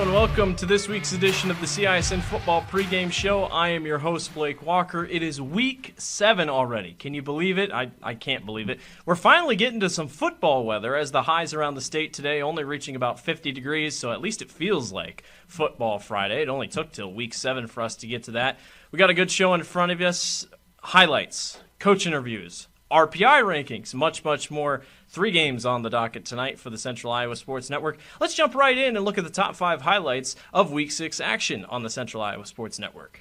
Hello and welcome to this week's edition of the CISN Football Pregame Show. I am your host, Blake Walker. It is week 7 already. Can you believe it? I can't believe it. We're finally getting to some football weather as the highs around the state today only reaching about 50 degrees, so at least it feels like Football Friday. It only took till week 7 for us to get to that. We got a good show in front of us. Highlights, coach interviews, RPI rankings, much, much more. 3 games on the docket tonight for the Central Iowa Sports Network. Let's jump right in and look at the top 5 highlights of Week 6 action on the Central Iowa Sports Network.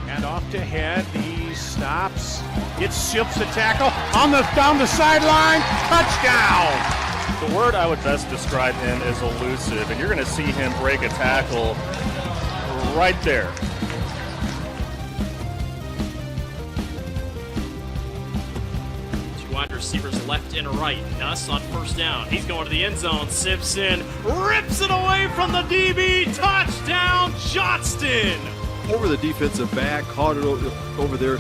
And off to head, he stops, ships a tackle, down the sideline, touchdown! The word I would best describe him is elusive, and you're going to see him break a tackle right there. Wide receivers left and right. Nuss on first down. He's going to the end zone. Simpson rips it away from the DB. Touchdown, Johnston! Over the defensive back, caught it over there,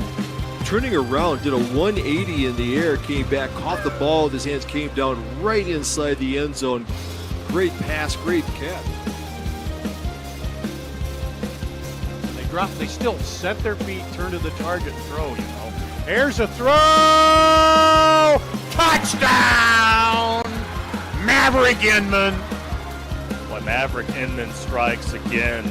turning around, did a 180 in the air, came back, caught the ball with his hands, came down right inside the end zone. Great pass, great catch. They still set their feet, turn to the target, and throw, Here's a throw! Touchdown! Maverick Inman! Well, Maverick Inman strikes again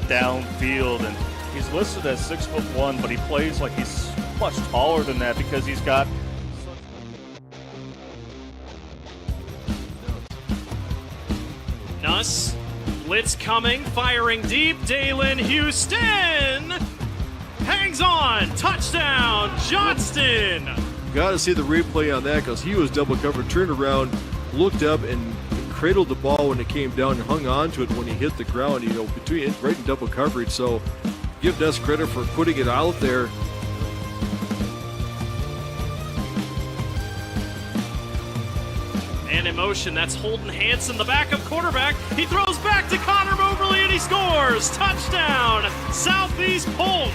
downfield, and he's listed as 6'1", but he plays like he's much taller than that because he's got Nuss, blitz coming, firing deep. Dalen Houston hangs on, touchdown, Johnston! Got to see the replay on that because he was double covered, turned around, looked up, and cradled the ball when it came down and hung on to it when he hit the ground, between right in double coverage. So give Nuss credit for putting it out there. And in motion, that's Holden Hanson, the backup quarterback. He throws back to Connor Moberly and he scores! Touchdown, Southeast Polk!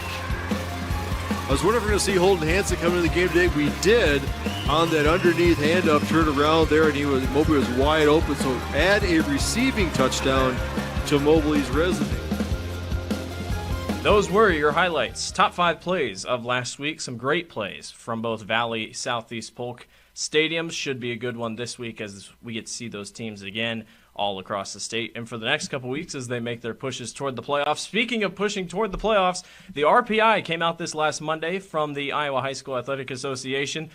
I was wondering if we're going to see Holden Hanson come into the game today. We did on that underneath handoff, turn around there, and Mobley was wide open. So add a receiving touchdown to Mobley's resume. Those were your highlights. Top 5 plays of last week. Some great plays from both Valley, Southeast Polk stadiums. Should be a good one this week as we get to see those teams again all across the state and for the next couple weeks as they make their pushes toward the playoffs. Speaking of pushing toward the playoffs, the RPI came out this last Monday from the Iowa High School Athletic Association.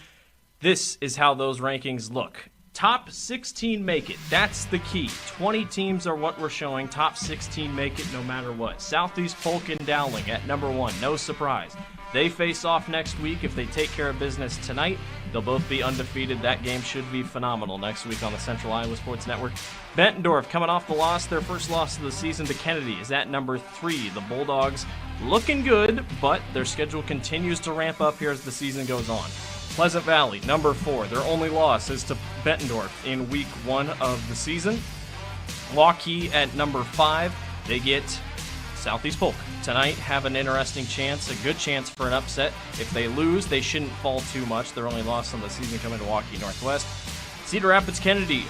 This is how those rankings look. Top 16 make it. That's the key. 20 teams are what we're showing. Top 16 make it no matter what. Southeast Polk and Dowling at number 1. No surprise. They face off next week. If they take care of business tonight, they'll both be undefeated. That game should be phenomenal next week on the Central Iowa Sports Network. Bettendorf coming off the loss. Their first loss of the season to Kennedy is at number 3. The Bulldogs looking good, but their schedule continues to ramp up here as the season goes on. Pleasant Valley, number 4. Their only loss is to Bettendorf in week 1 of the season. Waukee at number 5. They get Southeast Polk tonight, have an interesting chance, a good chance for an upset. If they lose, they shouldn't fall too much. Their only loss on the season coming to Waukee Northwest. Cedar Rapids Kennedy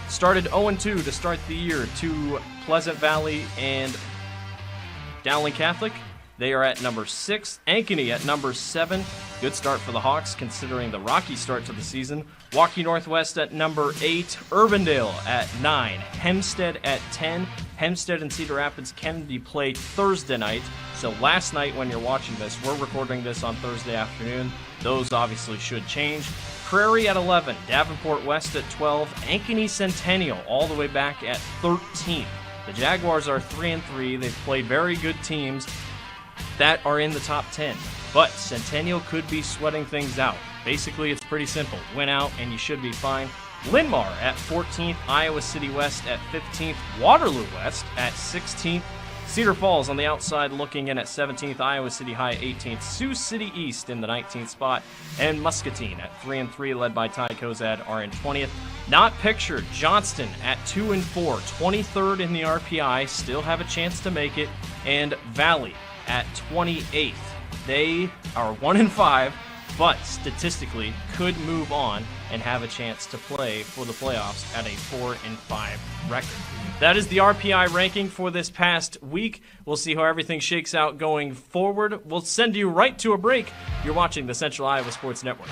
started 0-2 to start the year to Pleasant Valley and Dowling Catholic. They are at number 6. Ankeny at number 7. Good start for the Hawks considering the rocky start to the season. Waukee Northwest at number 8. Urbandale at 9. Hempstead at 10. Hempstead and Cedar Rapids Kennedy played Thursday night. So last night when you're watching this, we're recording this on Thursday afternoon. Those obviously should change. Prairie at 11. Davenport West at 12. Ankeny Centennial all the way back at 13. The Jaguars are 3-3. They've played very good teams that are in the top 10. But Centennial could be sweating things out. Basically, it's pretty simple. Win out and you should be fine. Linmar at 14th, Iowa City West at 15th, Waterloo West at 16th, Cedar Falls on the outside looking in at 17th, Iowa City High 18th, Sioux City East in the 19th spot, and Muscatine at 3-3 led by Ty Kozad are in 20th. Not pictured, Johnston at 2-4, 23rd in the RPI, still have a chance to make it, and Valley at 28th. They are 1-5, but statistically could move on and have a chance to play for the playoffs at a 4-5 record. That is the RPI ranking for this past week. We'll see how everything shakes out going forward. We'll send you right to a break. You're watching the Central Iowa Sports Network.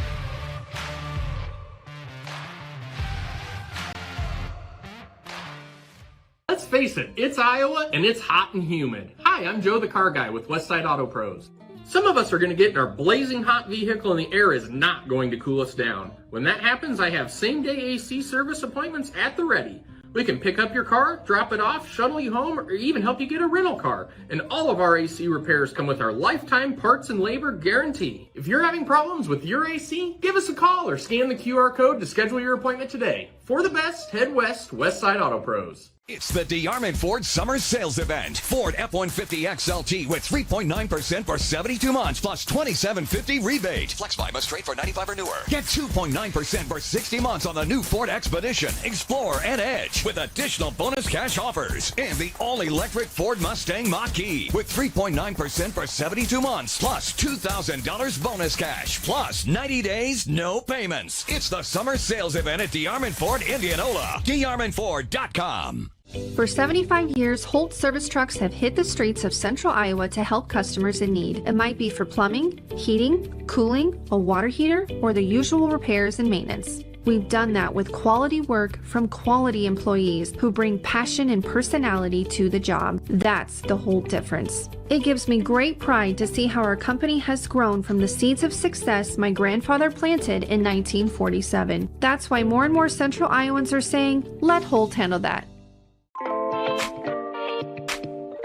Let's face it, it's Iowa and it's hot and humid. Hi, I'm Joe the Car Guy with Westside Auto Pros. Some of us are going to get in our blazing hot vehicle and the air is not going to cool us down. When that happens, I have same-day AC service appointments at the ready. We can pick up your car, drop it off, shuttle you home, or even help you get a rental car. And all of our AC repairs come with our lifetime parts and labor guarantee. If you're having problems with your AC, give us a call or scan the QR code to schedule your appointment today. For the best, head west, Westside Auto Pros. It's the DeArmond Ford Summer Sales Event. Ford F-150 XLT with 3.9% for 72 months plus $2,750 rebate. Flex buy must trade for 95 or newer. Get 2.9% for 60 months on the new Ford Expedition, Explorer, and Edge with additional bonus cash offers. And the all-electric Ford Mustang Mach-E with 3.9% for 72 months plus $2,000 bonus cash plus 90 days, no payments. It's the Summer Sales Event at DeArmond Ford Indianola. DeArmondFord.com. For 75 years, Holt Service Trucks have hit the streets of central Iowa to help customers in need. It might be for plumbing, heating, cooling, a water heater, or the usual repairs and maintenance. We've done that with quality work from quality employees who bring passion and personality to the job. That's the Holt difference. It gives me great pride to see how our company has grown from the seeds of success my grandfather planted in 1947. That's why more and more central Iowans are saying, let Holt handle that.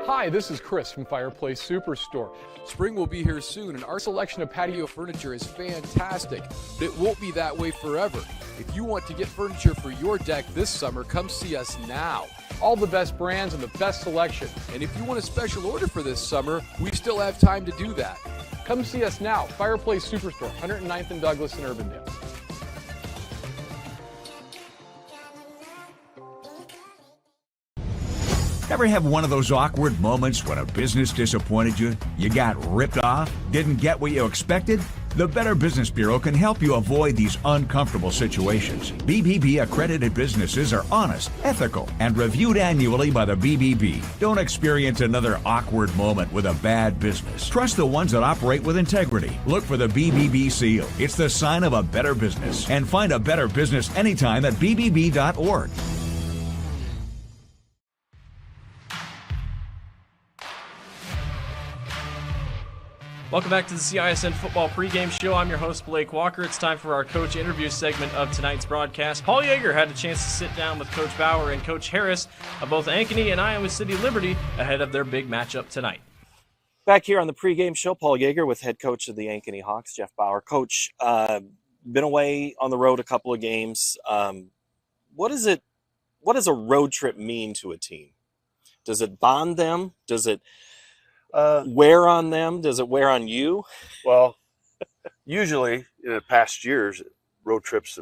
Hi, this is Chris from Fireplace Superstore. Spring will be here soon, and our selection of patio furniture is fantastic, but it won't be that way forever. If you want to get furniture for your deck this summer, come see us now. All the best brands and the best selection. And if you want a special order for this summer, we still have time to do that. Come see us now, Fireplace Superstore, 109th and Douglas in Urbandale. Ever have one of those awkward moments when a business disappointed you? You got ripped off? Didn't get what you expected? The Better Business Bureau can help you avoid these uncomfortable situations. BBB accredited businesses are honest, ethical, and reviewed annually by the BBB. Don't experience another awkward moment with a bad business. Trust the ones that operate with integrity. Look for the BBB seal. It's the sign of a better business. And find a better business anytime at bbb.org. Welcome back to the CISN Football Pregame Show. I'm your host, Blake Walker. It's time for our coach interview segment of tonight's broadcast. Paul Yeager had a chance to sit down with Coach Bauer and Coach Harris of both Ankeny and Iowa City Liberty ahead of their big matchup tonight. Back here on the pregame show, Paul Yeager with head coach of the Ankeny Hawks, Jeff Bauer. Coach, been away on the road a couple of games. What does a road trip mean to a team? Does it bond them? Does it wear on them? Does it wear on you? Well, usually in the past years, road trips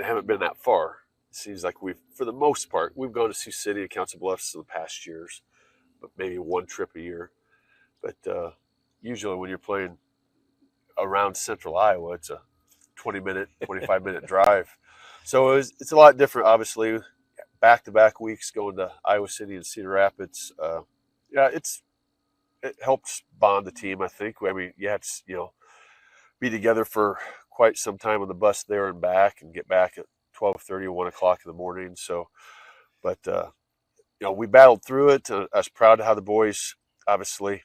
haven't been that far. It seems like for the most part, we've gone to Sioux City and Council Bluffs in the past years, but maybe one trip a year. But usually when you're playing around central Iowa, it's a 20-minute, 25-minute drive. So it's a lot different, obviously. Back-to-back weeks going to Iowa City and Cedar Rapids. It helps bond the team, I think. I mean, you have to, be together for quite some time on the bus there and back, and get back at 12:30 or 1 o'clock in the morning. So, but we battled through it. I was proud of how the boys, obviously,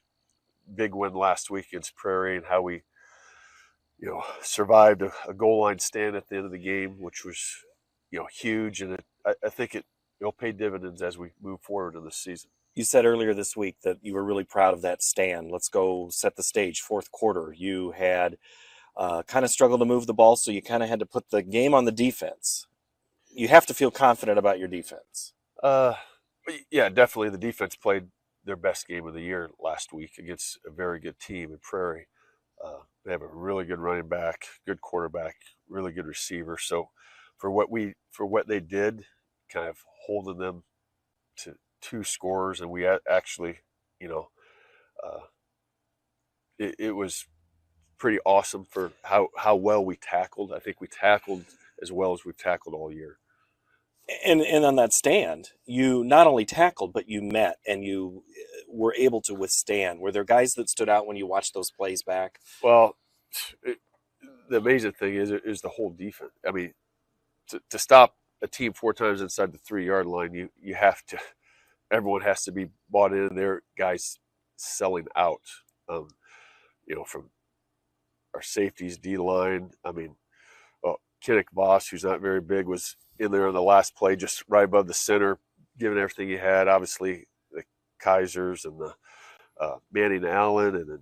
big win last week against Prairie, and how we, survived a goal line stand at the end of the game, which was, huge, and I think it'll pay dividends as we move forward in the season. You said earlier this week that you were really proud of that stand. Let's go set the stage. Fourth quarter, you had kind of struggled to move the ball, so you kind of had to put the game on the defense. You have to feel confident about your defense. Yeah, definitely. The defense played their best game of the year last week against a very good team in Prairie. They have a really good running back, good quarterback, really good receiver. So for what they did, kind of holding them to 2 scores, and we actually, it was pretty awesome for how well we tackled. I think we tackled as well as we've tackled all year. And on that stand, you not only tackled, but you met and you were able to withstand. Were there guys that stood out when you watched those plays back? Well, the amazing thing is the whole defense. I mean, to stop a team 4 times inside the 3-yard line, you have to. Everyone has to be bought in. There, guys selling out. From our safeties, D line. I mean, Kinnick Voss, who's not very big, was in there on the last play, just right above the center, giving everything he had. Obviously, the Kaisers and the Manning Allen and then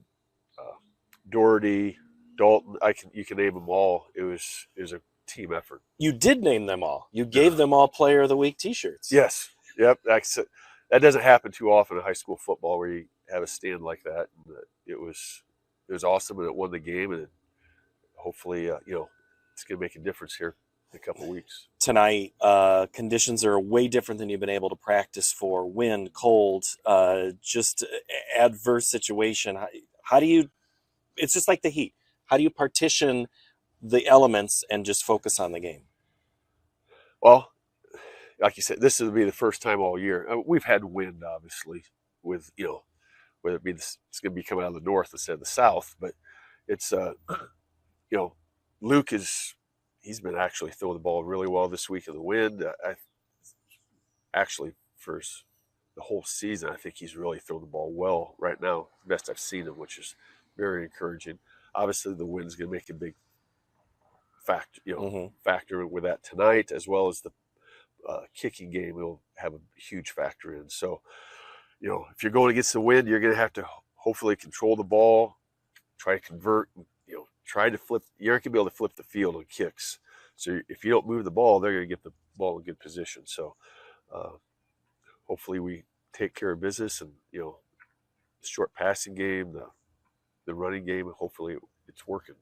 Doherty, Dalton. You can name them all. It was a team effort. You did name them all. You gave them all Player of the Week T-shirts. Yes. Yep. That doesn't happen too often in high school football where you have a stand like that. And it was awesome, and it won the game, and hopefully, it's going to make a difference here in a couple of weeks. Tonight, conditions are way different than you've been able to practice for. Wind, cold, just adverse situation. How do you? It's just like the heat. How do you partition the elements and just focus on the game? Well, like you said, this will be the first time all year. We've had wind, obviously, with whether it be it's going to be coming out of the north instead of the south, but it's Luke he's been actually throwing the ball really well this week in the wind. Actually, for the whole season, I think he's really thrown the ball well right now. Best I've seen him, which is very encouraging. Obviously, the wind's going to make a big factor with that tonight, as well as the kicking game will have a huge factor in. So, if you're going against the wind, you're going to have to hopefully control the ball, try to convert, try to flip. You're not going to be able to flip the field on kicks. So if you don't move the ball, they're going to get the ball in good position. So hopefully we take care of business, and, the short passing game, the running game, and hopefully it's working.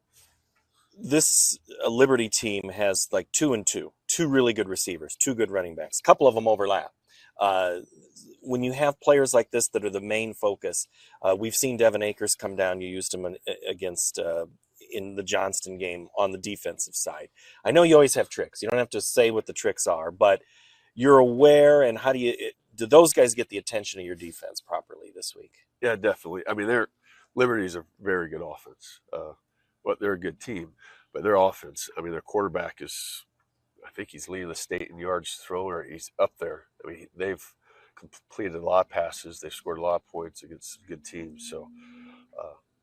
This Liberty team has like 2 and 2 really good receivers, 2 good running backs. A couple of them overlap. When you have players like this that are the main focus, we've seen Devin Akers come down. You used him against in the Johnston game on the defensive side. I know you always have tricks. You don't have to say what the tricks are, but you're aware. And how do those guys get the attention of your defense properly this week? Yeah, definitely. I mean, Liberty's a very good offense. They're a good team, but their offense, I mean, their quarterback I think he's leading the state in yards thrown, or he's up there. I mean, they've completed a lot of passes. They've scored a lot of points against good teams. So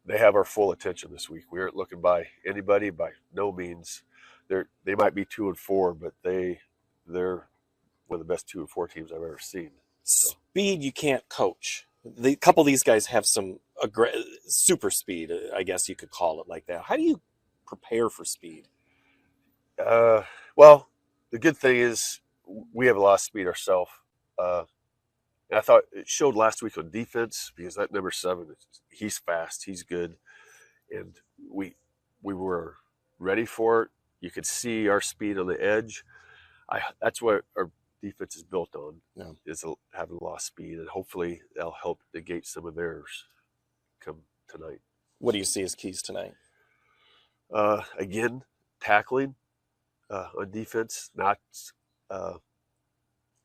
they have our full attention this week. We aren't looking by anybody, by no means. They might be 2 and 4, but they're one of the best 2 and 4 teams I've ever seen. So. Speed you can't coach. A couple of these guys have some super speed, I guess you could call it like that. How do you prepare for speed? Well, the good thing is we have a lot of speed ourselves. And I thought it showed last week on defense, because that number 7, he's fast, he's good, and we were ready for it. You could see our speed on the edge. That's what our defense is built on, is having a lot of speed, and hopefully that'll help negate some of theirs come tonight. What do you see as keys tonight? Again, tackling on defense, not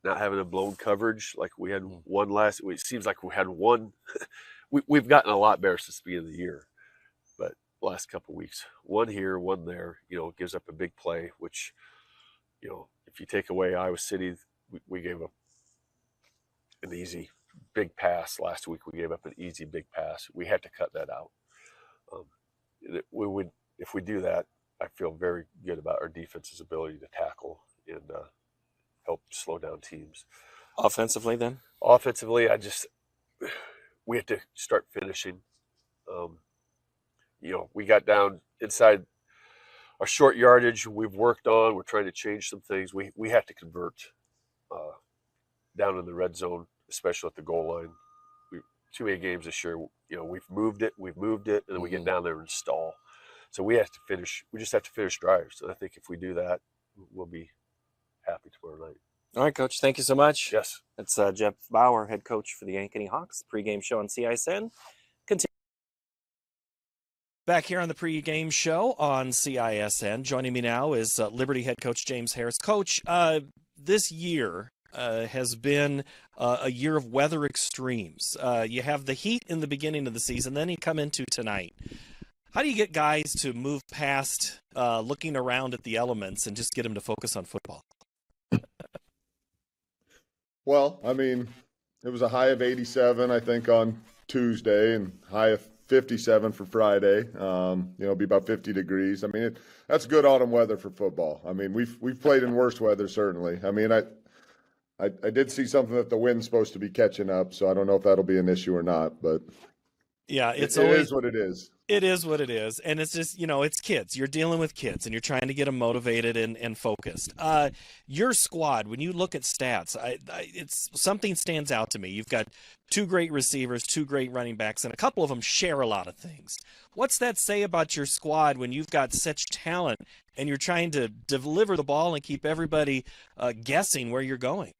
having a blown coverage like we had one last. It seems like we had one. We've gotten a lot better since the beginning of the year, but last couple of weeks, one here, one there, gives up a big play, which, if you take away Iowa City, we gave up an easy big pass last week. We gave up an easy big pass. We had to cut that out. If we do that, I feel very good about our defense's ability to tackle and help slow down teams. Offensively, then? Offensively, we have to start finishing. We got down inside our short yardage. We've worked on. We're trying to change some things. We have to convert down in the red zone, especially at the goal line. Too many games this year. We've moved it, and then we get down there and stall. So we have to finish. We just have to finish drives. And I think if we do that, we'll be happy tomorrow night. All right, Coach. Thank you so much. Yes. It's Jeff Bauer, head coach for the Ankeny Hawks. Pregame show on CISN. Continue. Back here on the pregame show on CISN. Joining me now is Liberty head coach James Harris. Coach, this year has been a year of weather extremes. You have the heat in the beginning of the season, then you come into tonight. How do you get guys to move past looking around at the elements and just get them to focus on football? Well, I mean, it was a high of 87, I think, on Tuesday, and high of 57 for Friday. Be about 50 degrees. I mean, that's good autumn weather for football. I mean, we've played in worse weather, certainly. I mean, I did see something that the wind's supposed to be catching up, so I don't know if that'll be an issue or not, but yeah, it is what it is. It is what it is, and it's just, it's kids. You're dealing with kids, and you're trying to get them motivated and focused. Your squad, when you look at stats, it's something stands out to me. You've got 2 great receivers, 2 great running backs, and a couple of them share a lot of things. What's that say about your squad when you've got such talent and you're trying to deliver the ball and keep everybody guessing where you're going?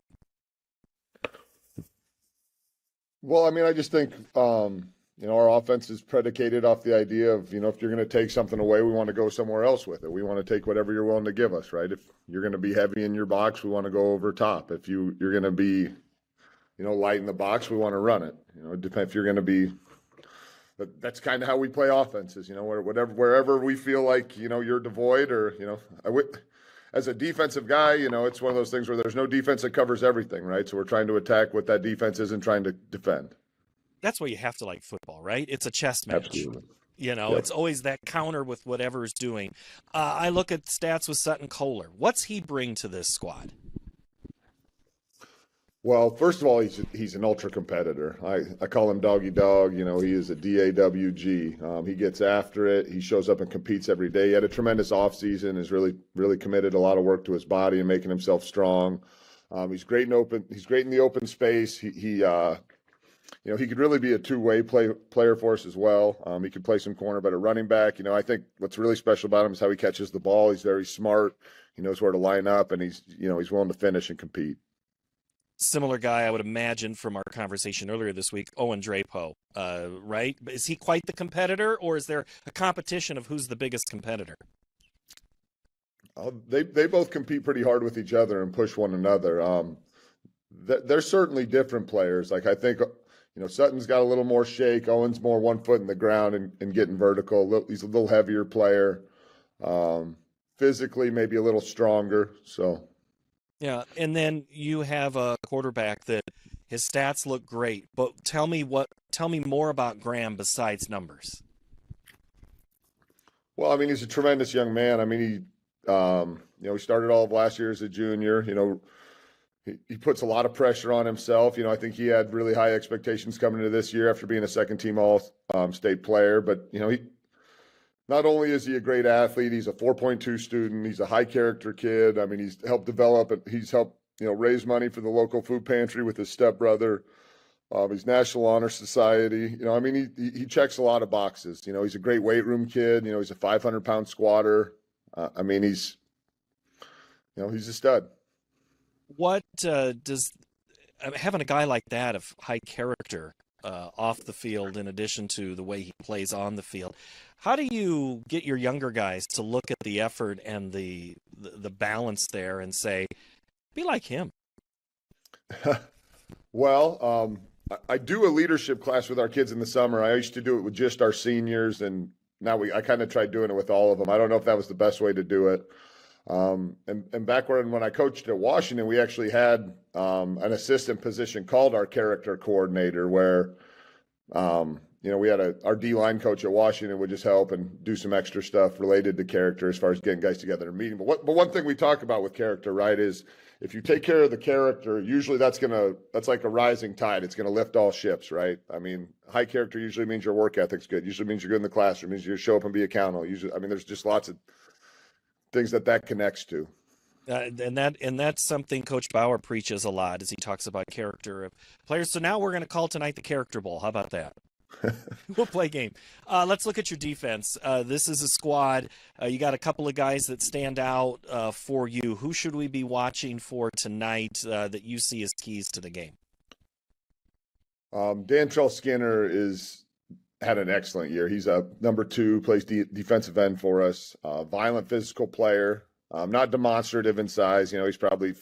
Well, I mean, I just think our offense is predicated off the idea of, if you're going to take something away, we want to go somewhere else with it. We want to take whatever you're willing to give us, right? If you're going to be heavy in your box, we want to go over top. If you're going to be, light in the box, we want to run it. It depends if you're going to be. But that's kind of how we play offenses. Wherever we feel like you're devoid, or as a defensive guy, it's one of those things where there's no defense that covers everything, right? So we're trying to attack what that defense is and trying to defend. That's why you have to like football, right? It's a chess match. Absolutely. Yep. It's always that counter with whatever's doing. I look at stats with Sutton Kohler. What's he bring to this squad? Well, first of all, he's an ultra competitor. I call him Doggy Dog. He is a DAWG. He gets after it. He shows up and competes every day. He had a tremendous offseason, is really, really committed a lot of work to his body and making himself strong. He's great in the open space. He could really be a two-way player for us as well. He could play some corner, but a running back, I think what's really special about him is how he catches the ball. He's very smart. He knows where to line up, and he's willing to finish and compete. Similar guy, I would imagine, from our conversation earlier this week, Owen Drapo, right? Is he quite the competitor, or is there a competition of who's the biggest competitor? They both compete pretty hard with each other and push one another. They're certainly different players. Like, I think, Sutton's got a little more shake. Owen's more 1 foot in the ground and getting vertical. He's a little heavier player. Physically, maybe a little stronger. So. Yeah, and then you have a quarterback that his stats look great, but tell me more about Graham besides numbers. Well, I mean, he's a tremendous young man. I mean, he started all of last year as a junior. He puts a lot of pressure on himself. I think he had really high expectations coming into this year after being a second-team all-state player. But, he not only is he a great athlete, he's a 4.2 student. He's a high-character kid. I mean, he's helped develop – he's helped, raise money for the local food pantry with his stepbrother. He's National Honor Society. I mean, he checks a lot of boxes. He's a great weight room kid. He's a 500-pound squatter. I mean, he's a stud. What does having a guy like that of high character off the field, in addition to the way he plays on the field, how do you get your younger guys to look at the effort and the balance there and say, be like him? Well, I do a leadership class with our kids in the summer. I used to do it with just our seniors, and now I kind of tried doing it with all of them. I don't know if that was the best way to do it. And back when I coached at Washington, we actually had an assistant position called our character coordinator, where we had our D-line coach at Washington would just help and do some extra stuff related to character as far as getting guys together and meeting. But one thing we talk about with character, right, is if you take care of the character, usually that's like a rising tide. It's going to lift all ships, right? I mean, high character usually means your work ethic's good. Usually means you're good in the classroom. Means you show up and be accountable. Usually, I mean, there's just lots of things that connects to. And that's something Coach Bauer preaches a lot as he talks about character of players. So now we're going to call tonight the Character Bowl. How about that? We'll play a game. Let's look at your defense. This is a squad. You got a couple of guys that stand out for you. Who should we be watching for tonight that you see as keys to the game? Dantrell Skinner had an excellent year. He's a number 2, plays defensive end for us. Violent physical player, not demonstrative in size. He's probably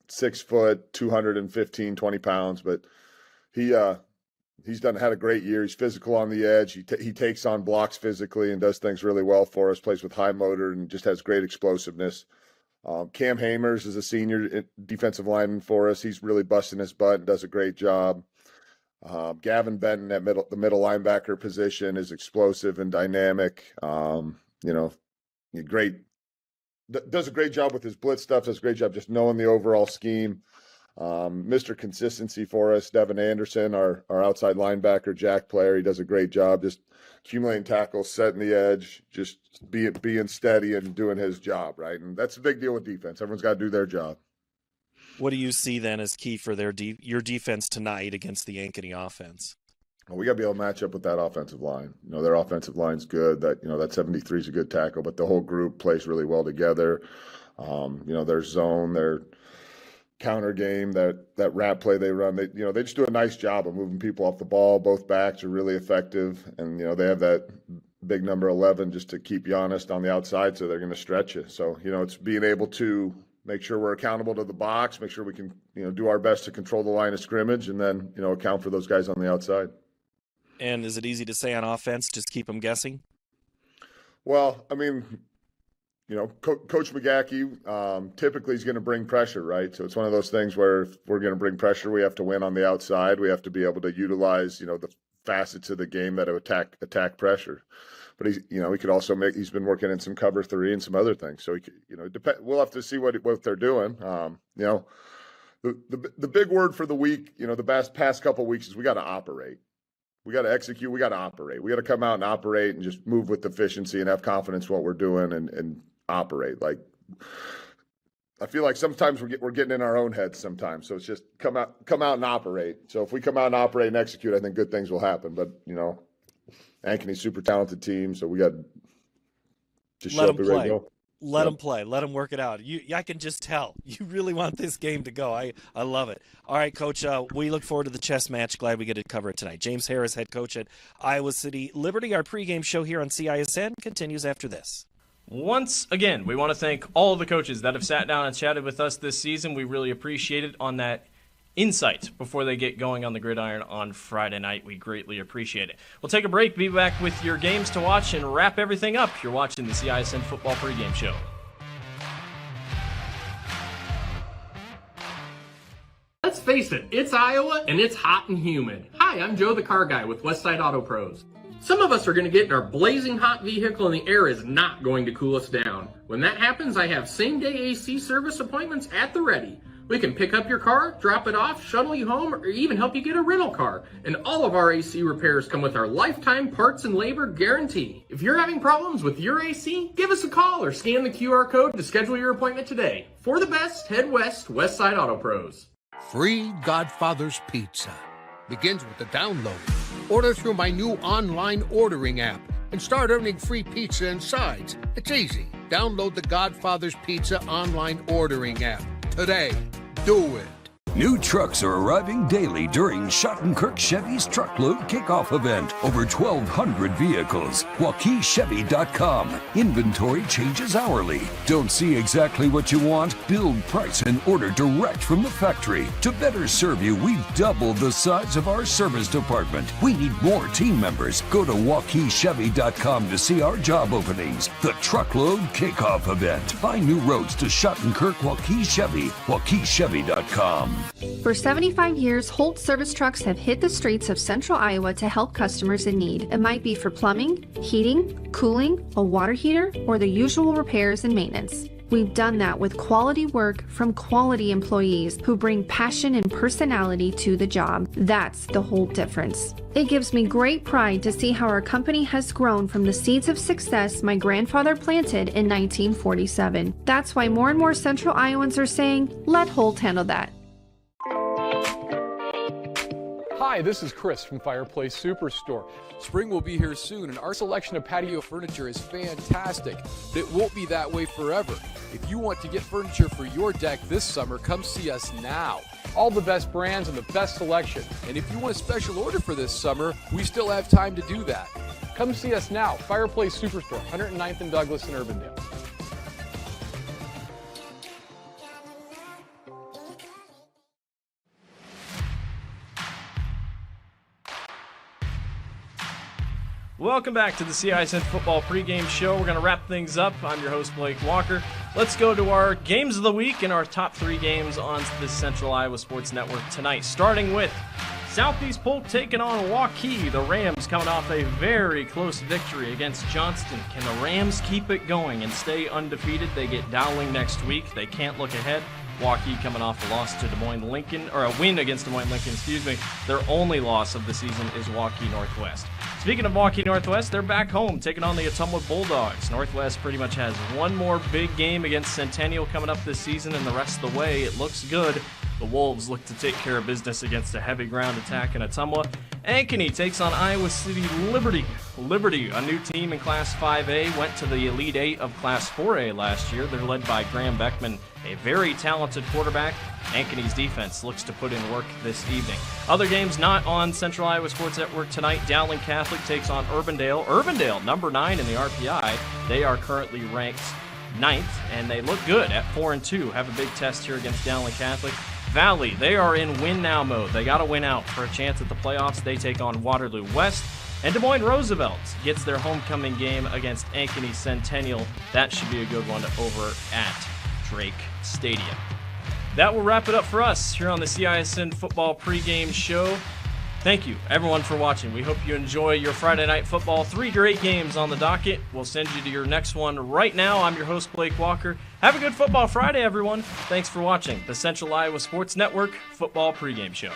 6 foot, 215, 20 pounds, but he's had a great year. He's physical on the edge. He takes on blocks physically and does things really well for us. Plays with high motor and just has great explosiveness. Cam Hamers is a senior defensive lineman for us. He's really busting his butt and does a great job. Gavin Benton at the middle linebacker position is explosive and dynamic. Great. Does a great job with his blitz stuff. Does a great job just knowing the overall scheme. Mr. Consistency for us, Devin Anderson, our outside linebacker, jack player. He does a great job just accumulating tackles, setting the edge, just being steady and doing his job, right? And that's a big deal with defense. Everyone's got to do their job. What do you see then as key for your defense tonight against the Ankeny offense? Well, we got to be able to match up with that offensive line. Their offensive line's good. That 73 is a good tackle, but the whole group plays really well together. Their zone, their counter game, that wrap play they run, they just do a nice job of moving people off the ball. Both backs are really effective, and they have that big number 11 just to keep you honest on the outside, so they're going to stretch you. So it's being able to make sure we're accountable to the box, make sure we can do our best to control the line of scrimmage, and then account for those guys on the outside. And is it easy to say on offense, just keep them guessing? Well, I mean, Coach McGackey typically is going to bring pressure, right? So it's one of those things where if we're going to bring pressure, we have to win on the outside. We have to be able to utilize, the facets of the game that attack pressure. But he could also he's been working in some cover 3 and some other things. So we'll have to see what they're doing. The big word for the week, the past couple of weeks is we got to operate. We got to execute. We got to operate. We got to come out and operate and just move with efficiency and have confidence in what we're doing and operate. Like, I feel like sometimes we're getting in our own heads sometimes. So it's just come out and operate. So if we come out and operate and execute, I think good things will happen. But Ankeny's super talented team, so we got to just show up and ready to go. Let them play. Let them work it out. I can just tell. You really want this game to go. I love it. All right, Coach, we look forward to the chess match. Glad we get to cover it tonight. James Harris, head coach at Iowa City Liberty. Our pregame show here on CISN continues after this. Once again, we want to thank all of the coaches that have sat down and chatted with us this season. We really appreciate it on that insight before they get going on the gridiron on Friday night. We greatly appreciate it. We'll take a break, be back with your games to watch, and wrap everything up. You're watching the CISN Football Pregame Show. Let's face it, it's Iowa and it's hot and humid. Hi, I'm Joe the Car Guy with Westside Auto Pros. Some of us are going to get in our blazing hot vehicle and the air is not going to cool us down. When that happens, I have same-day AC service appointments at the ready. We can pick up your car, drop it off, shuttle you home, or even help you get a rental car. And all of our AC repairs come with our lifetime parts and labor guarantee. If you're having problems with your AC, give us a call or scan the QR code to schedule your appointment today. For the best, head west, Westside Auto Pros. Free Godfather's Pizza begins with the download. Order through my new online ordering app and start earning free pizza and sides. It's easy. Download the Godfather's Pizza online ordering app today. Do it. New trucks are arriving daily during Schottenkirk Chevy's Truckload Kickoff event. Over 1,200 vehicles. WaukeeChevy.com. Inventory changes hourly. Don't see exactly what you want? Build, price, and order direct from the factory. To better serve you, we've doubled the size of our service department. We need more team members. Go to WaukeeChevy.com to see our job openings. The Truckload Kickoff event. Find new roads to Schottenkirk Waukee Chevy. WaukeeChevy.com. For 75 years, Holt service trucks have hit the streets of central Iowa to help customers in need. It might be for plumbing, heating, cooling, a water heater, or the usual repairs and maintenance. We've done that with quality work from quality employees who bring passion and personality to the job. That's the Holt difference. It gives me great pride to see how our company has grown from the seeds of success my grandfather planted in 1947. That's why more and more central Iowans are saying, let Holt handle that. Hi, this is Chris from Fireplace Superstore. Spring will be here soon, and our selection of patio furniture is fantastic, but it won't be that way forever. If you want to get furniture for your deck this summer, come see us now. All the best brands and the best selection. And if you want a special order for this summer, we still have time to do that. Come see us now, Fireplace Superstore, 109th and Douglas in Urbandale. Welcome back to the CIML Football Pregame Show. We're going to wrap things up. I'm your host, Blake Walker. Let's go to our games of the week and our top 3 games on the Central Iowa Sports Network tonight. Starting with Southeast Polk taking on Waukee. The Rams coming off a very close victory against Johnston. Can the Rams keep it going and stay undefeated? They get Dowling next week. They can't look ahead. Waukee coming off a loss to Des Moines Lincoln, or a win against Des Moines Lincoln, Their only loss of the season is Waukee Northwest. Speaking of Waukee Northwest, they're back home taking on the Ottumwa Bulldogs. Northwest pretty much has one more big game against Centennial coming up this season, and the rest of the way it looks good. The Wolves look to take care of business against a heavy ground attack in Ottumwa. Ankeny takes on Iowa City Liberty. Liberty, a new team in Class 5A, went to the Elite 8 of Class 4A last year. They're led by Graham Beckman, a very talented quarterback. Ankeny's defense looks to put in work this evening. Other games not on Central Iowa Sports Network tonight. Dowling Catholic takes on Urbandale. Urbandale, number 9 in the RPI. They are currently ranked 9th, and they look good at 4-2. Have a big test here against Dowling Catholic. Valley, they are in win-now mode. They got to win out for a chance at the playoffs. They take on Waterloo West. And Des Moines Roosevelt gets their homecoming game against Ankeny Centennial. That should be a good one over at Drake Stadium. That will wrap it up for us here on the CISN Football Pregame Show. Thank you, everyone, for watching. We hope you enjoy your Friday Night Football. 3 great games on the docket. We'll send you to your next one right now. I'm your host, Blake Walker. Have a good Football Friday, everyone. Thanks for watching the Central Iowa Sports Network Football Pregame Show.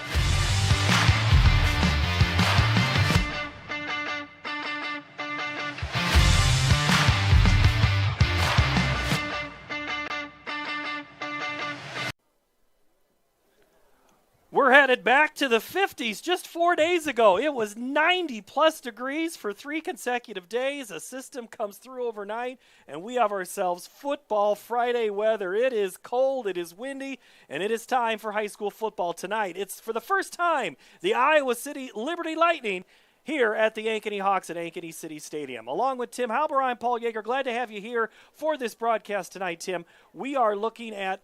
We're headed back to the 50s. Just 4 days ago, it was 90-plus degrees for 3 consecutive days. A system comes through overnight, and we have ourselves Football Friday weather. It is cold, it is windy, and it is time for high school football tonight. It's for the first time the Iowa City Liberty Lightning here at the Ankeny Hawks at Ankeny City Stadium. Along with Tim Halber, I'm Paul Yeager. Glad to have you here for this broadcast tonight, Tim. We are looking at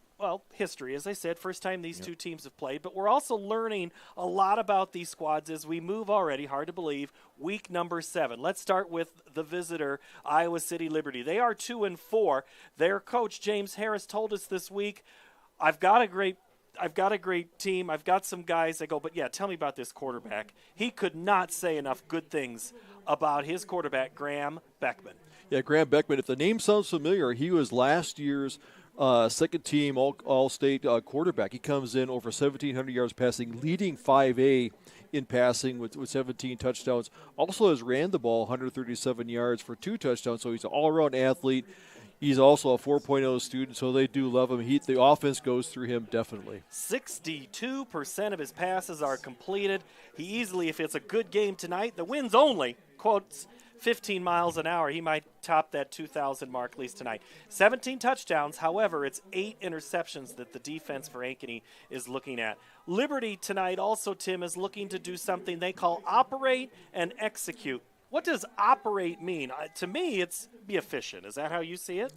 history, as I said, first time these two teams have played, but we're also learning a lot about these squads as we move already, hard to believe, week number 7. Let's start with the visitor, Iowa City Liberty. They are 2-4. Their coach, James Harris, told us this week, I've got a great team. I've got some guys. I go, but yeah, tell me about this quarterback. He could not say enough good things about his quarterback, Graham Beckman. Yeah, Graham Beckman, if the name sounds familiar, he was last year's second team all-state quarterback. He comes in over 1,700 yards passing, leading 5A in passing with 17 touchdowns. Also has ran the ball 137 yards for 2 touchdowns, so he's an all-around athlete. He's also a 4.0 student, so they do love him. The offense goes through him definitely. 62% of his passes are completed. He easily, if it's a good game tonight, the wind's only, quotes, 15 miles an hour. He might top that 2,000 mark at least tonight. 17 touchdowns. However, it's 8 interceptions that the defense for Ankeny is looking at. Liberty tonight also, Tim, is looking to do something they call operate and execute. What does operate mean? To me, it's be efficient. Is that how you see it?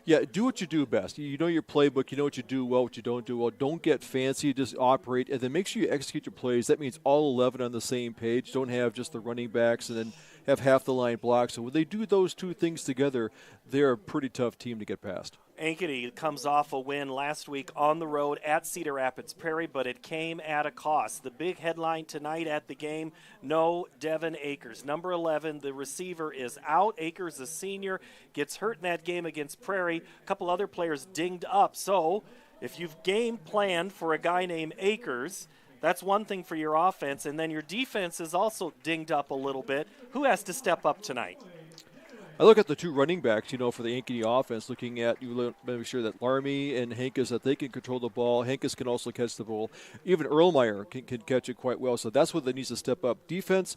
Yeah, do what you do best. You know your playbook. You know what you do well, what you don't do well. Don't get fancy. Just operate, and then make sure you execute your plays. That means all 11 on the same page. Don't have just the running backs and then have half the line blocked. So when they do those two things together, they're a pretty tough team to get past. Ankeny comes off a win last week on the road at Cedar Rapids Prairie, but it came at a cost. The big headline tonight at the game, no Devin Akers. Number 11, the receiver, is out. Akers, a senior, gets hurt in that game against Prairie. A couple other players dinged up. So if you've game planned for a guy named Akers, that's one thing for your offense, and then your defense is also dinged up a little bit. Who has to step up tonight? I look at the 2 running backs, for the Ankeny offense, looking at you make sure that Larmy and Hankus, that they can control the ball. Hankus can also catch the ball. Even Erlmeyer can catch it quite well. So that's what they need to step up. Defense,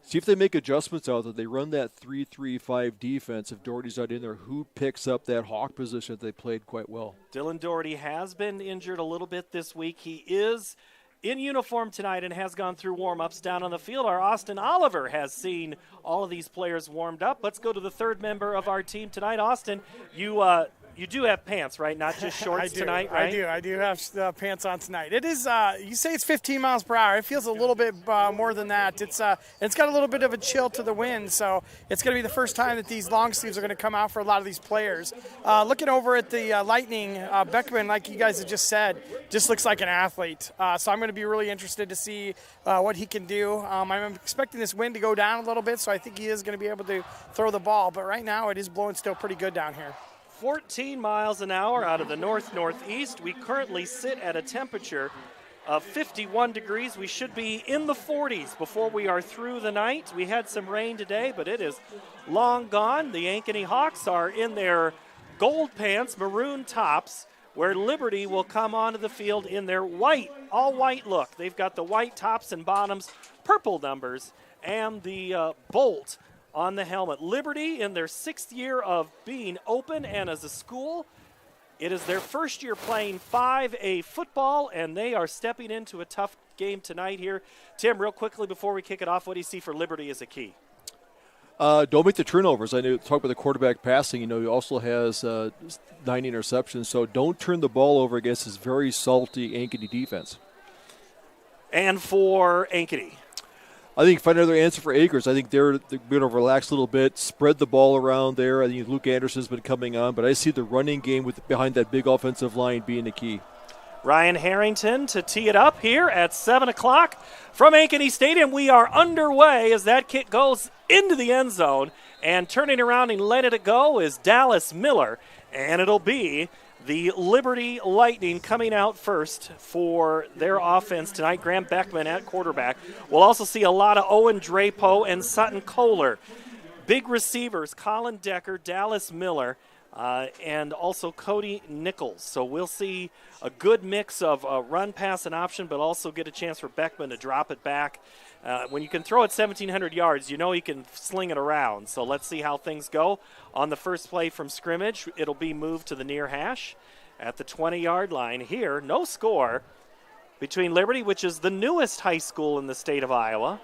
See if they make adjustments out there. They run that 3-3-5 defense. If Doherty's not in there, who picks up that Hawk position that they played quite well? Dylan Doherty has been injured a little bit this week. He is in uniform tonight and has gone through warm-ups down on the field. Our Austin Oliver has seen all of these players warmed up. Let's go to the third member of our team tonight. Austin, you do have pants, right? Not just shorts tonight, right? I do have pants on tonight. It is, you say it's 15 miles per hour. It feels a little bit more than that. It's got a little bit of a chill to the wind, so it's going to be the first time that these long sleeves are going to come out for a lot of these players. Looking over at the Lightning, Beckman, like you guys have just said, just looks like an athlete. So I'm going to be really interested to see what he can do. I'm expecting this wind to go down a little bit, so I think he is going to be able to throw the ball. But right now it is blowing still pretty good down here. 14 miles an hour out of the north-northeast. We currently sit at a temperature of 51 degrees. We should be in the 40s before we are through the night. We had some rain today, but it is long gone. The Ankeny Hawks are in their gold pants, maroon tops, where Liberty will come onto the field in their white, all-white look. They've got the white tops and bottoms, purple numbers, and the bolt on the helmet. Liberty, in their 6th year of being open and as a school, it is their first year playing 5A football, and they are stepping into a tough game tonight here. Tim, real quickly before we kick it off, what do you see for Liberty as a key? Don't make the turnovers. I know talk about the quarterback passing. You know, he also has 9 interceptions, so don't turn the ball over against this very salty Ankeny defense. And for Ankeny? I think find another answer for Akers. I think they're going to relax a little bit, spread the ball around there. I think Luke Anderson's been coming on, but I see the running game behind that big offensive line being the key. Ryan Harrington to tee it up here at 7 o'clock from Ankeny Stadium. We are underway as that kick goes into the end zone, and turning around and letting it go is Dallas Miller, and it'll be the Liberty Lightning coming out first for their offense tonight. Graham Beckman at quarterback. We'll also see a lot of Owen Drapeau and Sutton Kohler. Big receivers, Colin Decker, Dallas Miller, and also Cody Nichols. So we'll see a good mix of run, pass, and option, but also get a chance for Beckman to drop it back. When you can throw it 1,700 yards, you know you can sling it around. So let's see how things go. On the first play from scrimmage, it'll be moved to the near hash at the 20-yard line here. No score between Liberty, which is the newest high school in the state of Iowa,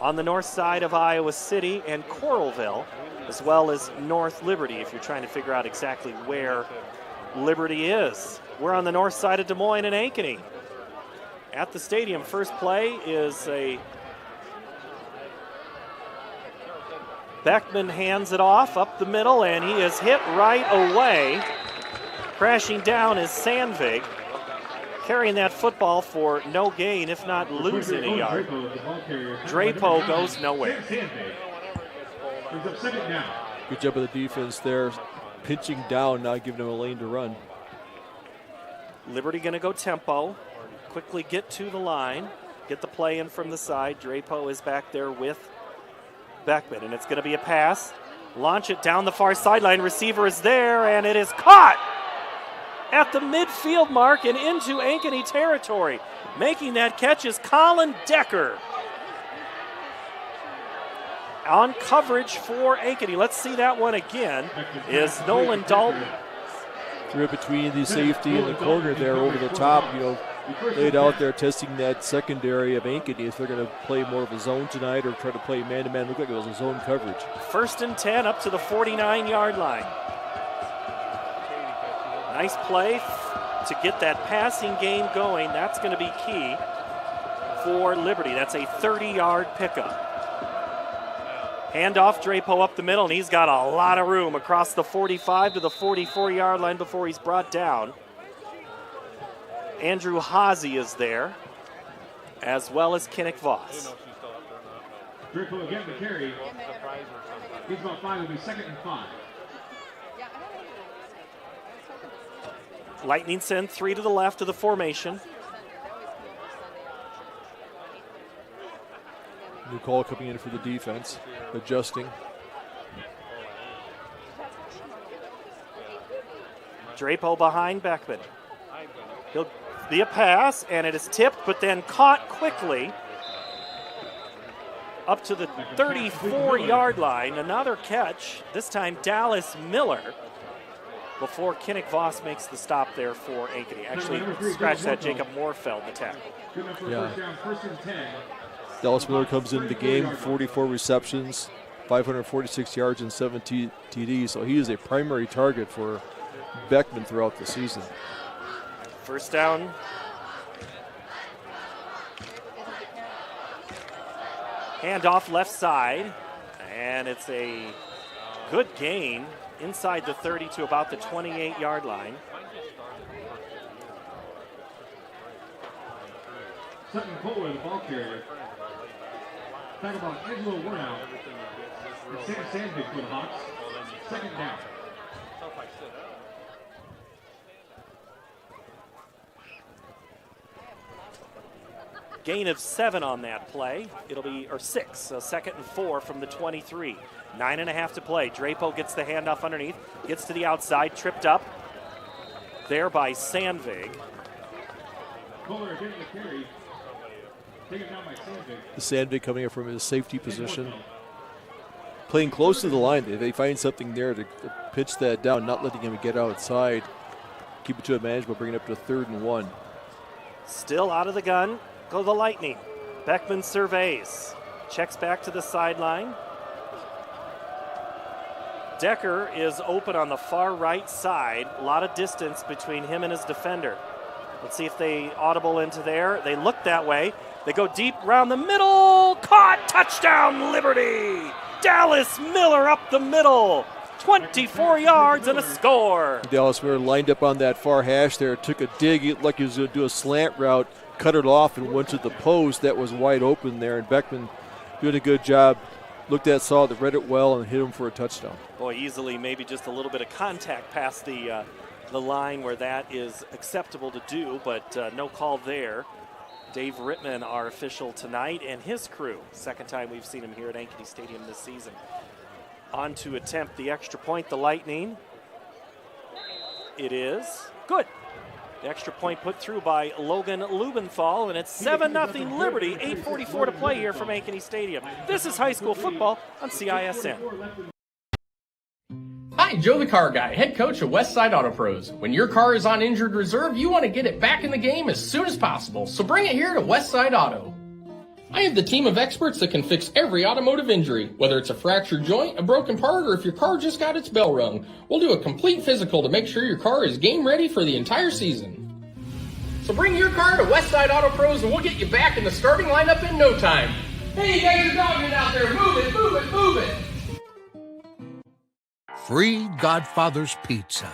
on the north side of Iowa City and Coralville, as well as North Liberty, if you're trying to figure out exactly where Liberty is. We're on the north side of Des Moines and Ankeny. At the stadium, first play is a Beckman hands it off up the middle, and he is hit right away. Crashing down is Sandvig, carrying that football for no gain, if not losing a yard. Drapeau goes nowhere. Good job of the defense there, pinching down, not giving him a lane to run. Liberty going to go tempo, quickly get to the line, get the play in from the side. Drapeau is back there with Beckman, and it's going to be a pass. Launch it down the far sideline. Receiver is there, and it is caught at the midfield mark and into Ankeny territory. Making that catch is Colin Decker. On coverage for Ankeny. Let's see that one again. Is Nolan Dalton. Threw it between the safety and the corner there over the top, you know, laid out there testing that secondary of Ankeny if they're going to play more of a zone tonight or try to play man-to-man. Looked like it was a zone coverage. 1st and 10 up to the 49-yard line. Nice play to get that passing game going. That's going to be key for Liberty. That's a 30-yard pickup. Handoff, Drapeau up the middle, and he's got a lot of room across the 45 to the 44-yard line before he's brought down. Andrew Haase is there, as well as Kinnick Voss. Drapeau again to carry. He's about 5, will be 2nd and 5. Lightning send 3 to the left of the formation. New call coming in for the defense, adjusting. Drapeau behind Beckman. He'll be a pass, and it is tipped, but then caught quickly up to the 34-yard line. Another catch, this time Dallas Miller, before Kinnick Voss makes the stop there for Ankeny. Actually, scratch that, Jacob Moorfeld, the tackle. Yeah. Dallas Miller comes into the game, 44 receptions, 546 yards and 7 TDs, so he is a primary target for Beckman throughout the season. First down. Handoff left side, and it's a good gain inside the 30 to about the 28-yard line. Sutton Kohler, the ball carrier. Tackle by Angelo Warnow. And Sam Sandvik for the Hawks. Second down. Gain of 7 on that play. It'll be, or 6, so 2nd and 4 from the 23. 9.5 to play. Drapo gets the handoff underneath, gets to the outside, tripped up there by Sandvik. Kohler getting the carry. Taken down by Sandvik. The Sandvik coming up from his safety position. Playing close to the line. They find something there to pitch that down, not letting him get outside. Keep it to advantage, but bring it up to 3rd and 1. Still out of the gun. Go the Lightning. Beckman surveys. Checks back to the sideline. Decker is open on the far right side. A lot of distance between him and his defender. Let's see if they audible into there. They look that way. They go deep around the middle. Caught! Touchdown, Liberty! Dallas Miller up the middle. 24 yards and a score. Dallas Miller lined up on that far hash there. Took a dig like he was going to do a slant route. Cut it off and went to the post that was wide open there. And Beckman doing a good job. Looked at, saw it, read it well, and hit him for a touchdown. Boy, easily maybe just a little bit of contact past the line where that is acceptable to do, but no call there. Dave Rittman, our official tonight, and his crew. Second time we've seen him here at Ankeny Stadium this season. On to attempt the extra point, the Lightning. It is good. The extra point put through by Logan Lubenthal, and it's 7-0 Liberty, 8:44 to play here from Ankeny Stadium. This is high school football on CISM. Hi, Joe the Car Guy, head coach of Westside Auto Pros. When your car is on injured reserve, you want to get it back in the game as soon as possible, so bring it here to Westside Auto. I have the team of experts that can fix every automotive injury, whether it's a fractured joint, a broken part, or if your car just got its bell rung. We'll do a complete physical to make sure your car is game ready for the entire season. So bring your car to Westside Auto Pros and we'll get you back in the starting lineup in no time. Hey, you guys are dogging out there. Move it, move it, move it. Free Godfather's Pizza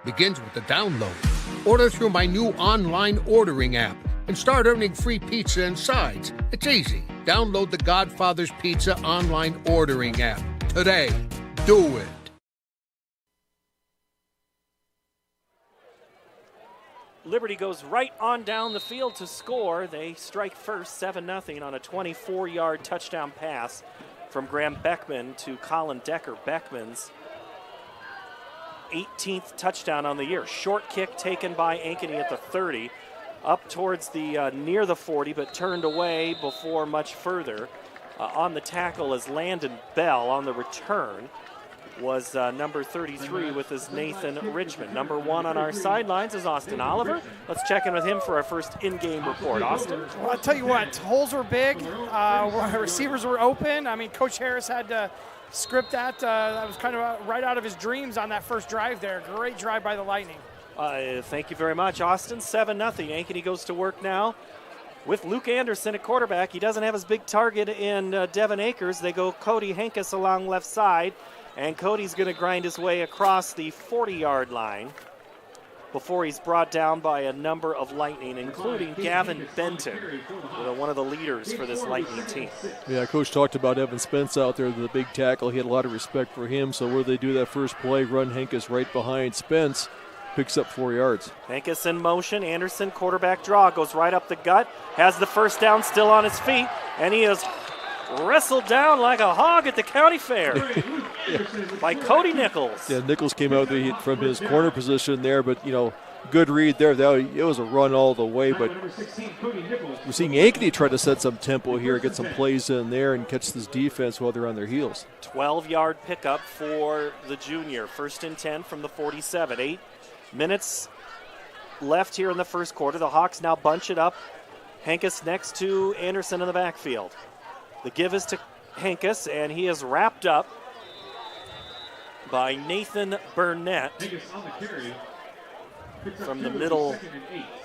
begins with the download. Order through my new online ordering app and start earning free pizza and sides. It's easy. Download the Godfather's Pizza online ordering app today. Do it. Liberty goes right on down the field to score. They strike first, 7-0 on a 24-yard touchdown pass from Graham Beckman to Colin Decker. Beckman's 18th touchdown on the year. Short kick taken by Ankeny at the 30. Up towards the near the 40, but turned away before much further. On the tackle is Landon Bell. On the return was number 33 with his Nathan Richmond. Number 1 on our sidelines is Austin Oliver. Let's check in with him for our first in-game report. Austin? Well, I'll tell you what, holes were big. Receivers were open. I mean, Coach Harris had to script that. That was kind of right out of his dreams on that first drive there. Great drive by the Lightning. Thank you very much, Austin. 7-0. Ankeny goes to work now with Luke Anderson at quarterback. He doesn't have his big target in Devin Akers. They go Cody Henkus along left side, and Cody's going to grind his way across the 40-yard line before he's brought down by a number of Lightning, including Gavin Benton, one of the leaders for this Lightning team. Yeah, Coach talked about Evan Spence out there, the big tackle. He had a lot of respect for him, so where they do that first play, run Henkus right behind Spence. Picks up 4 yards. Henkus in motion. Anderson, quarterback draw, goes right up the gut. Has the first down, still on his feet, and he is wrestled down like a hog at the county fair by Cody Nichols. Yeah, Nichols came out from his corner position there, but, good read there. It was a run all the way, but we're seeing Ankeny try to set some tempo here, get some plays in there, and catch this defense while they're on their heels. 12-yard pickup for the junior. 1st and 10 from the 47. 8 minutes left here in the first quarter. The Hawks now bunch it up. Hankus next to Anderson in the backfield. The give is to Hankus, and he is wrapped up by Nathan Burnett from the middle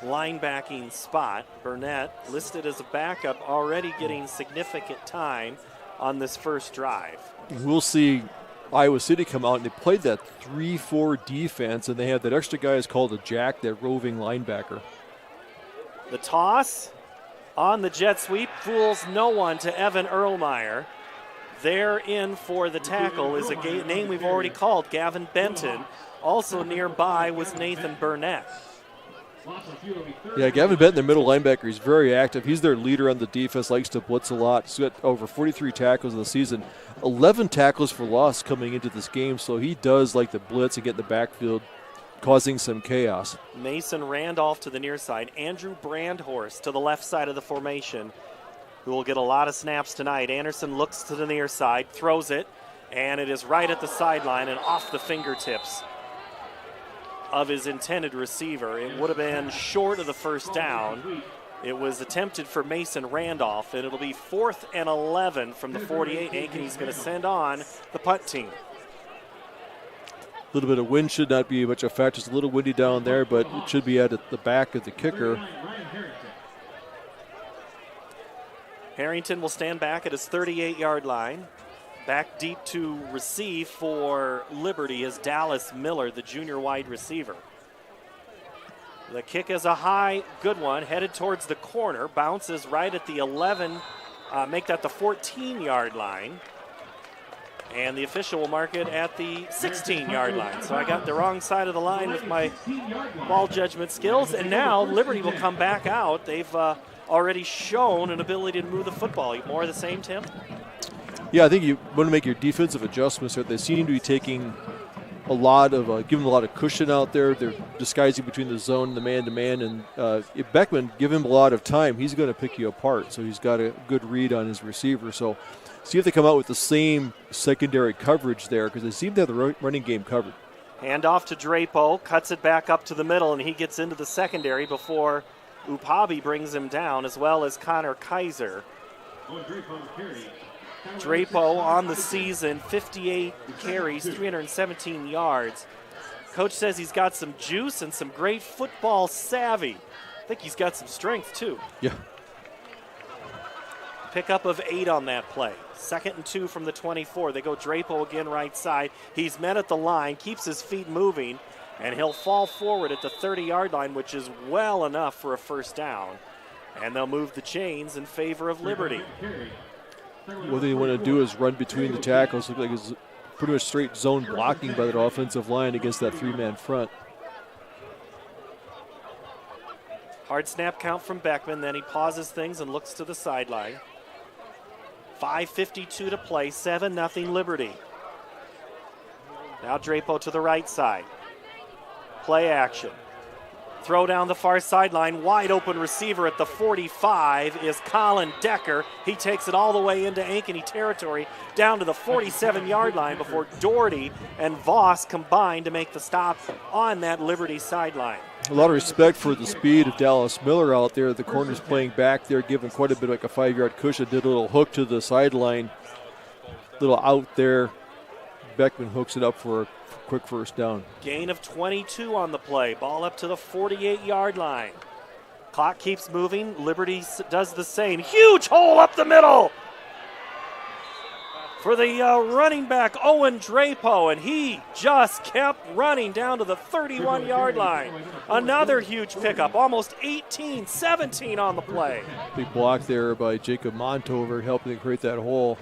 linebacking spot. Burnett listed as a backup, already getting significant time on this first drive. We'll see Iowa City come out, and they played that 3-4 defense, and they had that extra guy is called a jack, that roving linebacker. The toss on the jet sweep fools no one to Evan Erlmeyer. There in for the tackle is a name we've already called, Gavin Benton. Also nearby was Nathan Burnett. Yeah, Gavin Benton, the middle linebacker, he's very active. He's their leader on the defense, likes to blitz a lot. He's got over 43 tackles in the season, 11 tackles for loss coming into this game, so he does like the blitz and get in the backfield, causing some chaos. Mason Randolph to the near side. Andrew Brandhorst to the left side of the formation, who will get a lot of snaps tonight. Anderson looks to the near side, throws it, and it is right at the sideline and off the fingertips of his intended receiver. It would have been short of the first down. It was attempted for Mason Randolph, and it'll be 4th and 11 from the 48. Ankeny's going to send on the punt team. A little bit of wind should not be much of a factor. It's a little windy down there, but it should be at the back of the kicker. Harrington will stand back at his 38-yard line. Back deep to receive for Liberty is Dallas Miller, the junior wide receiver. The kick is a high, good one, headed towards the corner. Bounces right at the 11, make that the 14-yard line. And the official will mark it at the 16-yard line. So I got the wrong side of the line with my ball judgment skills. And now Liberty will come back out. They've already shown an ability to move the football. More of the same, Tim? Yeah, I think you want to make your defensive adjustments there. They seem to be taking a lot of, giving a lot of cushion out there. They're disguising between the zone and the man-to-man. And if Beckman, give him a lot of time, he's going to pick you apart. So he's got a good read on his receiver. So see if they come out with the same secondary coverage there, because they seem to have the running game covered. Hand off to Drapo, cuts it back up to the middle, and he gets into the secondary before Upabi brings him down, as well as Connor Kaiser. Drapo on the season, 58 carries, 317 yards. Coach says he's got some juice and some great football savvy. I think he's got some strength too. Yeah. Pickup of 8 on that play. 2nd and 2 from the 24. They go Drapo again right side. He's met at the line, keeps his feet moving, and he'll fall forward at the 30-yard line, which is well enough for a first down. And they'll move the chains in favor of Liberty. What they want to do is run between the tackles. Look like it's pretty much straight zone blocking by that offensive line against that 3-man front. Hard snap count from Beckman, then he pauses things and looks to the sideline. 5:52 to play, 7-0 Liberty. Now Drapo to the right side. Play action. Throw down the far sideline, wide open receiver at the 45 is Colin Decker. He takes it all the way into Ankeny territory, down to the 47-yard line before Doherty and Voss combine to make the stop on that Liberty sideline. A lot of respect for the speed of Dallas Miller out there. The corner's playing back there, giving quite a bit like a 5-yard cushion. Did a little hook to the sideline, little out there. Beckman hooks it up for a quick first down. Gain of 22 on the play. Ball up to the 48-yard line. Clock keeps moving. Liberty does the same. Huge hole up the middle for the running back, Owen Drapo, and he just kept running down to the 31-yard line. Another huge pickup, almost 18, 17 on the play. Big block there by Jacob Montover, helping to create that hole.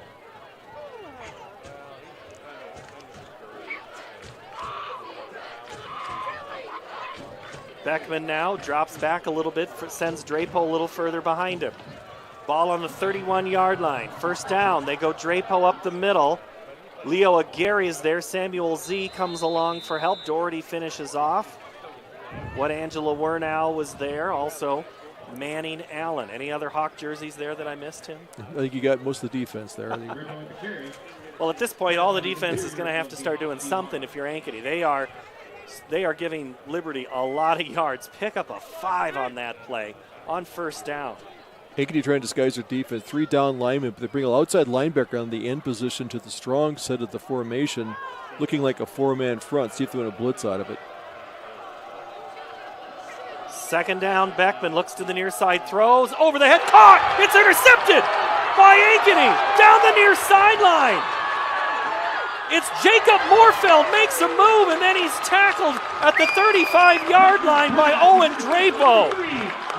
Beckman now drops back a little bit, sends Drapo a little further behind him. Ball on the 31-yard line. First down. They go Drapo up the middle. Leo Aguirre is there. Samuel Z comes along for help. Doherty finishes off. what Angela Wernow was there. Also, Manning Allen. Any other Hawk jerseys there that I missed, Tim? I think you got most of the defense there. Well, at this point, all the defense is going to have to start doing something if you're Ankeny. They are giving Liberty a lot of yards. Pick up a 5 on that play on first down. Ankeny trying to disguise their defense. 3 down linemen, but they bring an outside linebacker on the end position to the strong side of the formation, looking like a 4-man front. See if they want to blitz out of it. Second down, Beckman looks to the near side, throws, over the head, caught! It's intercepted by Ankeny, down the near sideline. It's Jacob Morfeld, makes a move, and then he's tackled at the 35-yard line by Owen Drapo.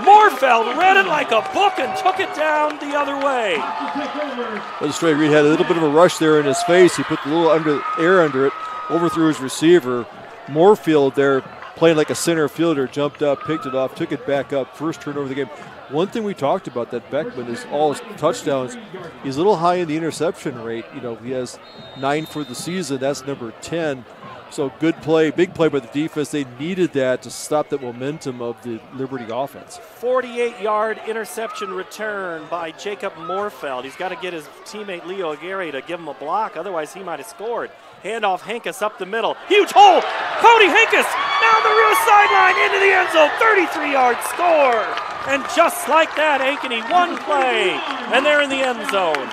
Morfeld read it like a book and took it down the other way. Well, the straight read had a little bit of a rush there in his face. He put a little air under it, overthrew his receiver. Morfeld there, playing like a center fielder, jumped up, picked it off, took it back up, first turnover of the game. One thing we talked about that Beckman is all his touchdowns. He's a little high in the interception rate. He has 9 for the season. That's number 10. So good play, big play by the defense. They needed that to stop the momentum of the Liberty offense. 48-yard interception return by Jacob Morfeld. He's got to get his teammate Leo Aguirre to give him a block, otherwise he might have scored. Handoff, Henkes up the middle. Huge hole! Cody Henkes down the rear sideline into the end zone. 33-yard score! And just like that, Ankeny, one play, and they're in the end zone.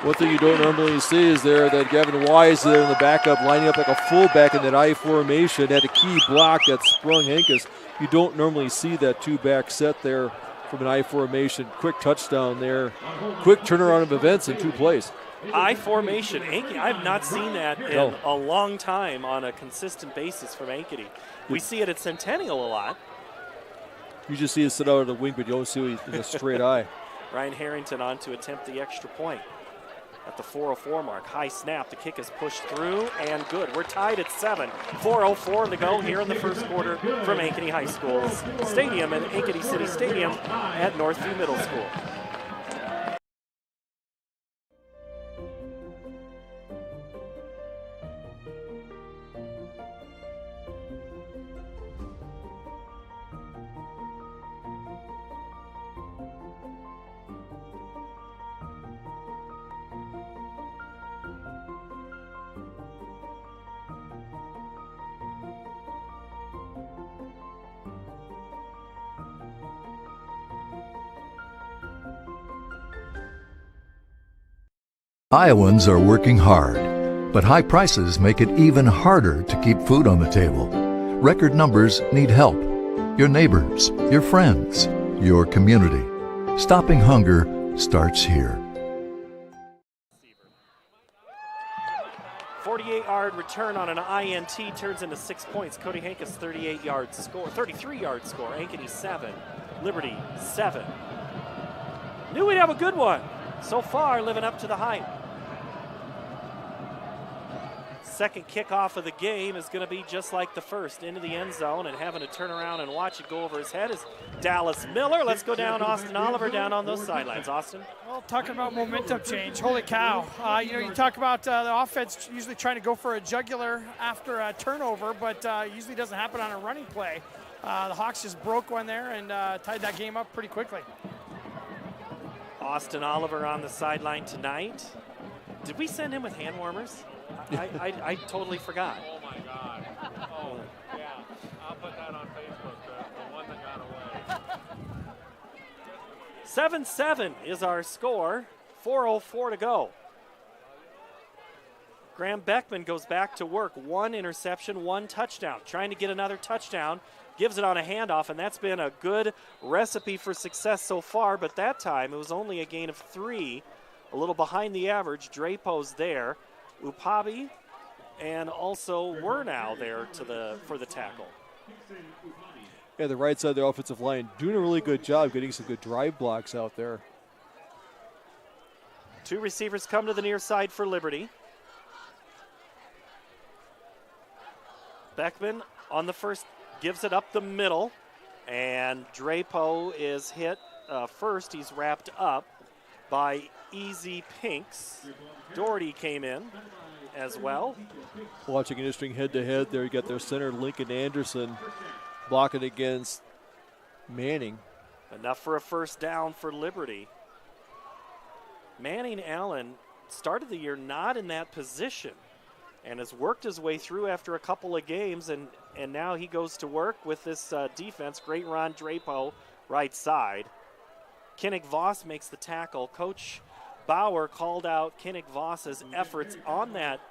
One thing you don't normally see is there that Gavin Wise there in the backup, lining up like a fullback in that I formation, had a key block that sprung Henkes. You don't normally see that 2-back set there from an I formation. Quick touchdown there. Quick turnaround of events in 2 plays. I formation, Ankeny. I've not seen that in a long time on a consistent basis from Ankeny. We see it at Centennial a lot. You just see it sit out of the wing, but you don't see it in a straight eye. Ryan Harrington on to attempt the extra point at the 4:04 mark. High snap. The kick is pushed through and good. We're tied at 7. 4:04 to go here in the first quarter from Ankeny High School's stadium and Ankeny City Stadium at Northview Middle School. Iowans are working hard, but high prices make it even harder to keep food on the table. Record numbers need help. Your neighbors, your friends, your community. Stopping hunger starts here. 48-yard return on an INT turns into 6 points. Cody Henkes 33-yard score. Ankeny 7, Liberty 7. Knew we'd have a good one. So far, living up to the hype. Second kickoff of the game is going to be just like the first, into the end zone, and having to turn around and watch it go over his head is Dallas Miller. Let's go down Austin Oliver down on those sidelines. Austin? Well, talking about momentum change, holy cow. You talk about the offense usually trying to go for a jugular after a turnover, but usually doesn't happen on a running play. The Hawks just broke one there and tied that game up pretty quickly. Austin Oliver on the sideline tonight. Did we send him with hand warmers? I totally forgot. Oh, my God. Oh, yeah. I'll put that on Facebook, the one that got away. 7-7 is our score. 4:04 to go. Graham Beckman goes back to work. 1 interception, 1 touchdown. Trying to get another touchdown. Gives it on a handoff, and that's been a good recipe for success so far, but that time it was only a gain of 3, a little behind the average. Drapo's there, Upabi, and also Wernow there for the tackle. Yeah, the right side of the offensive line doing a really good job getting some good drive blocks out there. 2 receivers come to the near side for Liberty. Beckman on the first gives it up the middle, and Drapo is hit first. He's wrapped up. by Easy Pinks. Doherty came in as well. Watching an interesting head-to-head there. You got their center, Lincoln Anderson, blocking against Manning. Enough for a first down for Liberty. Manning Allen started the year not in that position and has worked his way through after a couple of games, and now he goes to work with this defense. Great Ron Drapeau, right side. Kinnick Voss makes the tackle. Coach Bauer called out Kinnick Voss's efforts on that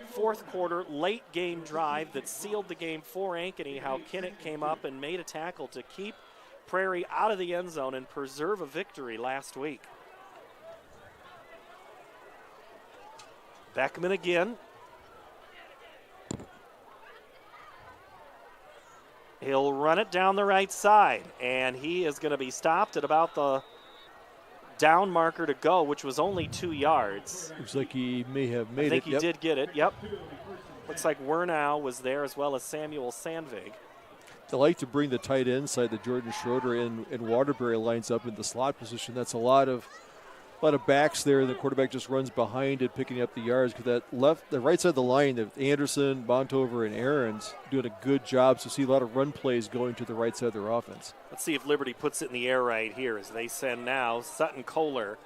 fourth quarter late game drive that sealed the game for Ankeny, how Kinnick came up and made a tackle to keep Prairie out of the end zone and preserve a victory last week. Beckman again. He'll run it down the right side, and he is going to be stopped at about the down marker to go, which was only 2 yards. Looks like he may have made it. I think he did get it, yep. Looks like Wernow was there as well as Samuel Sandvig. They like to bring the tight end side that Jordan Schroeder and Waterbury lines up in the slot position. That's a lot of backs there. The quarterback just runs behind it, picking up the yards, because the right side of the line, Anderson, Bontover, and Aarons doing a good job. So see a lot of run plays going to the right side of their offense. Let's see if Liberty puts it in the air right here as they send now Sutton Kohler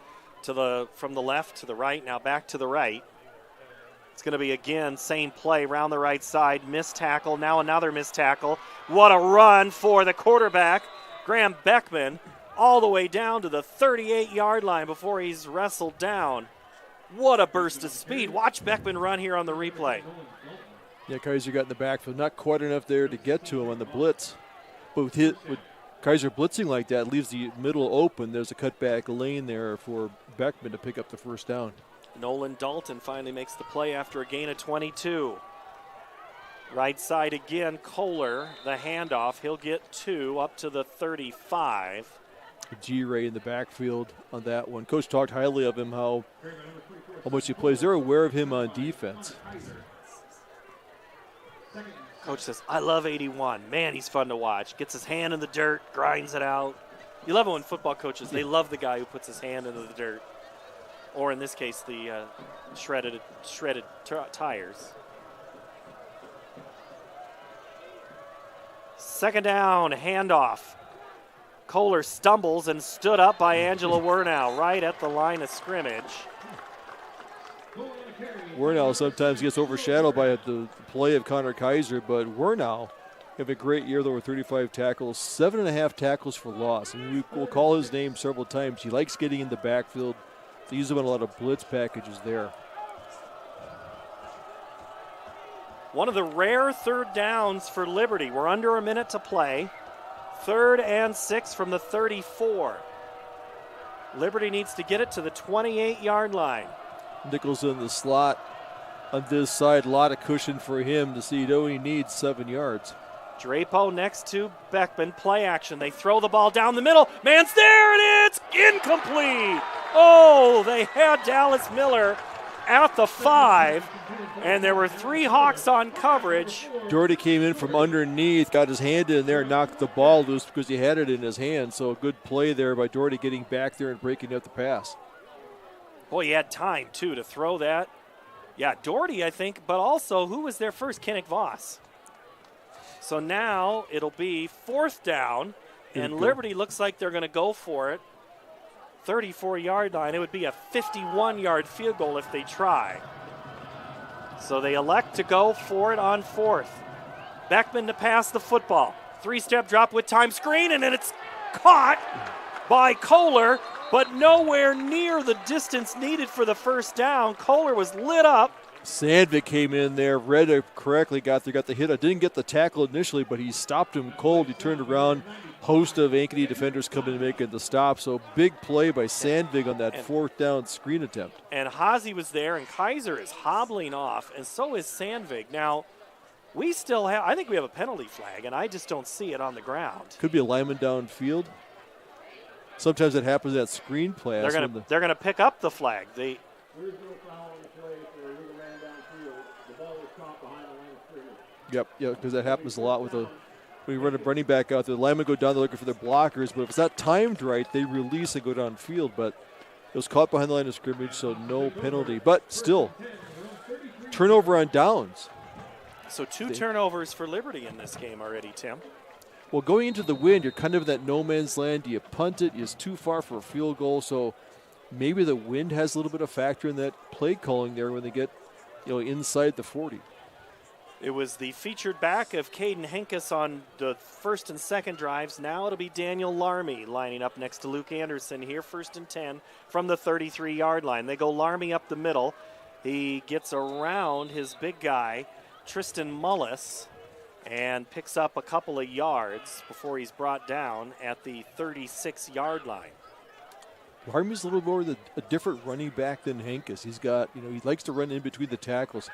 from the left to the right, now back to the right. It's going to be, again, same play, round the right side, missed tackle, now another missed tackle. What a run for the quarterback, Graham Beckman, all the way down to the 38-yard line before he's wrestled down. What a burst of speed. Watch Beckman run here on the replay. Yeah, Kaiser got in the backfield, not quite enough there to get to him on the blitz. But with Kaiser blitzing like that, leaves the middle open. There's a cutback lane there for Beckman to pick up the first down. Nolan Dalton finally makes the play after a gain of 22. Right side again, Kohler, the handoff. He'll get 2 up to the 35. G-Ray in the backfield on that one. Coach talked highly of him, how much he plays. They're aware of him on defense. Coach says, I love 81. Man, he's fun to watch. Gets his hand in the dirt, grinds it out. You love it when football coaches, they love the guy who puts his hand into the dirt. Or in this case, the shredded tires. Second down, handoff. Kohler stumbles and stood up by Angela Wernow right at the line of scrimmage. Wernow sometimes gets overshadowed by the play of Connor Kaiser, but Wernow have a great year, though, with 35 tackles, 7.5 tackles for loss. And we'll call his name several times. He likes getting in the backfield. They use him in a lot of blitz packages there. One of the rare third downs for Liberty. We're under a minute to play. 3rd and 6 from the 34. Liberty needs to get it to the 28-yard line. Nichols in the slot on this side. A lot of cushion for him to see. He only needs 7 yards. Drapeau next to Beckman. Play action. They throw the ball down the middle. Man's there, and it's incomplete. Oh, they had Dallas Miller at the 5, and there were 3 Hawks on coverage. Doherty came in from underneath, got his hand in there, knocked the ball loose because he had it in his hand. So a good play there by Doherty getting back there and breaking up the pass. Boy, he had time, too, to throw that. Yeah, Doherty, I think, but also who was there first? Kinnick Voss. So now it'll be 4th down, and Liberty looks like they're going to go for it. 34-yard line. It would be a 51-yard field goal if they try. So they elect to go for it on 4th. Beckman to pass the football. 3-step drop with time screen, and then it's caught by Kohler, but nowhere near the distance needed for the first down. Kohler was lit up. Sandvik came in there, read it correctly, got the hit. I didn't get the tackle initially, but he stopped him cold. He turned around. Host of Ankeny defenders coming and making the stop. So big play by Sandvik on that 4th down screen attempt. And Haase was there, and Kaiser is hobbling off, and so is Sandvik. Now, we still have, I think we have a penalty flag, and I just don't see it on the ground. Could be a lineman downfield. Sometimes it happens at screen play. They're gonna pick up the flag. There is no foul on the play for a illegal man downfield. The ball was caught behind the line of scrimmage. Yep, because that happens a lot with when you run a running back out there. The linemen go down there looking for their blockers, but if it's not timed right, they release and go downfield. But It was caught behind the line of scrimmage, so no penalty. But still, turnover on downs. So 2 turnovers for Liberty in this game already, Tim. Well, going into the wind, you're kind of in that no man's land. Do you punt it? Is too far for a field goal? So maybe the wind has a little bit of factor in that play calling there when they get, inside the 40. It was the featured back of Caden Henkes on the first and second drives. Now it'll be Daniel Larmy lining up next to Luke Anderson here, 1st and 10 from the 33-yard line. They go Larmy up the middle. He gets around his big guy, Tristan Mullis, and picks up a couple of yards before he's brought down at the 36-yard line. Larmy's a little more a different running back than Henkes. He's got, he likes to run in between the tackles.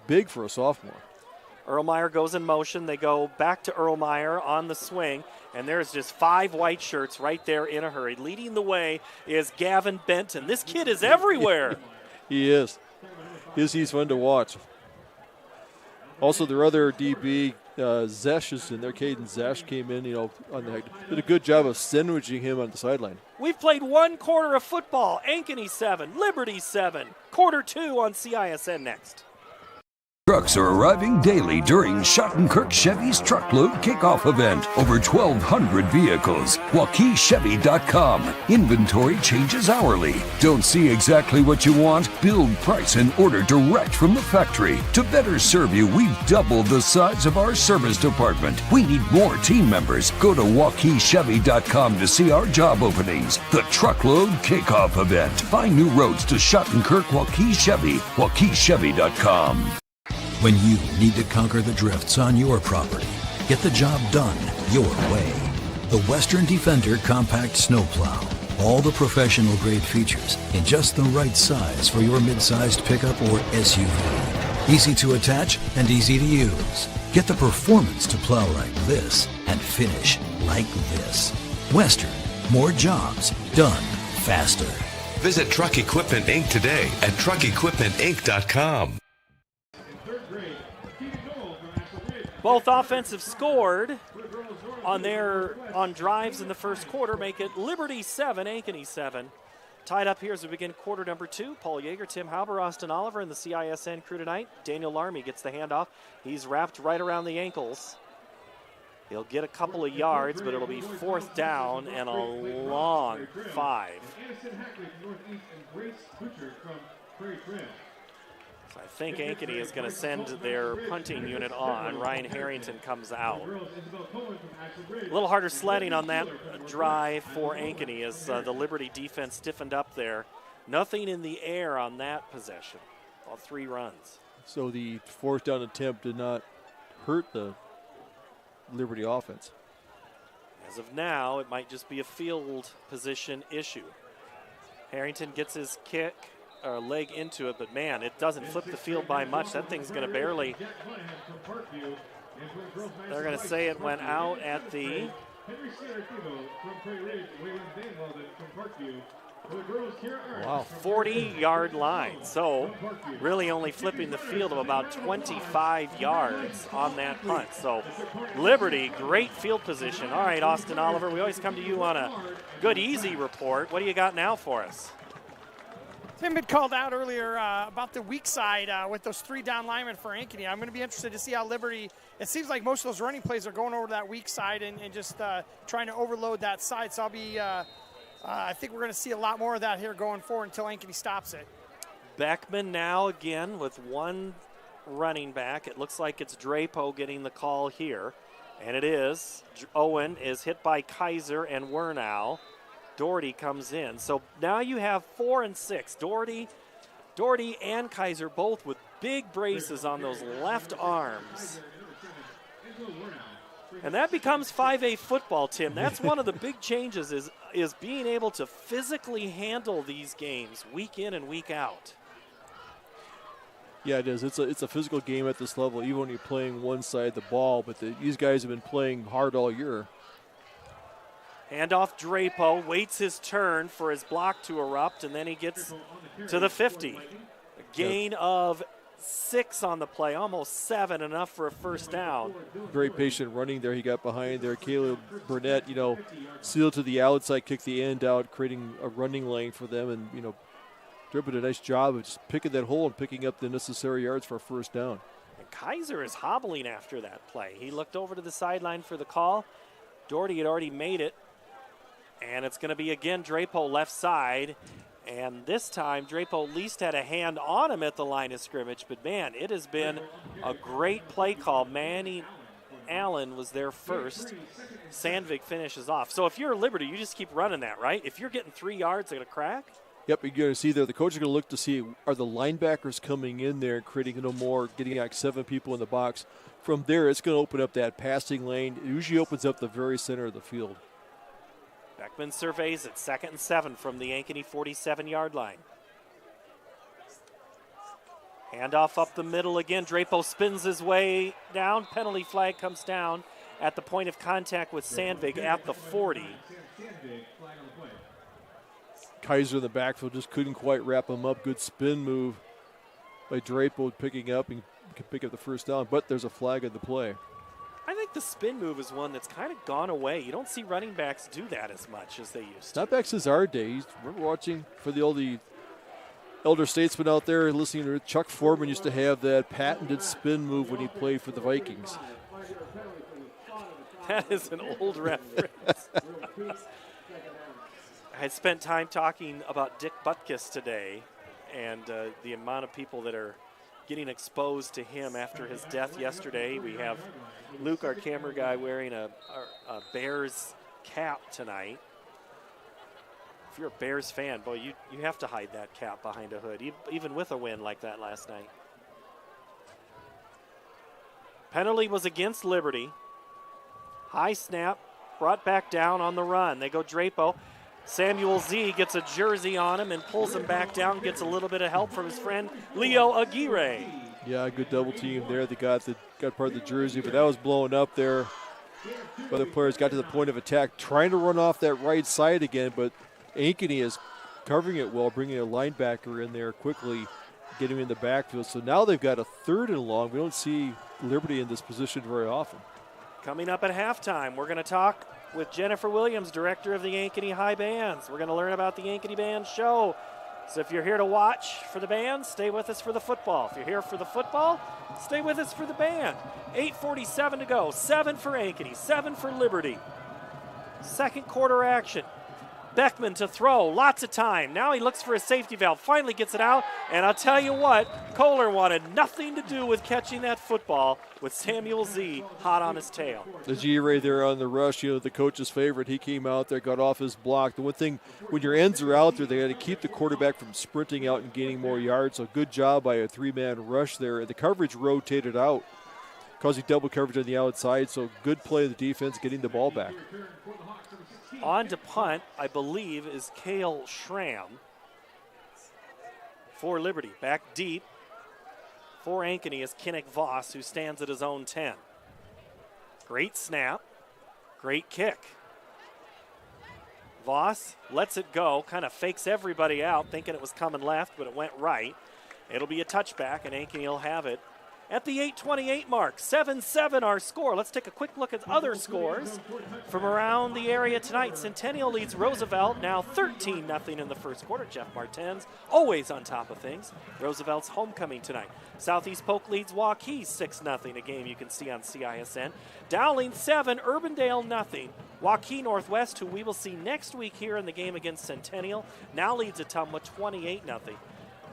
Big for a sophomore. Erlmeyer goes in motion. They go back to Erlmeyer on the swing, and there's just 5 white shirts right there in a hurry. Leading the way is Gavin Benton. This kid is everywhere. He is. He's fun to watch. Also, their other DB, Zesh is in there. Caden Zesh came in, did a good job of sandwiching him on the sideline. We've played 1 quarter of football. Ankeny 7, Liberty 7. Quarter 2 on CISN next. Trucks are arriving daily during Schottenkirk Chevy's Truckload Kickoff event. Over 1,200 vehicles. WaukeeChevy.com. Inventory changes hourly. Don't see exactly what you want? Build, price, and order direct from the factory. To better serve you, we've doubled the size of our service department. We need more team members. Go to WaukeeChevy.com to see our job openings. The Truckload Kickoff event. Find new roads to Schottenkirk Waukee Chevy. WaukeeChevy.com. When you need to conquer the drifts on your property, get the job done your way. The Western Defender Compact Snowplow. All the professional grade features in just the right size for your mid-sized pickup or SUV. Easy to attach and easy to use. Get the performance to plow like this and finish like this. Western. More jobs done faster. Visit Truck Equipment Inc. today at truckequipmentinc.com. Both offensive scored on drives in the first quarter, make it Liberty 7, Ankeny 7. Tied up here as we begin quarter number 2. Paul Yeager, Tim Hauber, Austin Oliver, and the CISN crew tonight. Daniel Larmy gets the handoff. He's wrapped right around the ankles. He'll get a couple of yards, but it'll be 4th down and a long 5. So I think Ankeny is going to send their punting unit on. Ryan Harrington comes out. A little harder sledding on that drive for Ankeny as the Liberty defense stiffened up there. Nothing in the air on that possession. All 3 runs. So the 4th down attempt did not hurt the Liberty offense. As of now, it might just be a field position issue. Harrington gets his leg into it, but man, it doesn't flip the field by much. That thing's going to barely. They're going to say it went out at the 40-yard line. So really only flipping the field of about 25 yards on that punt. So Liberty, great field position. All right, Austin Oliver, we always come to you on a good, easy report. What do you got now for us? Tim had called out earlier about the weak side with those 3 down linemen for Ankeny. I'm going to be interested to see how Liberty, it seems like most of those running plays are going over that weak side and just trying to overload that side. So I think we're going to see a lot more of that here going forward until Ankeny stops it. Beckman now again with 1 running back. It looks like it's Drapo getting the call here. And it is. Owen is hit by Kaiser and Wernow. Doherty comes in. So now you have 4 and 6. Doherty and Kaiser both with big braces on those left arms. And that becomes 5A football, Tim. That's one of the big changes is being able to physically handle these games week in and week out. Yeah, it is. It's a physical game at this level, even when you're playing one side of the ball. But these guys have been playing hard all year. Handoff Drapo, waits his turn for his block to erupt, and then he gets to the 50. A gain of 6 on the play, almost 7, enough for a first down. Very patient running there. He got behind there. Caleb Burnett, sealed to the outside, kicked the end out, creating a running lane for them. And, Drip did a nice job of just picking that hole and picking up the necessary yards for a first down. And Kaiser is hobbling after that play. He looked over to the sideline for the call. Doherty had already made it. And it's going to be, again, Drapeau left side. And this time, Drapeau at least had a hand on him at the line of scrimmage. But, man, it has been a great play call. Manny Allen was there first. Sandvik finishes off. So if you're Liberty, you just keep running that, right? If you're getting 3 yards, they're going to crack? Yep, you're going to see there. The coach is going to look to see, are the linebackers coming in there and creating more, getting like 7 people in the box. From there, it's going to open up that passing lane. It usually opens up the very center of the field. Beckman surveys it, 2nd and 7 from the Ankeny 47-yard line. Handoff up the middle again. Drapeau spins his way down. Penalty flag comes down at the point of contact with Sandvik at the 40. Kaiser in the backfield just couldn't quite wrap him up. Good spin move by Drapeau, picking up and can pick up the first down, but there's a flag at the play. I think the spin move is one that's kind of gone away. You don't see running backs do that as much as they used to. Not back since our days. Remember watching for the elder statesmen out there listening to Chuck Foreman used to have that patented spin move when he played for the Vikings. That is an old reference. I had spent time talking about Dick Butkus today and the amount of people that are getting exposed to him after his death yesterday. We have Luke, our camera guy, wearing a Bears cap tonight. If you're a Bears fan, boy, you have to hide that cap behind a hood, even with a win like that last night. Penalty was against Liberty. High snap, brought back down on the run. They go Drapeau. Samuel Z gets a jersey on him and pulls him back down, gets a little bit of help from his friend Leo Aguirre. Yeah, good double team there. They got part of the jersey, but that was blowing up there. Other players got to the point of attack, trying to run off that right side again, but Ankeny is covering it well, bringing a linebacker in there quickly, getting him in the backfield. So now they've got a 3rd and long. We don't see Liberty in this position very often. Coming up at halftime, we're going to talk with Jennifer Williams, director of the Ankeny High Bands. We're going to learn about the Ankeny Band show. So if you're here to watch for the band, stay with us for the football. If you're here for the football, stay with us for the band. 8:47 to go. 7 for Ankeny, 7 for Liberty. Second quarter action. Beckman to throw, lots of time. Now he looks for a safety valve, finally gets it out. And I'll tell you what, Kohler wanted nothing to do with catching that football with Samuel Z hot on his tail. The G-Ray there on the rush, the coach's favorite. He came out there, got off his block. The one thing, when your ends are out there, they got to keep the quarterback from sprinting out and gaining more yards. So good job by a 3-man rush there. The coverage rotated out, causing double coverage on the outside. So good play of the defense, getting the ball back. On to punt, I believe, is Cale Schramm for Liberty. Back deep for Ankeny is Kinnick Voss, who stands at his own 10. Great snap, great kick. Voss lets it go, kind of fakes everybody out, thinking it was coming left, but it went right. It'll be a touchback, and Ankeny will have it at the 8:28 mark. 7-7 our score. Let's take a quick look at other scores from around the area tonight. Centennial leads Roosevelt now 13-0 in the first quarter. Jeff Martens always on top of things. Roosevelt's homecoming tonight. Southeast Polk leads Waukee 6-0, a game you can see on CISN. Dowling 7, Urbandale 0. Waukee Northwest, who we will see next week here in the game against Centennial, now leads Ottumwa 28-0.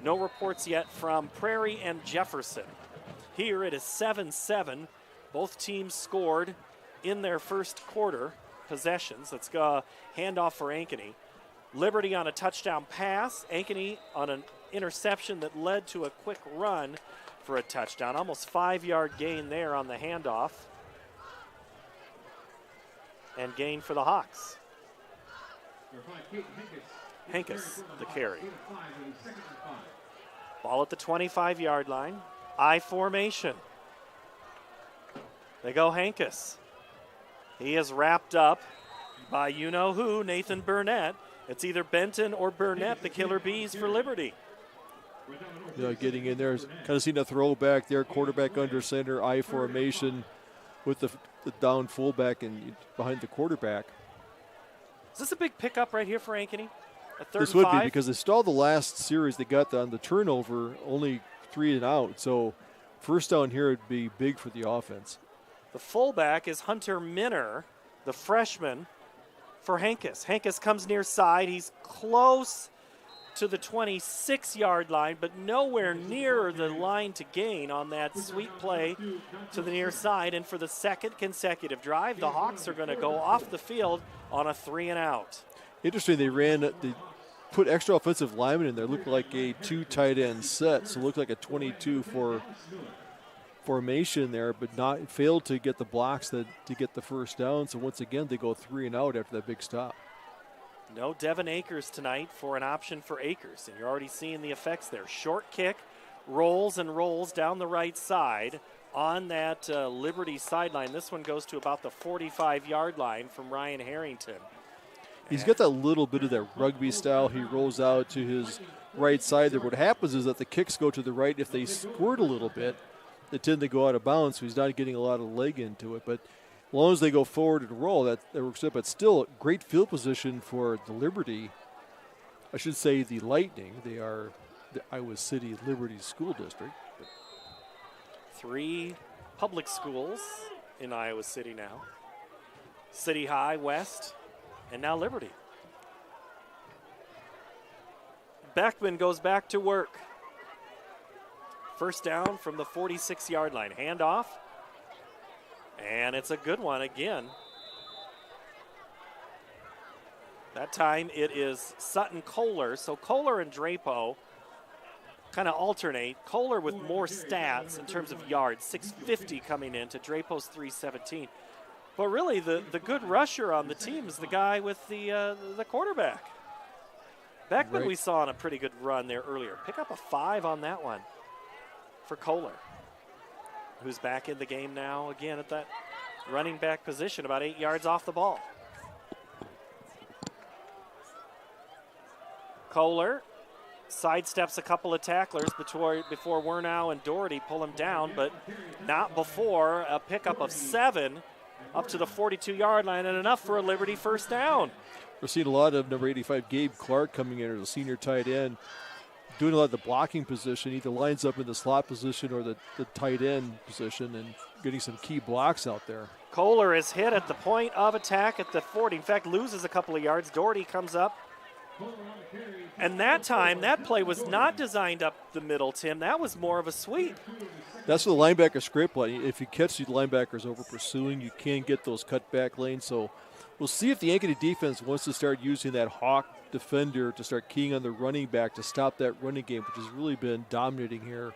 No reports yet from Prairie and Jefferson. Here it is 7-7. Both teams scored in their first quarter possessions. Let's go handoff for Ankeny. Liberty on a touchdown pass. Ankeny on an interception that led to a quick run for a touchdown. Almost 5-yard gain there on the handoff. And gain for the Hawks. Hankus, the carry. Ball at the 25-yard line. I formation. They go Hankus. He is wrapped up by you-know-who, Nathan Burnett. It's either Benton or Burnett, the Killer Bees for Liberty. getting in there. Kind of seen a throwback there, quarterback under center, I formation with the down fullback and behind the quarterback. Is this a big pickup right here for Ankeny? This would be because they stalled the last series they got on the turnover, only 3 and out. So first down here would be big for the offense. The fullback is Hunter Minner, the freshman for Hankes. Hankes comes near side. He's close to the 26-yard line, but nowhere near the line to gain on that sweep play to the near side. And for the second consecutive drive, the Hawks are going to go off the field on a 3 and out. Interesting, they put extra offensive linemen in there. Looked like a 2 tight end set, so it looked like a 22 for formation there, but failed to get the blocks to get the first down. So once again, they go 3 and out after that big stop. No Devin Akers tonight for an option for Akers, and you're already seeing the effects there. Short kick, rolls and rolls down the right side on that Liberty sideline. This one goes to about the 45-yard line from Ryan Harrington. He's got that little bit of that rugby style. He rolls out to his right side there. What happens is that the kicks go to the right. If they squirt a little bit, they tend to go out of bounds, so he's not getting a lot of leg into it. But as long as they go forward and roll, that works up. But still, a great field position for the Liberty. I should say the Lightning. They are the Iowa City Liberty School District. 3 public schools in Iowa City now. City High, West, and now Liberty. Beckman goes back to work. First down from the 46-yard line. Handoff. And it's a good one again. That time it is Sutton Kohler. So Kohler and Drapo kind of alternate. Kohler with more stats in terms of yards, 650 coming into Drapo's 317. But really the good rusher on the team is the guy with the quarterback. Beckman Right. We saw on a pretty good run there earlier. Pick up a 5 on that one for Kohler, who's back in the game now again at that running back position, about 8 yards off the ball. Kohler sidesteps a couple of tacklers before Wernow and Doherty pull him down, but not before a pickup of 7 up to the 42-yard line, and enough for a Liberty first down. We're seeing a lot of number 85, Gabe Clark, coming in as a senior tight end, doing a lot of the blocking position, either lines up in the slot position or the tight end position, and getting some key blocks out there. Kohler is hit at the point of attack at the 40. In fact, loses a couple of yards. Doherty comes up. And that time, that play was not designed up the middle, Tim. That was more of a sweep. That's what the linebacker script play. If you catch the linebackers over pursuing, you can't get those cutback lanes. So we'll see if the Ankeny defense wants to start using that hawk defender to start keying on the running back to stop that running game, which has really been dominating here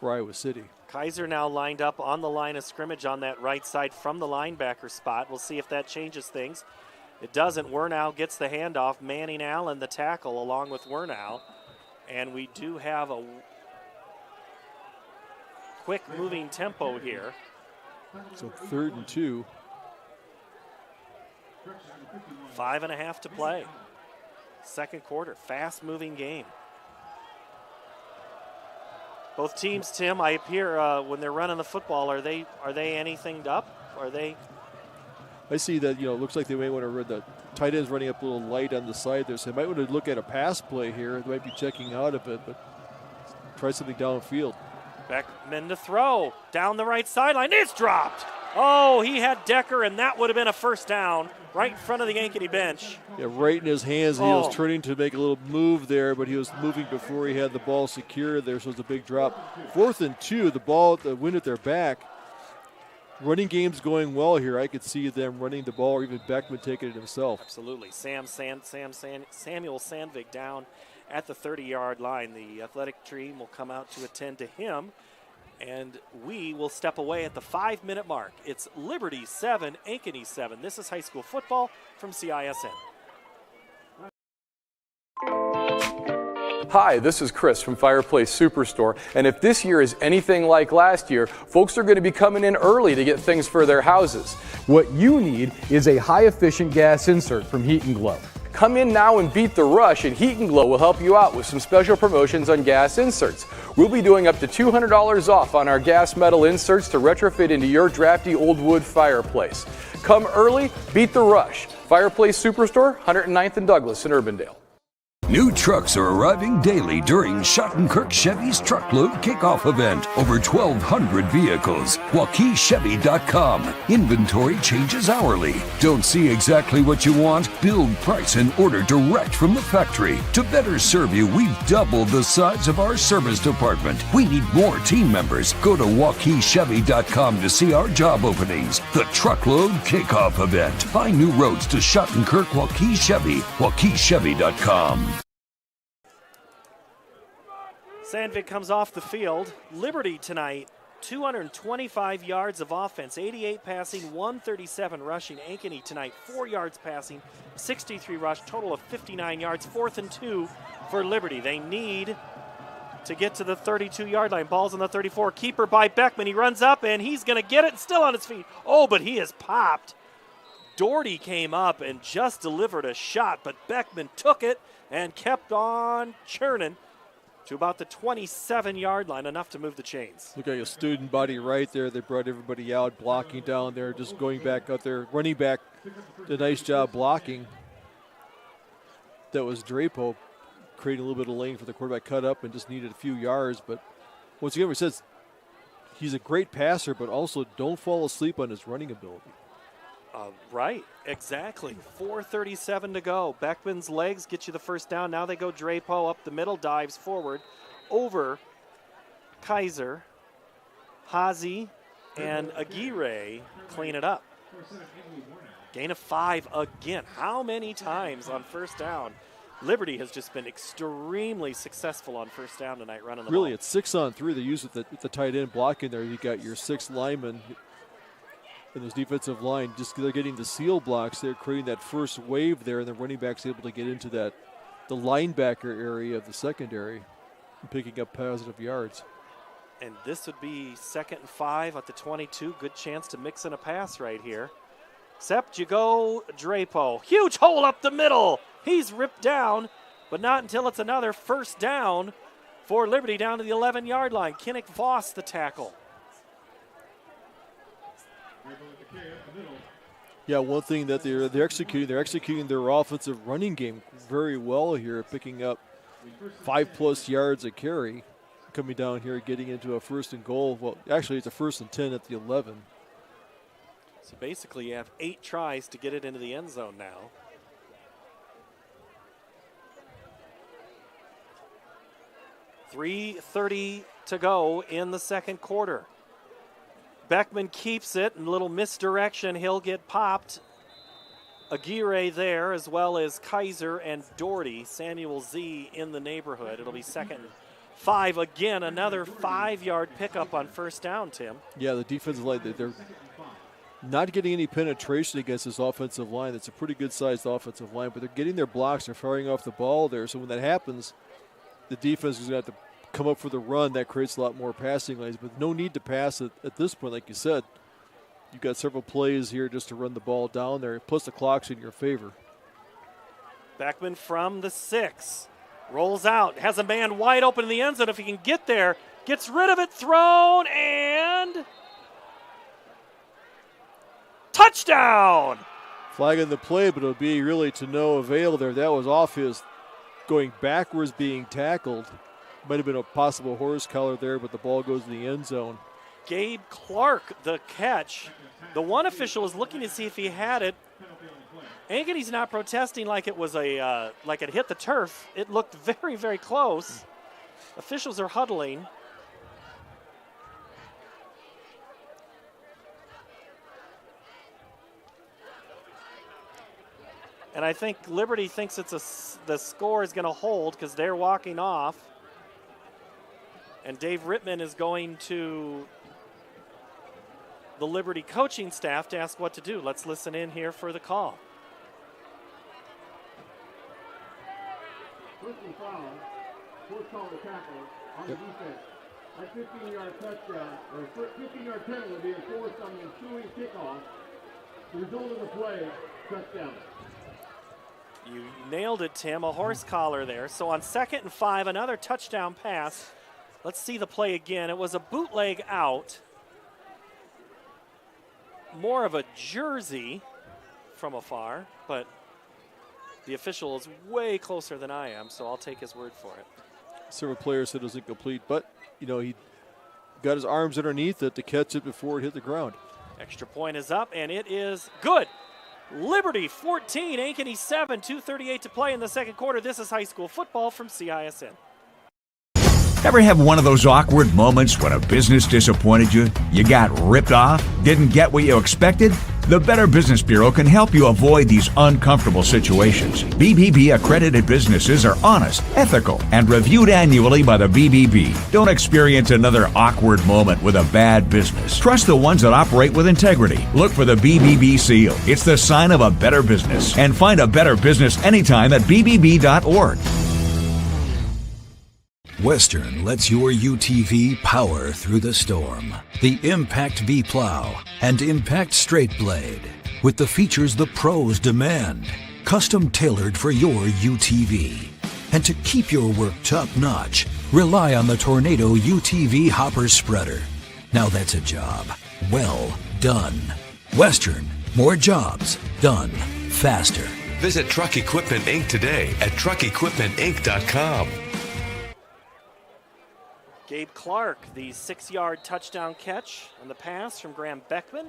for Iowa City. Kaiser now lined up on the line of scrimmage on that right side from the linebacker spot. We'll see if that changes things. It doesn't. Wernow gets the handoff. Manning Allen the tackle along with Wernow. And we do have a quick moving tempo here. So 3rd and 2. 5.5 to play. Second quarter, fast moving game. Both teams, Tim, I appear when they're running the football, are they anything up? Are they? I see that, it looks like they may want to run the tight ends running up a little light on the side there. So they might want to look at a pass play here. They might be checking out of it, but try something downfield. Beckman to throw down the right sideline. It's dropped. Oh, he had Decker, and that would have been a first down right in front of the Ankeny bench. Yeah, right in his hands. He was turning to make a little move there, but he was moving before he had the ball secured there, so it was a big drop. 4th and 2, the wind at their back. Running game's going well here. I could see them running the ball, or even Beckman taking it himself. Absolutely. Samuel Sandvig down at the 30-yard line. The athletic team will come out to attend to him, and we will step away at the 5-minute mark. It's Liberty 7, Ankeny 7. This is high school football from CISM. Hi, this is Chris from Fireplace Superstore, and if this year is anything like last year, folks are going to be coming in early to get things for their houses. What you need is a high-efficient gas insert from Heat & Glow. Come in now and beat the rush, and Heat and Glow will help you out with some special promotions on gas inserts. We'll be doing up to $200 off on our gas metal inserts to retrofit into your drafty old wood fireplace. Come early, beat the rush. Fireplace Superstore, 109th and Douglas in Urbandale. New trucks are arriving daily during Schottenkirk Chevy's Truckload Kickoff event. Over 1,200 vehicles. WaukeeChevy.com. Inventory changes hourly. Don't see exactly what you want? Build, price, and order direct from the factory. To better serve you, we've doubled the size of our service department. We need more team members. Go to WaukeeChevy.com to see our job openings. The Truckload Kickoff event. Find new roads to Schottenkirk Waukee Chevy. WaukeeChevy.com. Sandvik comes off the field. Liberty tonight, 225 yards of offense, 88 passing, 137 rushing. Ankeny tonight, 4 yards passing, 63 rush, total of 59 yards, 4th and 2 for Liberty. They need to get to the 32-yard line. Ball's on the 34. Keeper by Beckman. He runs up, and he's going to get it, still on his feet. Oh, but he is popped. Doherty came up and just delivered a shot, but Beckman took it and kept on churning to about the 27-yard line, enough to move the chains. Look at your student body right there. They brought everybody out, blocking down there, just going back out there. Running back did a nice job blocking. That was Drapo, creating a little bit of lane for the quarterback, cut up and just needed a few yards. But once again, he says he's a great passer, but also don't fall asleep on his running ability. Right, exactly. 4:37 to go. Beckman's legs get you the first down. Now they go Drapo up the middle, dives forward over Kaiser, Hazy, and Aguirre clean it up. Gain of 5 again. How many times on first down? Liberty has just been extremely successful on first down tonight running the ball. Really, it's 6-on-3. They use it with the tight end blocking there. You got your 6 linemen and this defensive line, just they're getting the seal blocks. They're creating that first wave there, and the running back's able to get into the linebacker area of the secondary and picking up positive yards. And this would be 2nd and 5 at the 22. Good chance to mix in a pass right here. Except you go Drapo. Huge hole up the middle. He's ripped down, but not until it's another first down for Liberty down to the 11-yard line. Kinnick Voss the tackle. Yeah, one thing that they're executing their offensive running game very well here, picking up 5+ yards a carry, coming down here, getting into a 1st and goal. Well, actually, it's a 1st and 10 at the 11. So basically, you have 8 tries to get it into the end zone now. .3:30 to go in the second quarter. Beckman keeps it, and a little misdirection. He'll get popped. Aguirre there, as well as Kaiser and Doherty. Samuel Z in the neighborhood. It'll be 2nd and 5 again. Another 5-yard pickup on first down, Tim. Yeah, the defensive line, they're not getting any penetration against this offensive line. It's a pretty good-sized offensive line, but they're getting their blocks. They're firing off the ball there. So when that happens, the defense is going to have to come up for the run. That creates a lot more passing lanes, but no need to pass it at this point. Like you said, you've got several plays here just to run the ball down there, plus the clock's in your favor. Beckman from the 6. Rolls out, has a man wide open in the end zone if he can get there. Gets rid of it, thrown, and touchdown! Flagging the play, but it'll be really to no avail there. That was off his going backwards, being tackled. Might have been a possible horse collar there, but the ball goes in the end zone. Gabe Clark, the catch. The one official is looking to see if he had it. Ankeny's not protesting like it was like it hit the turf. It looked very, very close. Officials are huddling. And I think Liberty thinks the score is going to hold because they're walking off. And Dave Rittman is going to the Liberty coaching staff to ask what to do. Let's listen in here for the call. Personal foul, forced call to tackle on the defense. A 15-yard touchdown, or a 15-yard penalty being forced on the ensuing kickoff. The result of the play, touchdown. You nailed it, Tim, a horse collar there. So on 2nd and 5, another touchdown pass. Let's see the play again. It was a bootleg out. More of a jersey from afar, but the official is way closer than I am, so I'll take his word for it. Several players said it was incomplete, but, he got his arms underneath it to catch it before it hit the ground. Extra point is up, and it is good. Liberty 14, Ankeny 7, 2:38 to play in the second quarter. This is high school football from CISN. Ever have one of those awkward moments when a business disappointed you? You got ripped off? Didn't get what you expected? The Better Business Bureau can help you avoid these uncomfortable situations. BBB accredited businesses are honest, ethical, and reviewed annually by the BBB. Don't experience another awkward moment with a bad business. Trust the ones that operate with integrity. Look for the BBB seal. It's the sign of a better business. And find a better business anytime at bbb.org. Western lets your UTV power through the storm. The Impact V-Plow and Impact Straight Blade, with the features the pros demand. Custom tailored for your UTV. And to keep your work top-notch, rely on the Tornado UTV Hopper Spreader. Now that's a job well done. Western, more jobs done faster. Visit Truck Equipment Inc. today at truckequipmentinc.com. Gabe Clark, the 6-yard touchdown catch on the pass from Graham Beckman.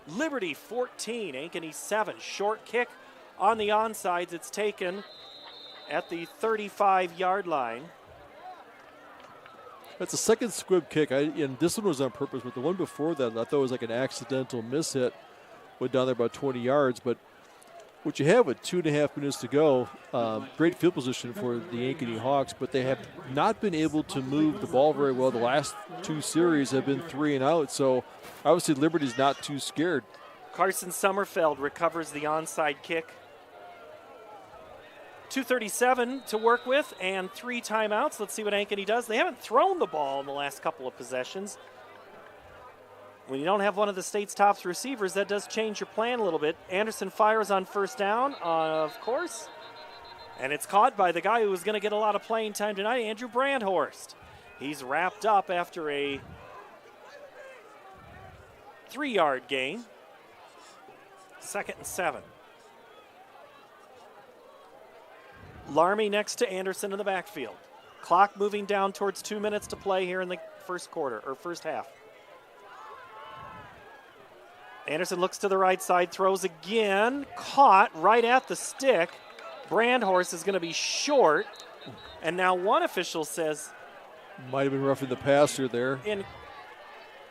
Liberty 14, Ankeny 7. Short kick on the onsides. It's taken at the 35-yard line. That's a second squib kick, and this one was on purpose, but the one before that I thought was like an accidental miss hit. Went down there about 20 yards, but what you have with 2.5 minutes to go, great field position for the Ankeny Hawks, but they have not been able to move the ball very well. The last 2 series have been 3 and out, so obviously Liberty's not too scared. Carson Sommerfeld recovers the onside kick. 2:37 to work with and 3 timeouts. Let's see what Ankeny does. They haven't thrown the ball in the last couple of possessions. When you don't have one of the state's top receivers, that does change your plan a little bit. Anderson fires on first down, of course. And it's caught by the guy who was going to get a lot of playing time tonight, Andrew Brandhorst. He's wrapped up after a 3-yard gain. 2nd and 7. Larmy next to Anderson in the backfield. Clock moving down towards 2 minutes to play here in the first half. Anderson looks to the right side, throws again, caught right at the stick. Brandhorst is going to be short, and now one official says... Might have been roughing the passer there.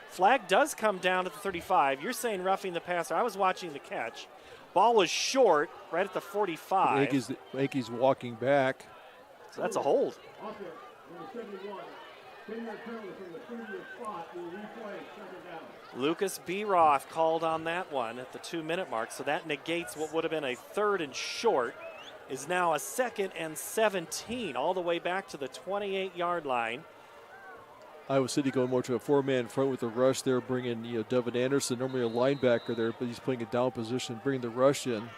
Flag does come down at the 35. You're saying roughing the passer. I was watching the catch. Ball was short, right at the 45. Ankey's walking back. So that's a hold. Lucas B. Roth called on that one at the 2-minute mark, so that negates what would have been a 3rd and short. Is now a 2nd and 17, all the way back to the 28-yard line. Iowa City going more to a 4-man front with the rush there, bringing Devin Anderson, normally a linebacker there, but he's playing a down position, bringing the rush in.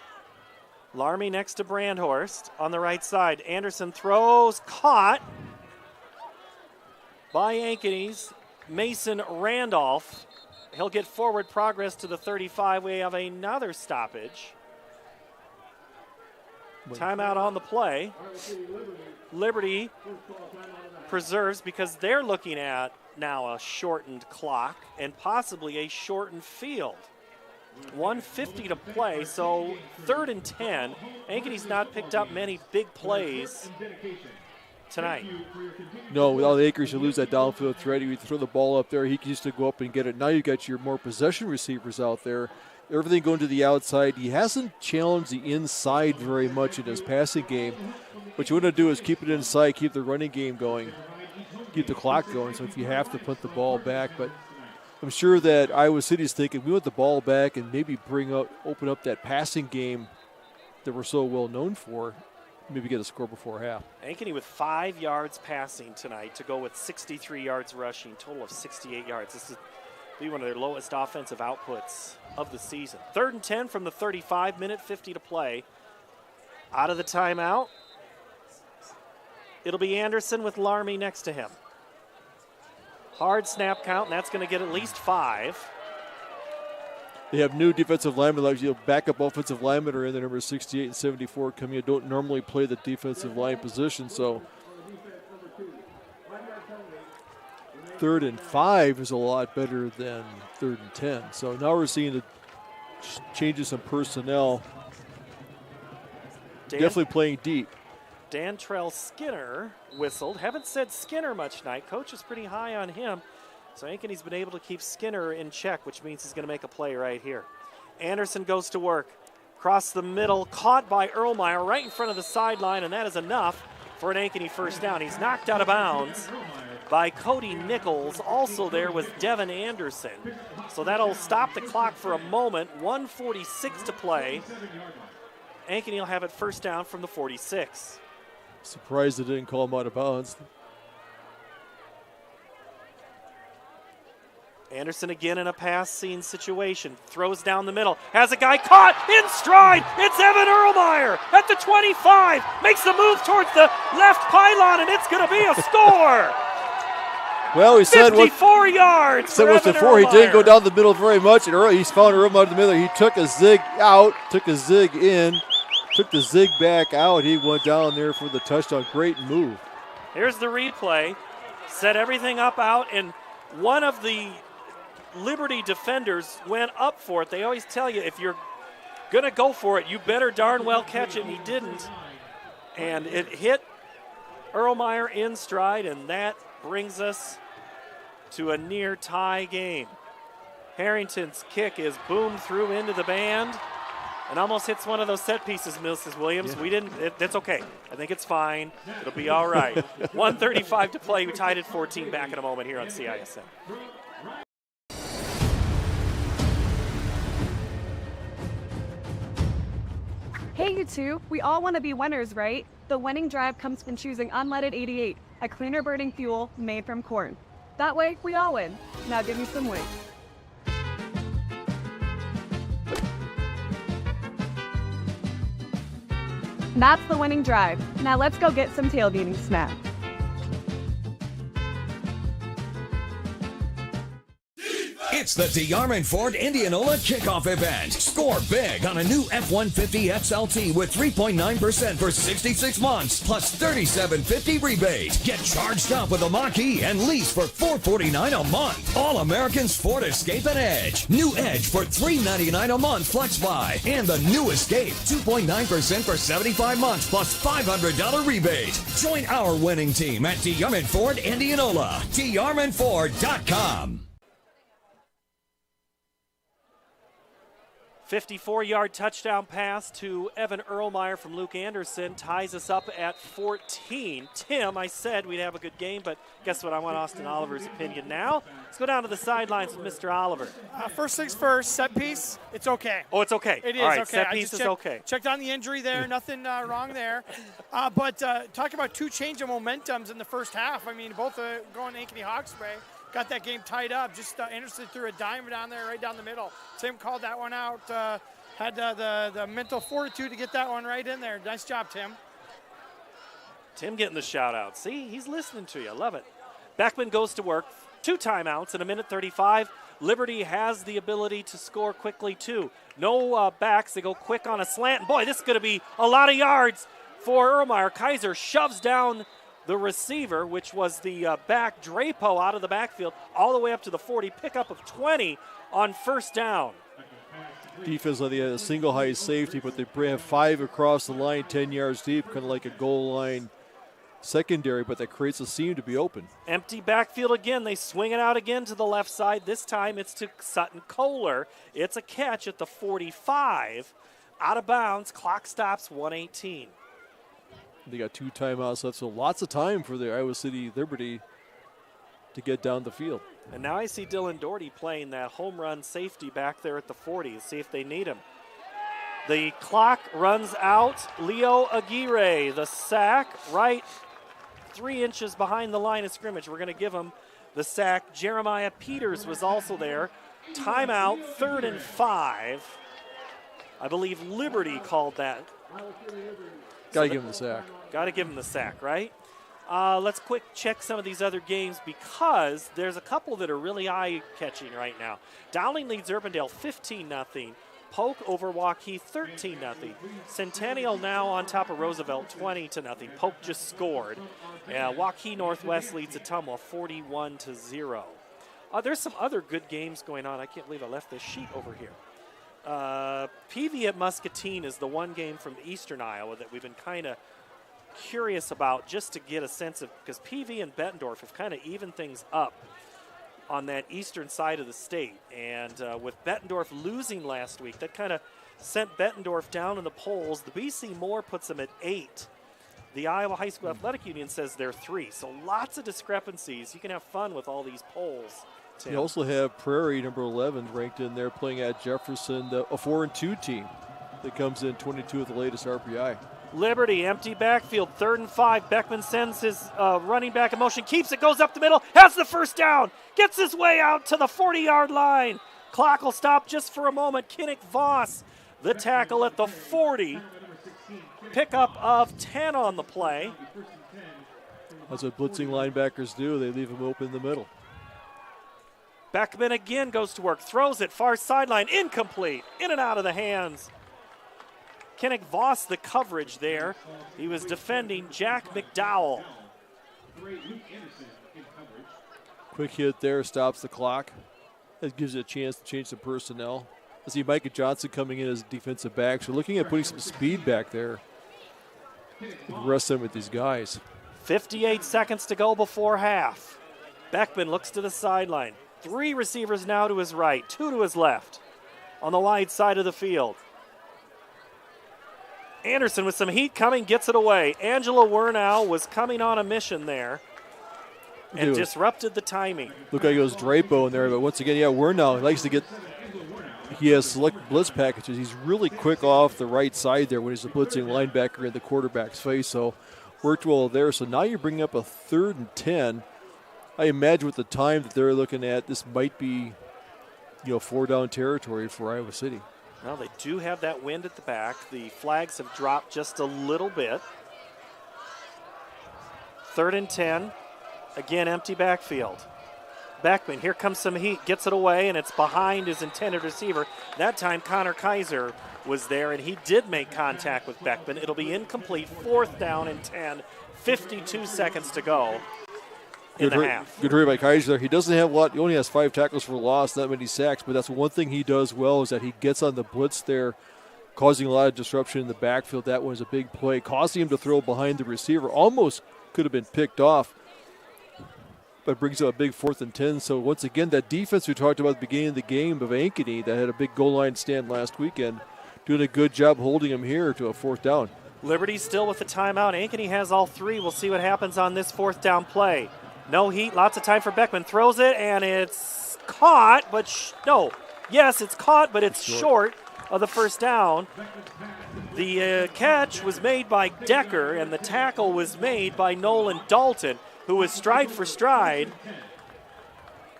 Larmy next to Brandhorst on the right side. Anderson throws, caught by Ankeny's Mason Randolph. He'll get forward progress to the 35. We have another stoppage. Timeout on the play. Liberty preserves because they're looking at now a shortened clock and possibly a shortened field. 1:50 to play, so 3rd and 10. Ankeny's not picked up many big plays tonight. No, with all the acres, you lose that downfield threat. You throw the ball up there, he used to go up and get it. Now you've got your more possession receivers out there. Everything going to the outside. He hasn't challenged the inside very much in his passing game. What you want to do is keep it inside, keep the running game going, keep the clock going. So if you have to put the ball back, but I'm sure that Iowa City's thinking we want the ball back and maybe open up that passing game that we're so well known for. Maybe get a score before half. Ankeny with 5 yards passing tonight to go with 63 yards rushing, total of 68 yards. This is be one of their lowest offensive outputs of the season. 3rd and 10 from the 35, minute 50 to play. Out of the timeout, it'll be Anderson with Larmy next to him. Hard snap count, and that's going to get at least 5. They have new defensive linemen, like backup offensive linemen are in there, number 68 and 74 coming in. Don't normally play the defensive line position, so 3rd and 5 is a lot better than 3rd and 10. So now we're seeing the changes in personnel. Definitely playing deep. Dantrell Skinner whistled. Haven't said Skinner much tonight. Coach is pretty high on him. So Ankeny's been able to keep Skinner in check, which means he's going to make a play right here. Anderson goes to work. Across the middle, caught by Erlmeyer right in front of the sideline, and that is enough for an Ankeny first down. He's knocked out of bounds by Cody Nichols. Also there was Devin Anderson. So that'll stop the clock for a moment. 1:46 to play. Ankeny will have it first down from the 46. Surprised they didn't call him out of bounds. Anderson again in a pass scene situation. Throws down the middle. Has a guy caught in stride. It's Evan Erlmeyer at the 25. Makes the move towards the left pylon, and it's going to be a score. Well, he said 54 yards. Said once before he didn't go down the middle very much, and he's found Erlmeyer in the middle. He took a zig out, took a zig in, took the zig back out. He went down there for the touchdown. Great move. Here's the replay. Set everything up out, and one of the Liberty defenders went up for it. They always tell you if you're going to go for it, you better darn well catch it, and he didn't. And it hit Erlmeyer in stride, and that brings us to a near tie game. Harrington's kick is boomed through into the band and almost hits one of those set pieces, Mrs. Williams. Yeah. That's okay. I think it's fine. It'll be all right. 1:35 to play. We tied at 14. Back in a moment here on CISM. Hey, you two. We all want to be winners, right? The winning drive comes from choosing unleaded 88, a cleaner burning fuel made from corn. That way, we all win. Now give me some weight. That's the winning drive. Now let's go get some tailgating snacks. It's the DeArmond Ford Indianola kickoff event. Score big on a new F-150 XLT with 3.9% for 66 months plus $37.50 rebate. Get charged up with a Mach-E and lease for $449 a month. All Americans Ford Escape and Edge. New Edge for $399 a month flex buy. And the new Escape, 2.9% for 75 months plus $500 rebate. Join our winning team at DeArmond Ford Indianola. DeArmondFord.com. 54-yard touchdown pass to Evan Erlmeyer from Luke Anderson ties us up at 14. Tim, I said we'd have a good game, but guess what? I want Austin Oliver's opinion now. Let's go down to the sidelines with Mr. Oliver. First things first, set piece, it's okay. Oh, it's okay. It is all right, okay. Set piece is okay. Checked on the injury there, nothing wrong there. But talk about two change of momentums in the first half. I mean, both going Ankeny Hawks way. Got that game tied up. Just Anderson threw a dime down there, right down the middle. Tim called that one out. Had the mental fortitude to get that one right in there. Nice job, Tim. Tim getting the shout out. See, he's listening to you. I love it. Beckman goes to work. 2 timeouts in a minute 35. Liberty has the ability to score quickly, too. No backs. They go quick on a slant. And boy, this is going to be a lot of yards for Erlmeyer. Kaiser shoves down the receiver, which was the back, Drapo, out of the backfield, all the way up to the 40, pickup of 20 on first down. Defense on the single high safety, but they have 5 across the line, 10 yards deep, kind of like a goal line secondary, but that creates a seam to be open. Empty backfield again. They swing it out again to the left side. This time it's to Sutton Kohler. It's a catch at the 45. Out of bounds. Clock stops 1:18. They got 2 timeouts left, so lots of time for the Iowa City Liberty to get down the field. And now I see Dylan Doherty playing that home run safety back there at the 40. See if they need him. The clock runs out. Leo Aguirre, the sack, right 3 inches behind the line of scrimmage. We're going to give him the sack. Jeremiah Peters was also there. Timeout, 3rd and 5. I believe Liberty called that Got to give him the sack. Got to give him the sack, right? Let's quick check some of these other games because there's a couple that are really eye-catching right now. Dowling leads Urbandale 15-0. Polk over Waukee 13-0. Centennial now on top of Roosevelt 20-0. Polk just scored. Waukee Northwest leads Ottumwa 41-0. There's some other good games going on. I can't believe I left this sheet over here. PV at Muscatine is the one game from eastern Iowa that we've been kind of curious about just to get a sense of, because PV and Bettendorf have kind of evened things up on that eastern side of the state. And with Bettendorf losing last week, that kind of sent Bettendorf down in the polls. The BC Moore puts them at 8. The Iowa High School Athletic Union says they're 3. So lots of discrepancies. You can have fun with all these polls. Tim. You also have Prairie, number 11, ranked in there, playing at Jefferson, a 4-2 team that comes in 22 at the latest RPI. Liberty, empty backfield, 3rd and 5. Beckman sends his running back in motion, keeps it, goes up the middle, has the first down, gets his way out to the 40-yard line. Clock will stop just for a moment. Kinnick Voss, the tackle at the 40. Pickup of 10 on the play. That's what blitzing linebackers do. They leave them open in the middle. Beckman again goes to work, throws it, far sideline, incomplete, in and out of the hands. Kinnick Voss, the coverage there. He was defending Jack McDowell. Quick hit there, stops the clock. That gives you a chance to change the personnel. I see Micah Johnson coming in as defensive back. So looking at putting some speed back there. Rest them with these guys. 58 seconds to go before half. Beckman looks to the sideline. 3 receivers now to his right, 2 to his left on the wide side of the field. Anderson with some heat coming, gets it away. Angela Wernow was coming on a mission there and disrupted the timing. Look like it was Drapo in there, but once again, Wernow likes to get, he has select blitz packages. He's really quick off the right side there when he's a blitzing linebacker in the quarterback's face, so worked well there. So now you're bringing up a 3rd and 10. I imagine with the time that they're looking at, this might be, 4-down territory for Iowa City. Well, they do have that wind at the back. The flags have dropped just a little bit. 3rd and 10. Again, empty backfield. Beckman, here comes some heat, gets it away, and it's behind his intended receiver. That time, Connor Kaiser was there, and he did make contact with Beckman. It'll be incomplete, 4th down and 10, 52 seconds to go. In the half. Good hurry by Kaiser. He doesn't have a lot. He only has 5 tackles for loss, not many sacks, but that's one thing he does well is that he gets on the blitz there, causing a lot of disruption in the backfield. That was a big play, causing him to throw behind the receiver. Almost could have been picked off, but brings up a big 4th and 10. So once again, that defense we talked about at the beginning of the game of Ankeny that had a big goal line stand last weekend, doing a good job holding him here to a 4th down. Liberty still with the timeout. Ankeny has all 3. We'll see what happens on this 4th down play. No heat, lots of time for Beckman. Throws it, and it's caught, but it's caught, but it's short of the first down. The catch was made by Decker, and the tackle was made by Nolan Dalton, who was stride for stride.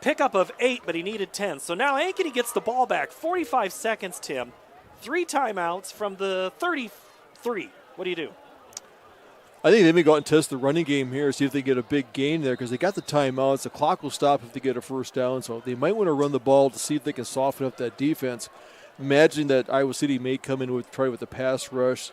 Pickup of 8, but he needed 10. So now Ankeny gets the ball back. 45 seconds, Tim. 3 timeouts from the 33. What do you do? I think they may go out and test the running game here, see if they get a big gain there because they got the timeouts. The clock will stop if they get a first down, so they might want to run the ball to see if they can soften up that defense. Imagine that Iowa City may come in with the pass rush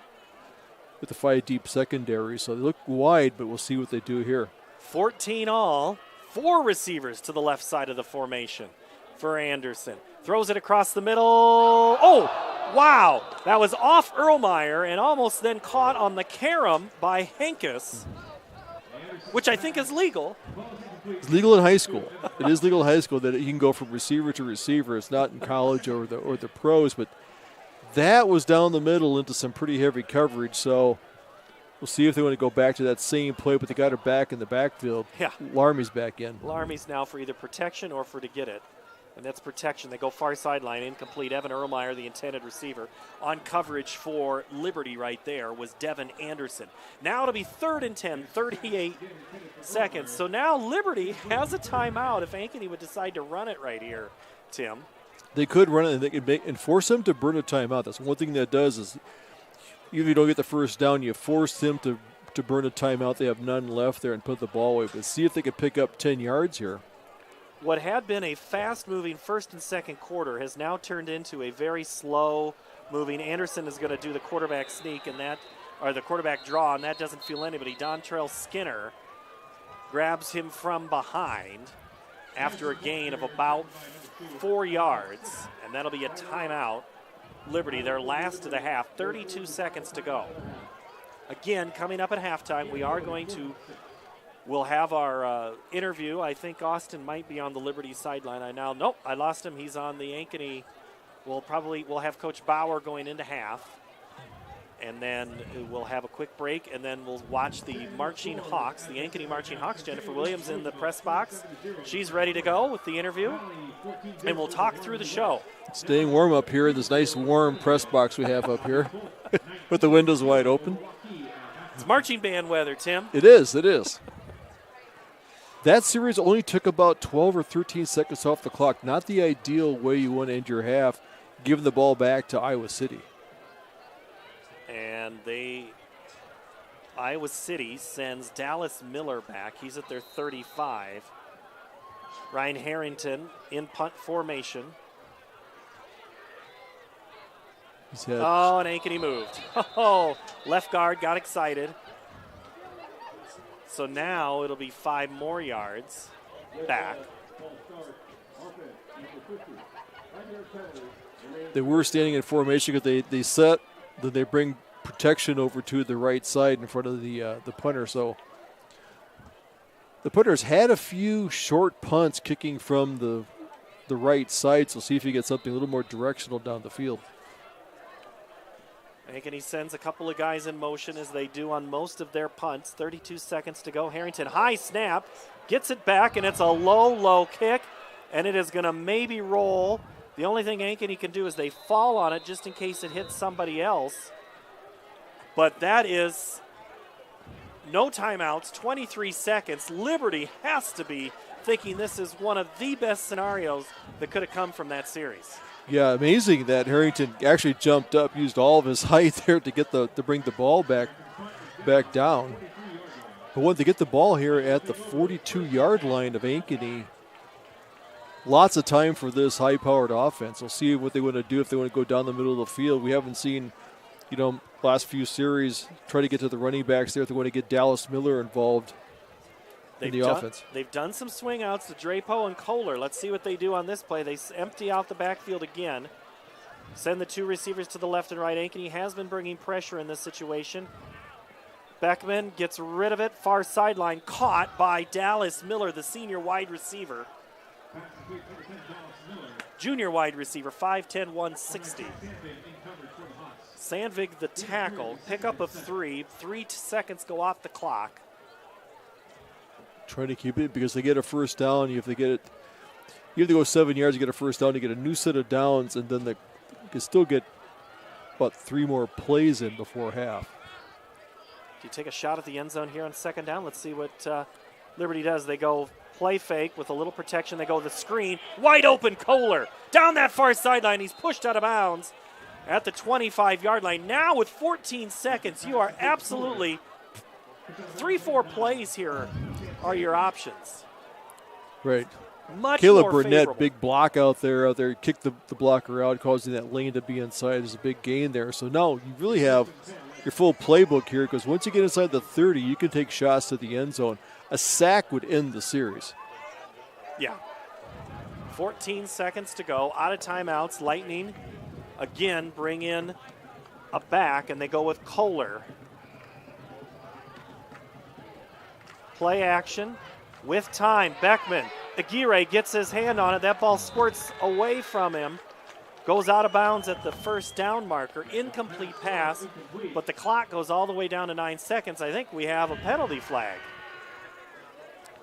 with the 5 deep secondary. So they look wide, but we'll see what they do here. 14 all, 4 receivers to the left side of the formation for Anderson. Throws it across the middle. Oh, wow. That was off Erlmeyer and almost then caught on the carom by Henkes, which I think is legal. It's legal in high school. It is legal in high school that you can go from receiver to receiver. It's not in college or the pros, but that was down the middle into some pretty heavy coverage. So we'll see if they want to go back to that same play, but they got her back in the backfield. Yeah. Larmy's back in. Larmy's now for either protection or for to get it. And that's protection. They go far sideline, incomplete. Evan Erlmeyer, the intended receiver. On coverage for Liberty right there was Devin Anderson. Now it'll be 3rd and 10, 38 seconds. So now Liberty has a timeout if Ankeny would decide to run it right here, Tim. They could run it and they could force them to burn a timeout. That's one thing that does is Even if you don't get the first down, you force them to burn a timeout. They have none left there and put the ball away. But see if they could pick up 10 yards here. What had been a fast-moving first and second quarter has now turned into a very slow-moving. Anderson is going to do the quarterback sneak or the quarterback draw, and that doesn't feel anybody. Dontrell Skinner grabs him from behind after a gain of about 4 yards, and that'll be a timeout. Liberty, their last of the half, 32 seconds to go. Again, coming up at halftime, we'll have our interview. I think Austin might be on the Liberty sideline. Nope, I lost him. He's on the Ankeny. We'll have Coach Bauer going into half, and then we'll have a quick break, and then we'll watch the Marching Hawks, the Ankeny Marching Hawks. Jennifer Williams in the press box. She's ready to go with the interview, and we'll talk through the show. Staying warm up here in this nice warm press box we have up here with the windows wide open. It's marching band weather, Tim. It is. That series only took about 12 or 13 seconds off the clock. Not the ideal way you want to end your half, giving the ball back to Iowa City. And Iowa City sends Dallas Miller back. He's at their 35. Ryan Harrington in punt formation. And Ankeny moved. Oh, left guard got excited. So now it'll be 5 more yards back. They were standing in formation because they set, then they bring protection over to the right side in front of the punter. So the punters had a few short punts kicking from the right side. So see if you get something a little more directional down the field. Ankeny sends a couple of guys in motion as they do on most of their punts. 32 seconds to go. Harrington, high snap, gets it back, and it's a low kick, and it is going to maybe roll. The only thing Ankeny can do is they fall on it just in case it hits somebody else. But that is no timeouts, 23 seconds. Liberty has to be thinking this is one of the best scenarios that could have come from that series. Yeah, amazing that Harrington actually jumped up, used all of his height there to bring the ball back down. But when they get the ball here at the 42-yard line of Ankeny, lots of time for this high-powered offense. We'll see what they want to do if they want to go down the middle of the field. We haven't seen, last few series try to get to the running backs there if they want to get Dallas Miller involved in the offense. They've done some swing outs to Drapeau and Kohler. Let's see what they do on this play. They empty out the backfield again. Send the 2 receivers to the left and right. Ankeny has been bringing pressure in this situation. Beckman gets rid of it. Far sideline, caught by Dallas Miller, the senior wide receiver. Junior wide receiver, 5'10", 160. Sandvig the tackle, pickup of 3. 3 seconds go off the clock. Trying to keep it because they get a first down. You have to go 7 yards, you get a first down, you get a new set of downs, and then you can still get about 3 more plays in before half. Do you take a shot at the end zone here on second down? Let's see what Liberty does. They go play fake with a little protection. They go the screen. Wide open Kohler. Down that far sideline. He's pushed out of bounds at the 25-yard line. Now with 14 seconds, you are absolutely 3-4 plays here are your options. Right. Much Caleb more Burnett, favorable. big block out there, kicked the blocker out, causing that lane to be inside. There's a big gain there. So now you really have your full playbook here because once you get inside the 30, you can take shots to the end zone. A sack would end the series. Yeah. 14 seconds to go. Out of timeouts. Lightning again bring in a back, and they go with Kohler. Play action with time. Beckman. Aguirre gets his hand on it. That ball squirts away from him. Goes out of bounds at the first down marker. Incomplete pass, but the clock goes all the way down to 9 seconds. I think we have a penalty flag.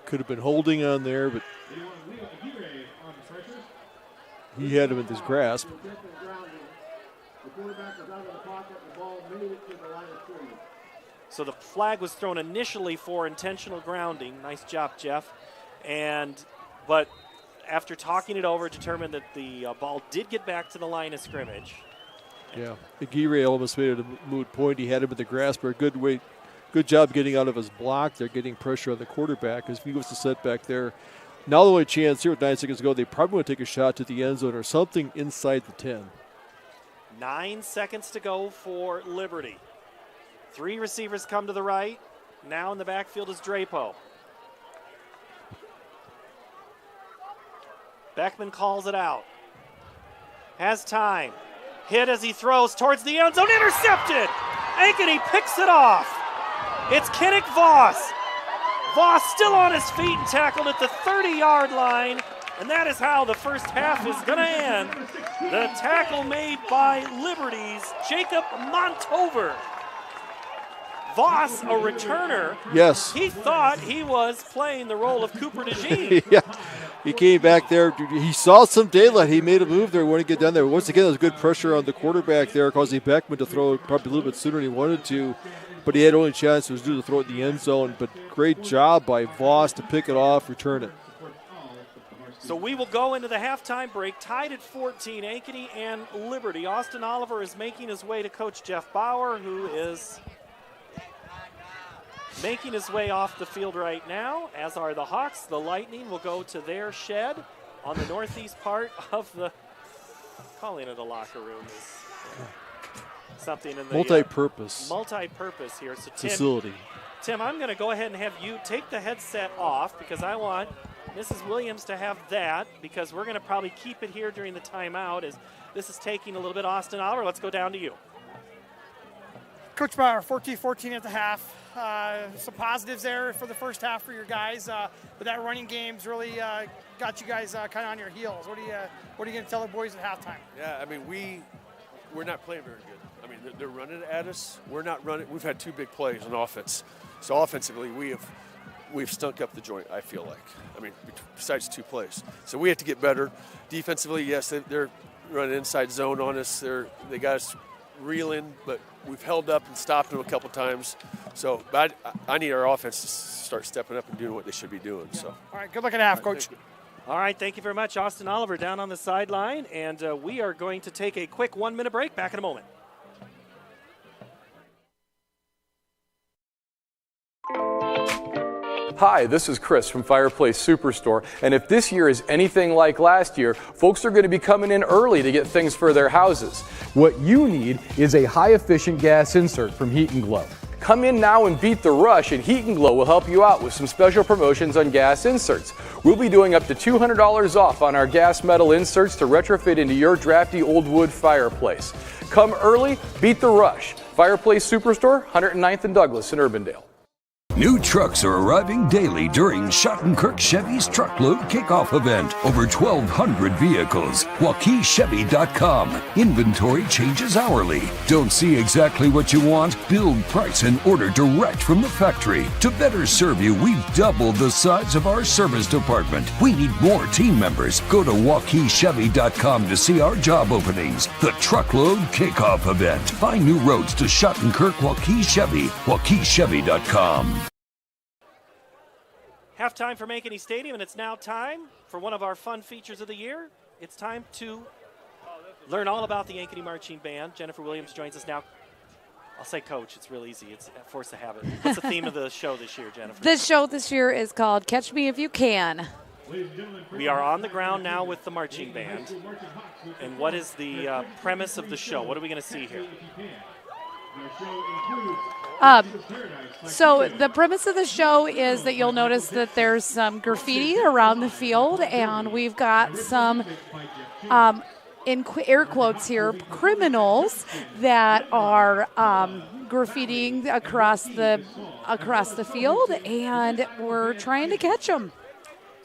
Could have been holding on there, but he had him in his grasp. So the flag was thrown initially for intentional grounding. Nice job, Jeff. But after talking it over, determined that the ball did get back to the line of scrimmage. Yeah, Aguirre almost made it a moot point. He had him in the grasp. Good job getting out of his block. They're getting pressure on the quarterback because if he goes to set back there. Now the only chance here with 9 seconds to go, they probably want to take a shot to the end zone or something inside the 10. 9 seconds to go for Liberty. 3 receivers come to the right. Now in the backfield is Drapo. Beckman calls it out. Has time. Hit as he throws towards the end zone. Intercepted! Ankeny picks it off. It's Kinnick Voss. Voss still on his feet and tackled at the 30-yard line. And that is how the first half is going to end. The tackle made by Liberty's Jacob Montover. Voss, a returner. Yes. He thought he was playing the role of Cooper DeJean. Yeah. He came back there. He saw some daylight. He made a move there, wanted to get down there. Once again, there was good pressure on the quarterback there, causing Beckman to throw it probably a little bit sooner than he wanted to. But he had only chance was due to throw it in the end zone. But great job by Voss to pick it off, return it. So we will go into the halftime break, tied at 14, Ankeny and Liberty. Austin Oliver is making his way to Coach Jeff Bauer, who is making his way off the field right now, as are the Hawks. The Lightning will go to their shed on the northeast part of the, calling it a locker room is something in the multi-purpose here. So facility. Tim, I'm going to go ahead and have you take the headset off because I want Mrs. Williams to have that because we're going to probably keep it here during the timeout as this is taking a little bit. Austin Oliver, let's go down to you. Coach Bauer, 14-14 at the half. Some positives there for the first half for your guys, but that running game's really got you guys kind of on your heels. What are you going to tell the boys at halftime? Yeah, I mean we're not playing very good. I mean they're running at us. We're not running. We've had 2 big plays on offense, so offensively we've stunk up the joint. I feel like. I mean besides 2 plays, so we have to get better. Defensively, yes, they're running inside zone on us. They got us reeling, but we've held up and stopped them a couple times. So I need our offense to start stepping up and doing what they should be doing. So. All right, good luck at half, Coach. All right, thank you very much. Austin Oliver down on the sideline, and we are going to take a quick 1-minute break. Back in a moment. Hi, this is Chris from Fireplace Superstore, and if this year is anything like last year, folks are going to be coming in early to get things for their houses. What you need is a high-efficient gas insert from Heat & Glow. Come in now and beat the rush, and Heat & Glow will help you out with some special promotions on gas inserts. We'll be doing up to $200 off on our gas metal inserts to retrofit into your drafty old wood fireplace. Come early, beat the rush. Fireplace Superstore, 109th and Douglas in Urbandale. New trucks are arriving daily during Schottenkirk Chevy's Truckload Kickoff event. Over 1,200 vehicles. WaukeeChevy.com. Inventory changes hourly. Don't see exactly what you want? Build, price, and order direct from the factory. To better serve you, we've doubled the size of our service department. We need more team members. Go to WaukeeChevy.com to see our job openings. The Truckload Kickoff event. Find new roads to Schottenkirk Waukee Chevy. WaukeeChevy.com. Halftime from Ankeny Stadium, and it's now time for one of our fun features of the year. It's time to learn all about the Ankeny Marching Band. Jennifer Williams joins us now. I'll say coach. It's real easy. It's a force of habit. What's the theme of the show this year, Jennifer? The show this year is called Catch Me If You Can. We are on the ground now with the marching band. And what is the premise of the show? What are we going to see here? So the premise of the show is that you'll notice that there's some graffiti around the field, and we've got some, in air quotes here, criminals that are graffitiing across the field, and we're trying to catch them.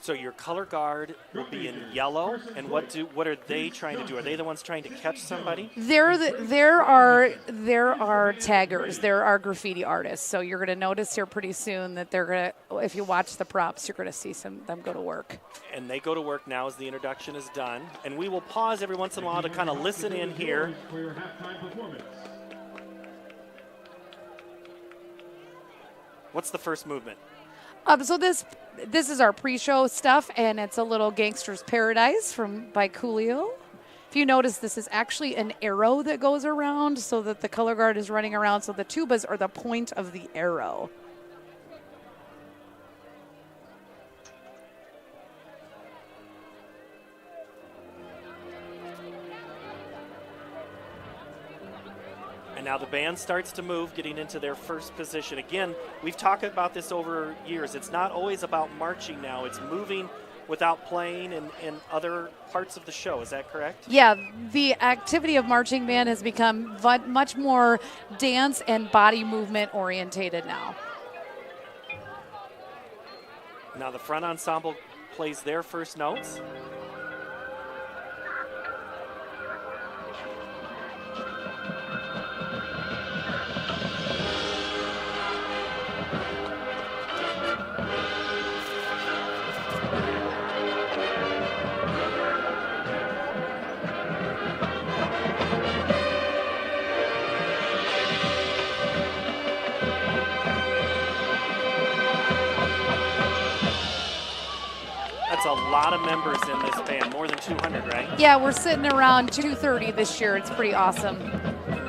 So your color guard will be in yellow, and what are they trying to do? Are they the ones trying to catch somebody? There are taggers. There are graffiti artists. So you're going to notice here pretty soon that they're going to, if you watch the props, you're going to see them go to work. And they go to work now as the introduction is done. And we will pause every once in a while to kind of listen in here. What's the first movement? So this is our pre-show stuff, and it's a little Gangster's Paradise by Coolio. If you notice, this is actually an arrow that goes around so that the color guard is running around, so the tubas are the point of the arrow. And now the band starts to move, getting into their first position. Again, we've talked about this over years. It's not always about marching now. It's moving without playing and other parts of the show. Is that correct? Yeah, the activity of marching band has become much more dance and body movement orientated now. Now the front ensemble plays their first notes. That's a lot of members in this band, more than 200, right? Yeah, we're sitting around 230 this year. It's pretty awesome.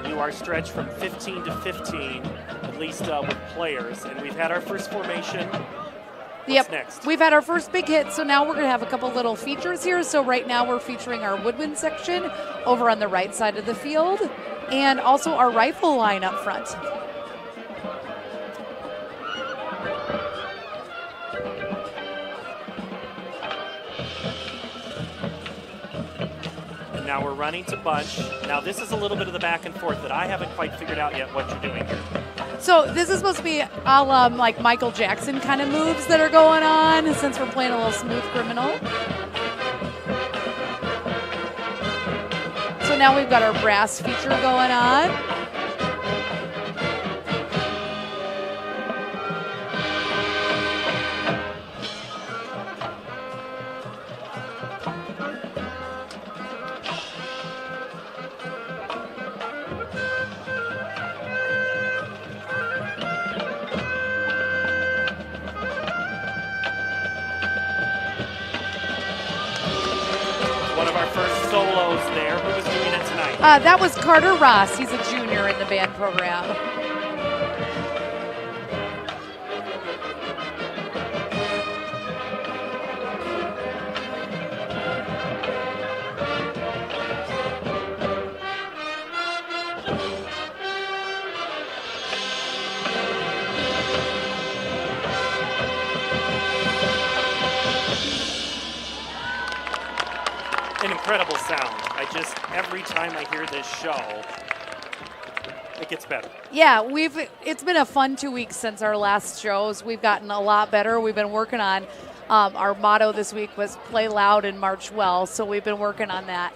You are stretched from 15 to 15, at least with players. And we've had our first formation. What's next? We've had our first big hit, so now we're going to have a couple little features here. So right now we're featuring our woodwind section over on the right side of the field, and also our rifle line up front. Now we're running to bunch. Now this is a little bit of the back and forth that I haven't quite figured out yet what you're doing here. So this is supposed to be all like Michael Jackson kind of moves that are going on, since we're playing a little smooth criminal. So now we've got our brass feature going on. Solos there. Who was doing it tonight? That was Carter Ross. He's a junior in the band program. An incredible sound. Every time I hear this show, it gets better. Yeah, it's been a fun 2 weeks since our last shows. We've gotten a lot better. We've been working on, our motto this week was play loud and march well, so we've been working on that.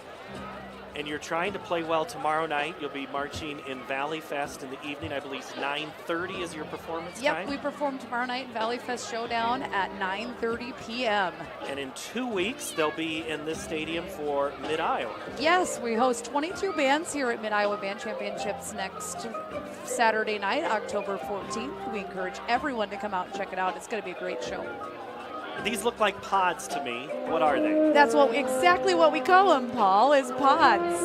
And you're trying to play well tomorrow night. You'll be marching in Valley Fest in the evening. I believe 9:30 is your performance time. Yep, we perform tomorrow night in Valley Fest Showdown at 9:30 p.m. And in 2 weeks, they'll be in this stadium for Mid-Iowa. Yes, we host 22 bands here at Mid-Iowa Band Championships next Saturday night, October 14th. We encourage everyone to come out and check it out. It's going to be a great show. These look like pods to me. What are they? That's exactly what we call them, Paul, is pods.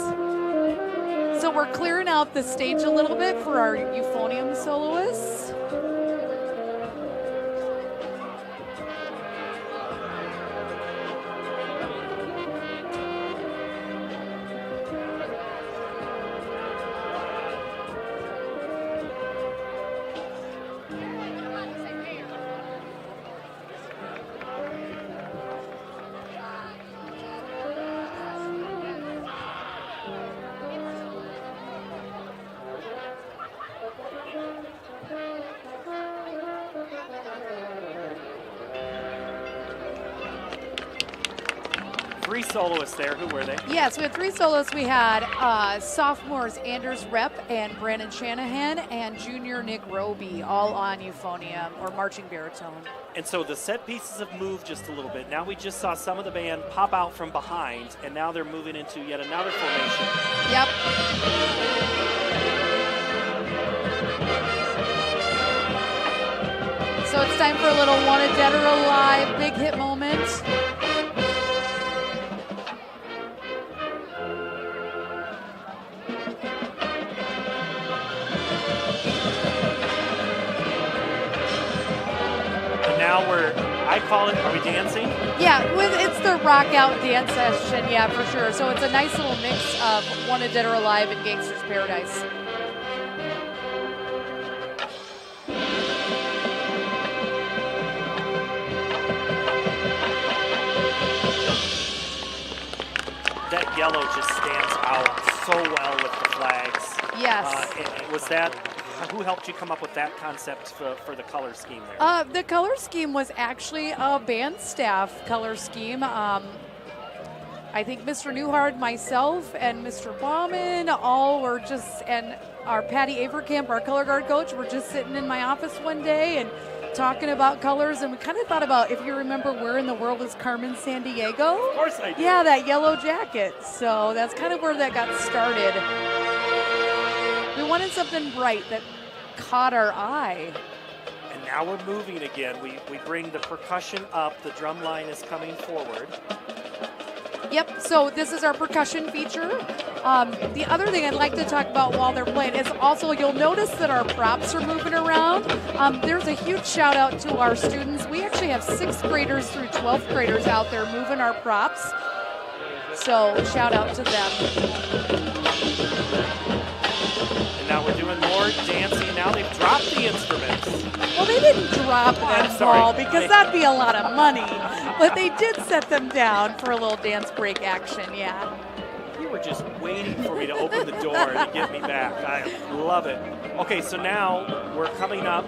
So we're clearing out the stage a little bit for our euphonium soloists. Three soloists there. Who were they? Yes, we had three soloists. We had sophomores Anders Rep and Brandon Shanahan and junior Nick Roby, all on euphonium or marching baritone. And so the set pieces have moved just a little bit. Now we just saw some of the band pop out from behind, and now they're moving into yet another formation. Yep. So it's time for a little Wanted Dead or Alive big hit moment. call it? Are we dancing? Yeah, it's the rock out dance session, yeah, for sure. So it's a nice little mix of Wanted Dead or Alive and Gangster's Paradise. That yellow just stands out so well with the flags. Yes. Was that, who helped you come up with that concept for the color scheme there? The color scheme was actually a band staff color scheme. I think Mr. Newhart, myself, and Mr. Bauman all were just, and our Patty Averkamp, our color guard coach, were just sitting in my office one day and talking about colors, and we kind of thought about, if you remember, Where in the World is Carmen Sandiego? Of course I do. Yeah, that yellow jacket. So that's kind of where that got started. We wanted something bright that caught our eye. And now we're moving again. We bring the percussion up. The drum line is coming forward. Yep, so this is our percussion feature. The other thing I'd like to talk about while they're playing is also, you'll notice that our props are moving around. There's a huge shout out to our students. We actually have 6th graders through 12th graders out there moving our props. So shout out to them. And now we're doing more dancing. Now they've dropped the instruments. Well, they didn't drop them, Paul, because that'd be a lot of money. But they did set them down for a little dance break action, yeah. You were just waiting for me to open the door to get me back. I love it. Okay, so now we're coming up.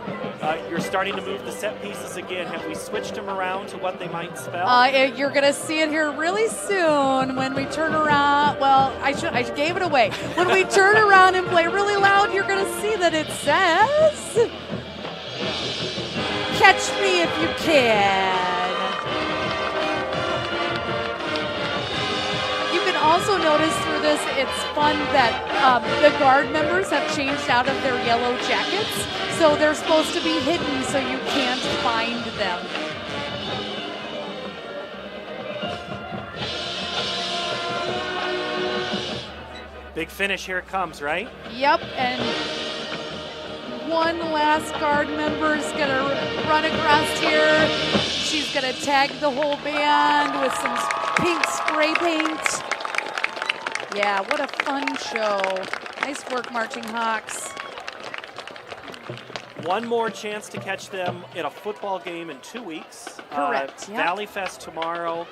You're starting to move the set pieces again. Have we switched them around to what they might spell? You're going to see it here really soon when we turn around. Well, I gave it away. When we turn around and play really loud, you're going to see that it says, "Catch me if you can." Also notice through this, it's fun that the guard members have changed out of their yellow jackets, so they're supposed to be hidden so you can't find them. Big finish, here it comes, right? Yep, and one last guard member is going to run across here. She's going to tag the whole band with some pink spray paint. Yeah, what a fun show. Nice work, Marching Hawks. One more chance to catch them in a football game in 2 weeks. Correct. Yep. Valley Fest tomorrow.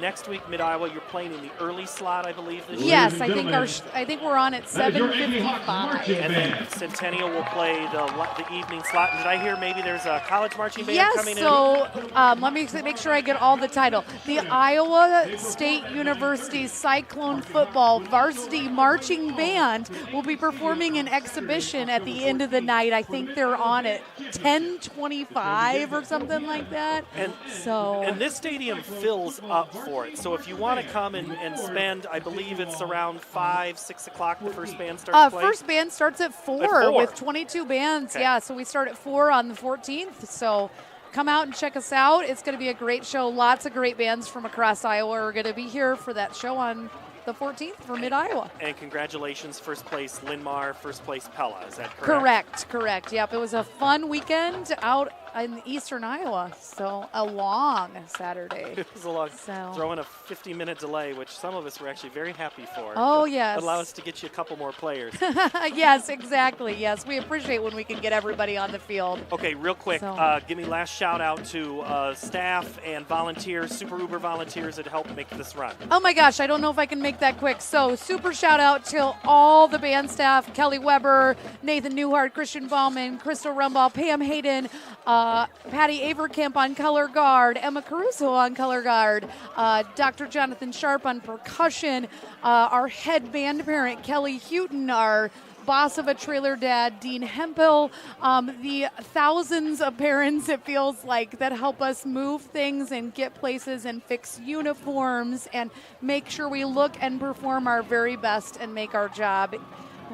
Next week, Mid-Iowa, you're playing in the early slot, I believe, this year. Yes, I think we're on at 7:55. And then Centennial will play the evening slot. Did I hear maybe there's a college marching band coming in? Yes, so let me make sure I get all the title. The Iowa State University Cyclone Football Varsity Marching Band will be performing an exhibition at the end of the night. I think they're on at 10:25 or something like that. And this stadium fills up for it. So if you want to come and spend, I believe it's around 5, 6 o'clock the first band starts playing? First band starts at 4 with 22 bands. Okay. Yeah, so we start at 4 on the 14th. So come out and check us out. It's going to be a great show. Lots of great bands from across Iowa are going to be here for that show on the 14th for Mid-Iowa. And congratulations, first place Linmar, first place Pella. Is that correct? Correct. Yep, it was a fun weekend out in eastern Iowa, so a long Saturday. It was a long, throwing a 50-minute delay, which some of us were actually very happy for. Oh, yes. Allow us to get you a couple more players. Yes, exactly. Yes, we appreciate when we can get everybody on the field. Okay, real quick, give me last shout out to staff and volunteers, Super Uber volunteers that helped make this run. Oh my gosh, I don't know if I can make that quick. So super shout out to all the band staff, Kelly Weber, Nathan Newhart, Christian Bauman, Crystal Rumball, Pam Hayden, Patty Averkamp on color guard, Emma Caruso on color guard, Dr. Jonathan Sharp on percussion, our head band parent, Kelly Houghton, our boss of a trailer dad, Dean Hempel, the thousands of parents, it feels like, that help us move things and get places and fix uniforms and make sure we look and perform our very best and make our job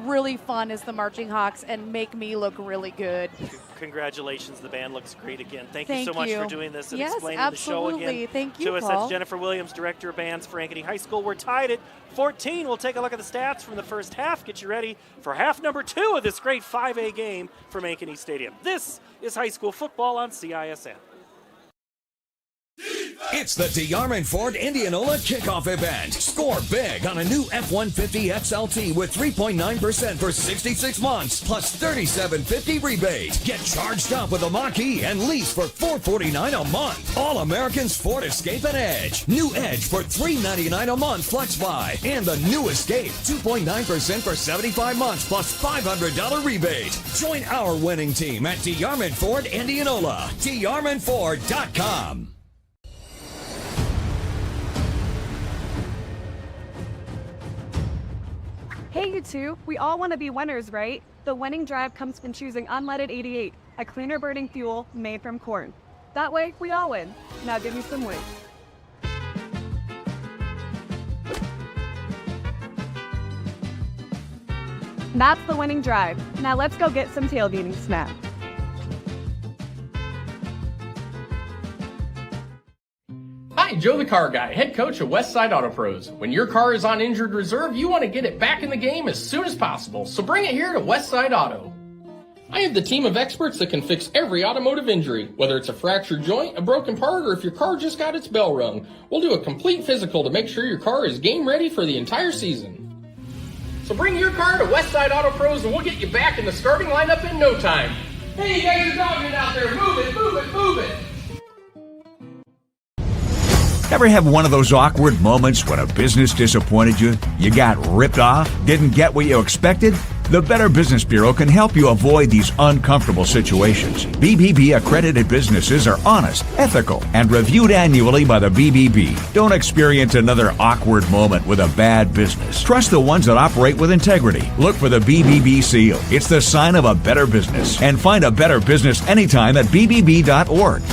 really fun as the Marching Hawks and make me look really good. Congratulations, the band looks great again. Thank you so much for doing this and yes, explaining absolutely. the show again Thank you, to us. Paul. That's Jennifer Williams, Director of Bands for Ankeny High School. We're tied at 14. We'll take a look at the stats from the first half. Get you ready for half number 2 of this great 5A game from Ankeny Stadium. This is high school football on CISM. It's the DeArmond Ford Indianola kickoff event. Score big on a new F-150 XLT with 3.9% for 66 months plus $3,750 rebate. Get charged up with a Mach-E and lease for $449 a month. All Americans Ford Escape and Edge. New Edge for $399 a month flex buy. And the new Escape, 2.9% for 75 months plus $500 rebate. Join our winning team at DeArmond Ford Indianola. DeArmondFord.com. Hey, you two, we all want to be winners, right? The winning drive comes from choosing unleaded 88, a cleaner burning fuel made from corn. That way, we all win. Now give me some wings. That's the winning drive. Now let's go get some tailgating snacks. Hi, Joe the Car Guy, head coach of Westside Auto Pros. When your car is on injured reserve, you want to get it back in the game as soon as possible, so bring it here to Westside Auto. I have the team of experts that can fix every automotive injury, whether it's a fractured joint, a broken part, or if your car just got its bell rung. We'll do a complete physical to make sure your car is game ready for the entire season. So bring your car to Westside Auto Pros and we'll get you back in the starting lineup in no time. Hey, you guys are dogging it out there. Move it, move it, move it. Ever have one of those awkward moments when a business disappointed you? You got ripped off? Didn't get what you expected? The Better Business Bureau can help you avoid these uncomfortable situations. BBB accredited businesses are honest, ethical, and reviewed annually by the BBB. Don't experience another awkward moment with a bad business. Trust the ones that operate with integrity. Look for the BBB seal. It's the sign of a better business. And find a better business anytime at bbb.org.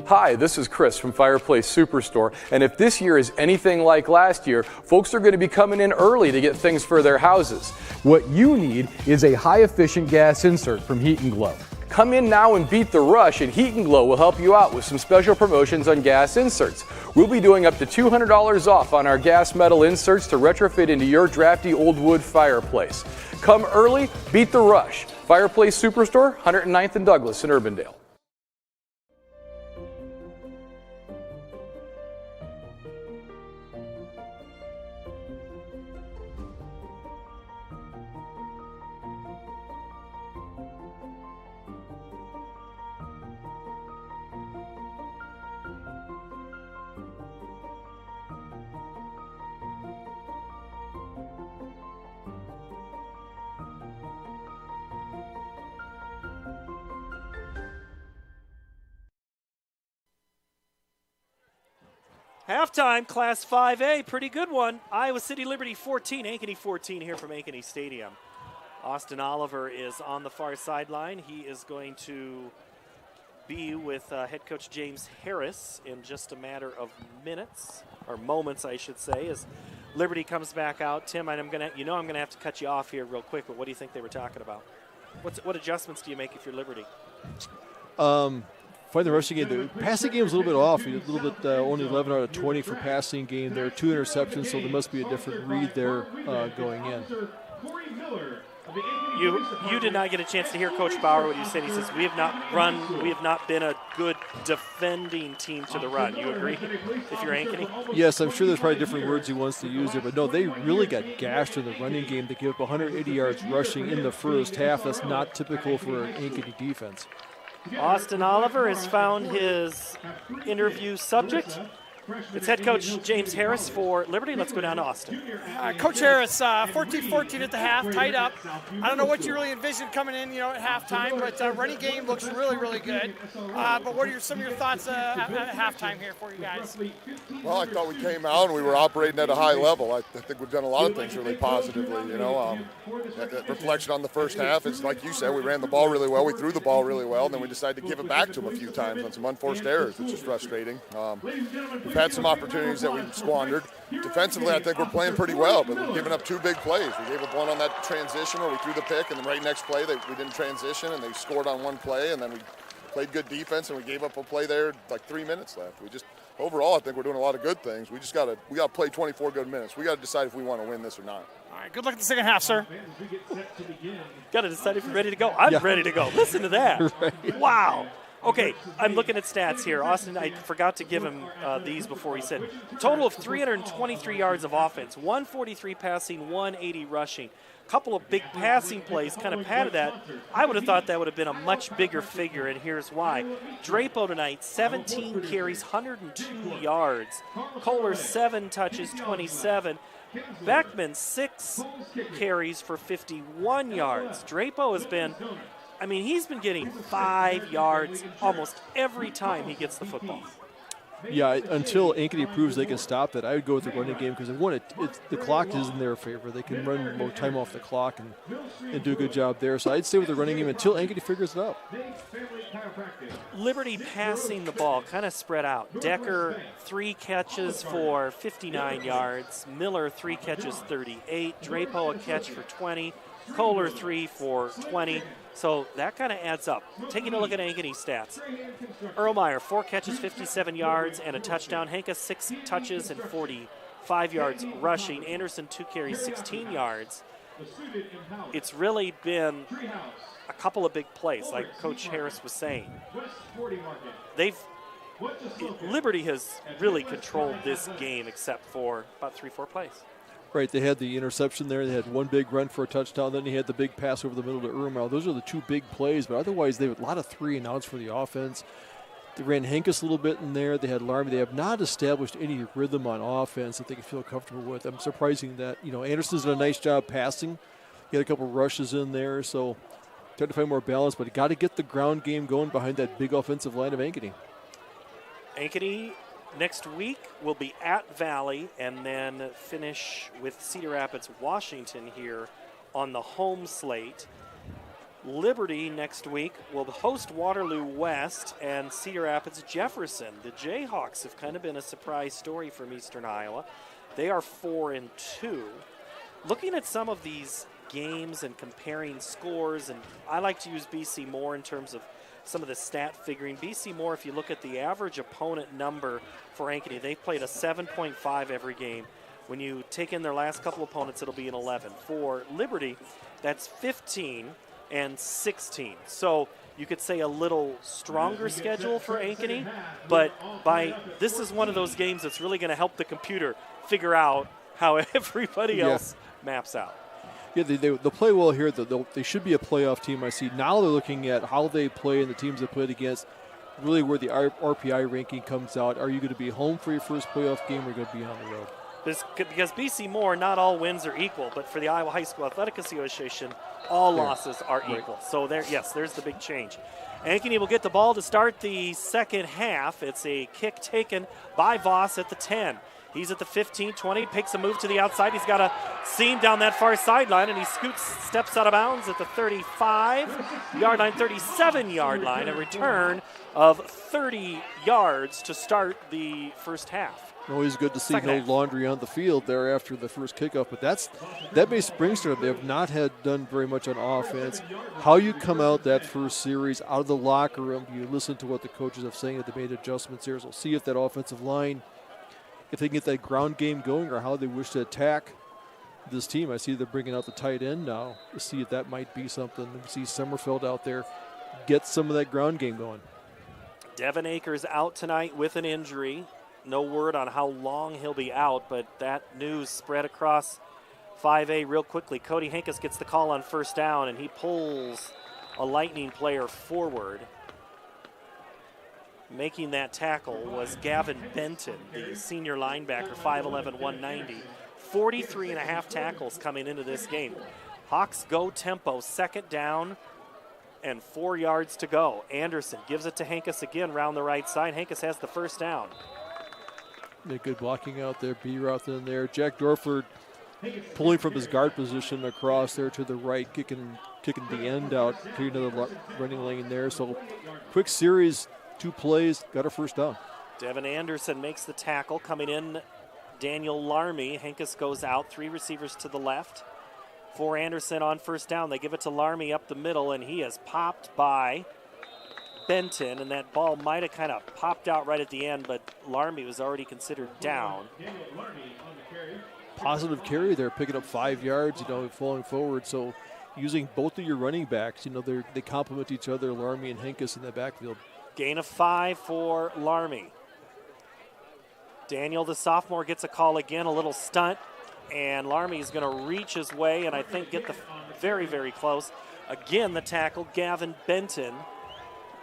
Hi, this is Chris from Fireplace Superstore, and if this year is anything like last year, folks are going to be coming in early to get things for their houses. What you need is a high-efficient gas insert from Heat & Glow. Come in now and beat the rush, and Heat & Glow will help you out with some special promotions on gas inserts. We'll be doing up to $200 off on our gas metal inserts to retrofit into your drafty old wood fireplace. Come early, beat the rush. Fireplace Superstore, 109th and Douglas in Urbandale. Halftime, Class 5A, pretty good one. Iowa City Liberty 14, Ankeny 14 here from Ankeny Stadium. Austin Oliver is on the far sideline. He is going to be with head coach James Harris in just a matter of minutes, or moments, I should say, as Liberty comes back out. Tim, I'm gonna have to cut you off here real quick, but what do you think they were talking about? What adjustments do you make if you're Liberty? For the rushing game, the passing game was a little bit off. A little bit only 11 out of 20 for passing game there. 2 interceptions, so there must be a different read there going in. You did not get a chance to hear Coach Bauer what he said. He says, we have not been a good defending team to the run. You agree if you're Ankeny? Yes, I'm sure there's probably different words he wants to use there, but no, they really got gashed in the running game. They gave up 180 yards rushing in the first half. That's not typical for an Ankeny defense. Austin Oliver has found his interview subject. It's head coach James Harris for Liberty. Let's go down to Austin. Coach Harris, 14-14 at the half, tied up. I don't know what you really envisioned coming in, at halftime, but running game looks really, really good. But what are some of your thoughts at halftime here for you guys? Well, I thought we came out and we were operating at a high level. I think we've done a lot of things really positively. That reflection on the first half is like you said, we ran the ball really well, we threw the ball really well, and then we decided to give it back to them a few times on some unforced errors, which is frustrating. We've had some opportunities that we've squandered. Defensively, I think we're playing pretty well, but we're giving up 2 big plays. We gave up one on that transition where we threw the pick, and then right next play we didn't transition, and they scored on one play, and then we played good defense, and we gave up a play there like 3 minutes left. Overall, I think we're doing a lot of good things. We got to play 24 good minutes. We got to decide if we want to win this or not. All right, good luck in the second half, sir. Got to decide if you're ready to go. I'm ready to go. Listen to that. Right. Wow. Okay, I'm looking at stats here. Austin, I forgot to give him these before he said. Total of 323 yards of offense, 143 passing, 180 rushing. A couple of big passing plays kind of padded that. I would have thought that would have been a much bigger figure, and here's why. Drapo tonight, 17 carries, 102 yards. Kohler, 7 touches, 27. Beckman, 6 carries for 51 yards. Drapo has been... he's been getting 5 yards almost every time he gets the football. Yeah, until Ankeny proves they can stop that, I would go with the running game because the clock is in their favor. They can run more time off the clock and do a good job there. So I'd stay with the running game until Ankeny figures it out. Liberty passing the ball, kind of spread out. Decker, 3 catches for 59 yards. Miller, 3 catches, 38. Drapo, a catch for 20. Kohler, 3 for 20. So that kind of adds up. Taking a look at Ankeny stats. Erlmeyer, 4 catches, 57 yards, and a touchdown. Henke, 6 touches and 45 yards rushing. Anderson, 2 carries, 16 yards. It's really been a couple of big plays, like Coach Harris was saying. Liberty has really controlled this game except for about 3-4 plays. Right, they had the interception there. They had one big run for a touchdown. Then they had the big pass over the middle to Erlmeyer. Those are the 2 big plays, but otherwise they have a lot of 3 and outs for the offense. They ran Henkes a little bit in there. They had Larmy. They have not established any rhythm on offense that they can feel comfortable with. I'm surprising that, Anderson's done a nice job passing. He had a couple rushes in there, so trying to find more balance, but got to get the ground game going behind that big offensive line of Ankeny. Ankeny next week will be at Valley and then finish with Cedar Rapids, Washington here on the home slate. Liberty next week will host Waterloo West and Cedar Rapids, Jefferson. The Jayhawks have kind of been a surprise story from Eastern Iowa. They are 4-2. Looking at some of these games and comparing scores, and I like to use BC Moore in terms of some of the stat figuring. BC Moore, if you look at the average opponent number for Ankeny, they've played a 7.5 every game. When you take in their last couple opponents, it'll be an 11. For Liberty, that's 15 and 16. So you could say a little stronger schedule for Ankeny, but this is one of those games that's really going to help the computer figure out how everybody else maps out. Yeah, they'll play well here. They should be a playoff team, I see. Now they're looking at how they play and the teams they played against, really where the RPI ranking comes out. Are you going to be home for your first playoff game or are you going to be on the road? Because BC Moore, not all wins are equal, but for the Iowa High School Athletic Association, all losses are equal. So there's the big change. Ankeny will get the ball to start the second half. It's a kick taken by Voss at the 10. He's at the 15, 20, takes a move to the outside. He's got a seam down that far sideline, and he steps out of bounds at the 35-yard line, 37-yard line, a return of 30 yards to start the first half. Always good to see no laundry on the field there after the first kickoff, but that may Springster. They have not done very much on offense. How you come out that first series out of the locker room, you listen to what the coaches have saying that they made adjustments here. So see if that offensive line, if they can get that ground game going or how they wish to attack this team. I see they're bringing out the tight end now to see if that might be something. We see Summerfield out there get some of that ground game going. Devin Akers out tonight with an injury. No word on how long he'll be out, but that news spread across 5A real quickly. Cody Henkes gets the call on first down, and he pulls a Lightning player forward. Making that tackle was Gavin Benton, the senior linebacker, 5'11", 190. 43 and a half tackles coming into this game. Hawks go tempo, second down and 4 yards to go. Anderson gives it to Henkes again around the right side. Henkes has the first down. Yeah, good blocking out there, B-route in there. Jack Dorford pulling from his guard position across there to the right, kicking the end out, clearing another running lane there. So quick series, 2 plays, got a first down. Devin Anderson makes the tackle. Coming in, Daniel Larmy. Henkes goes out, 3 receivers to the left. For Anderson on first down, they give it to Larmy up the middle, and he is popped by Benton, and that ball might have kind of popped out right at the end, but Larmy was already considered down. Positive carry there, picking up 5 yards, falling forward. So using both of your running backs, they complement each other, Larmy and Henkes in the backfield. Gain of 5 for Larmy. Daniel, the sophomore, gets a call again, a little stunt, and Larmy is going to reach his way and I think get the very, very close. Again, the tackle, Gavin Benton